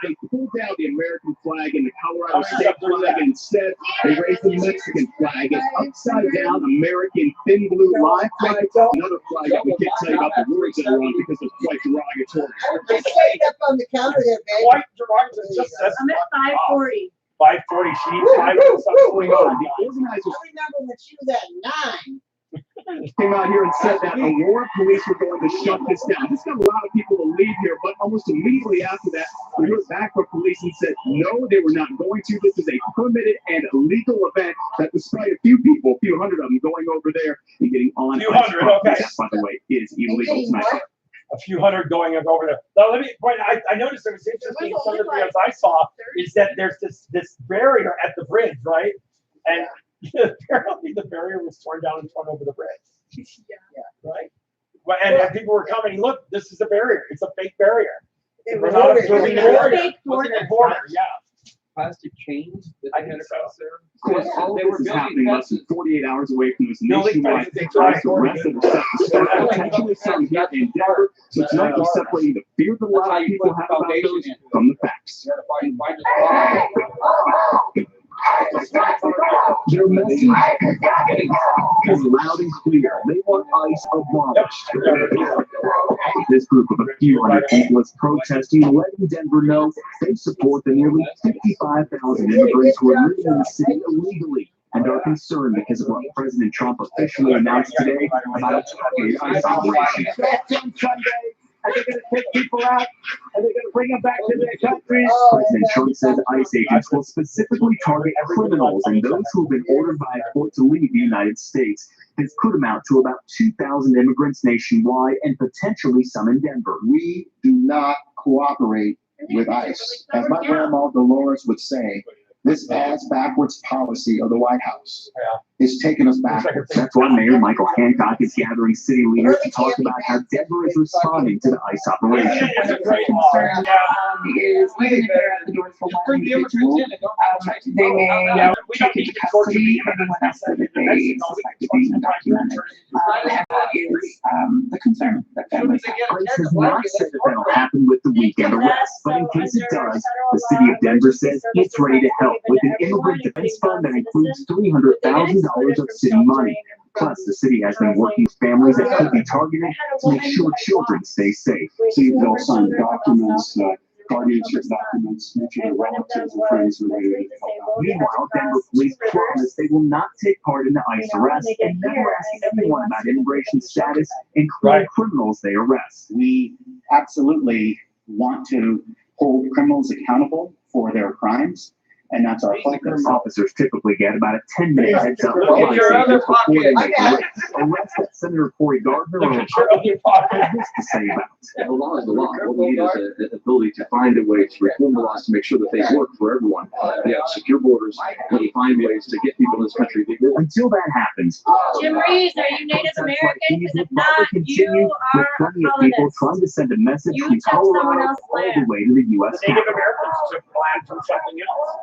They pulled down the American flag and the Colorado state flag, and instead they raised the Mexican flag. It's upside down American thin blue line flag. Another flag that we can't tell you about the words that are on because it's quite derogatory.
Just say it up on the counter there, babe.
Quite derogatory. It just says
I'm at 540.
540. She needs 5 minutes. Something going on.
The organizers
I remember when she was at 9.
came out here and said that Aurora police were going to shut this down. This got a lot of people to leave here, but almost immediately after that, we heard back from police and said, no, they were not going to. This is a permitted and legal event that despite a few people, a few hundred of them going over there and getting on.
Few hundred, okay.
That, by the way, is illegal tonight.
A few hundred going up over there. Now, let me point. I noticed it was interesting. Some of the videos I saw is that there's this barrier at the bridge, right? And apparently the barrier was torn down and torn over the bridge. Yeah. Right. Well, and people were commenting, look, this is a barrier. It's a fake barrier. We're not observing the border. Yeah.
Plastic chains that
I
they had
think so.
across there.
Of course, all
They
this
were
is
building
happening less than
fences.
48 hours away from this
Building
nationwide
fences, they
protest. The
tried
rest of the stuff is starting potentially some here in Denver. So tonight we're separating the fear that a lot of people have about those from the facts. Their message is loud and clear. They want ICE abolished. This group of a few hundred people is protesting, letting Denver know they support the nearly 55,000 immigrants who are living in the city illegally and are concerned because of what President Trump officially announced today about a targeted ICE operation.
Are they going to take people out? Are they going to bring them back to their countries?
President Trump says ICE agents will specifically target criminals and those who have been ordered by a court to leave the United States. This could amount to about 2,000 immigrants nationwide and potentially some in Denver.
We do not cooperate with ICE. As my grandma Dolores would say, this ass backwards policy of the White House is taking us backwards.
That's why Mayor Michael Hancock is gathering city leaders to talk about how Denver is responding to the ICE operation.
It's a great law.
Is even if they're at the doors for one individual, they may take into custody everyone else that they suspect to be undocumented. That is the concern that families have.
ICE has not said that that'll happen with the weekend arrest, but in case it does, the city of Denver says it's ready to help with an immigrant defense fund that includes $300,000 of city money. Plus, the city has been working with families that could be targeted to make sure children stay safe.
So they'll sign documents, guardianship documents, make sure their relatives and friends are ready to help
Meanwhile, Denver police promise they will not take part in the ICE arrest and never ask anyone about immigration status, including criminals they arrest.
We absolutely want to hold criminals accountable for their crimes, and that's our focus.
Officers typically get about a 10-minute heads up
Look at your other pocket. I got it.
arrest that Senator Cory Gardner has this to say about.
The law is the law. What we need is the ability to find a way to reform the laws to make sure that they work for everyone. We have secure borders. We find ways to get people in this country legally.
Until that happens,
Jim Reeves, are you Native American? Because if not,
continue
you are
with plenty of people
colonists.
trying to send a message
You
from
took someone
Colorado
else's
all the
land.
way to the U.S.
Native
Capitol.
Americans took land from something else.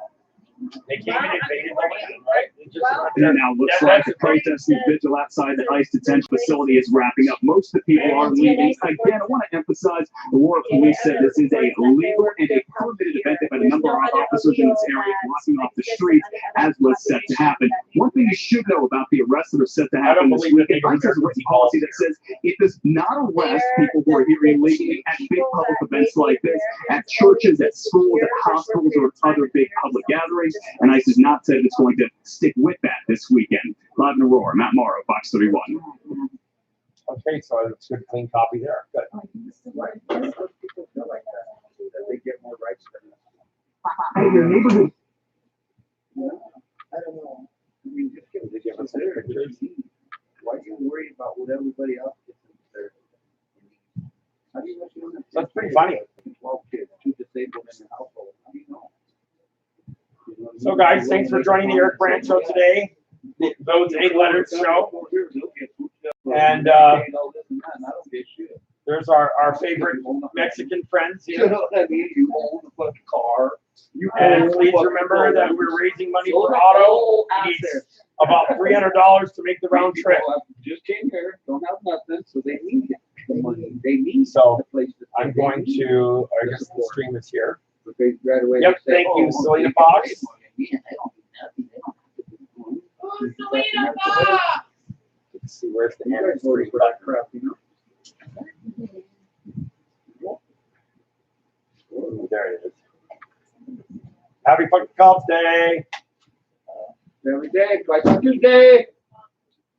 They came and invaded the land, right? They just-
And now looks like the protesting vigil outside the ICE detention facility is wrapping up. Most of the people are leaving. Again, I want to emphasize, Aurora Police said this is a legal and a permitted event. They've had a number of officers in this area blocking off the streets, as was set to happen. One thing you should know about the arrests that are set to happen this weekend, ICE has a written policy that says it does not arrest people who are here illegally at big public events like this, at churches, at schools, at hospitals, or other big public gatherings. And ICE has not said it's going to stick with that this weekend. Live in Aurora, Matt Morrow, Fox 31.
Okay, so it's a good clean copy there. Good.
They get more rights than us.
Hey, your neighborhood.
I don't know. I mean, just give the difference there. Why are you worried about what everybody else gets in there? How do you know you don't have
That's pretty funny.
12 kids, 2 disabled in the household? How do you know?
So guys, thanks for joining the Eric Brandt Show today. Those 8 letters show. And there's our favorite Mexican friends here.
You own the fucking car.
And please remember that we're raising money for Otto. He needs about $300 to make the round trip.
Just came here, don't have nothing, so they need the money. They need
So
the place to
I'm going to, I guess the stream is here.
They right away.
Yep,
they say,
thank you,
oh,
Selena
they
Fox.
pay money. Yeah, they don't need nothing. They don't have to do money.
Selena Fox!
Let's see, where's the
You
hand?
guys voted for that crap, you know?
Ooh, there it is. Happy fucking Golf Day.
Every day, twice on Tuesday.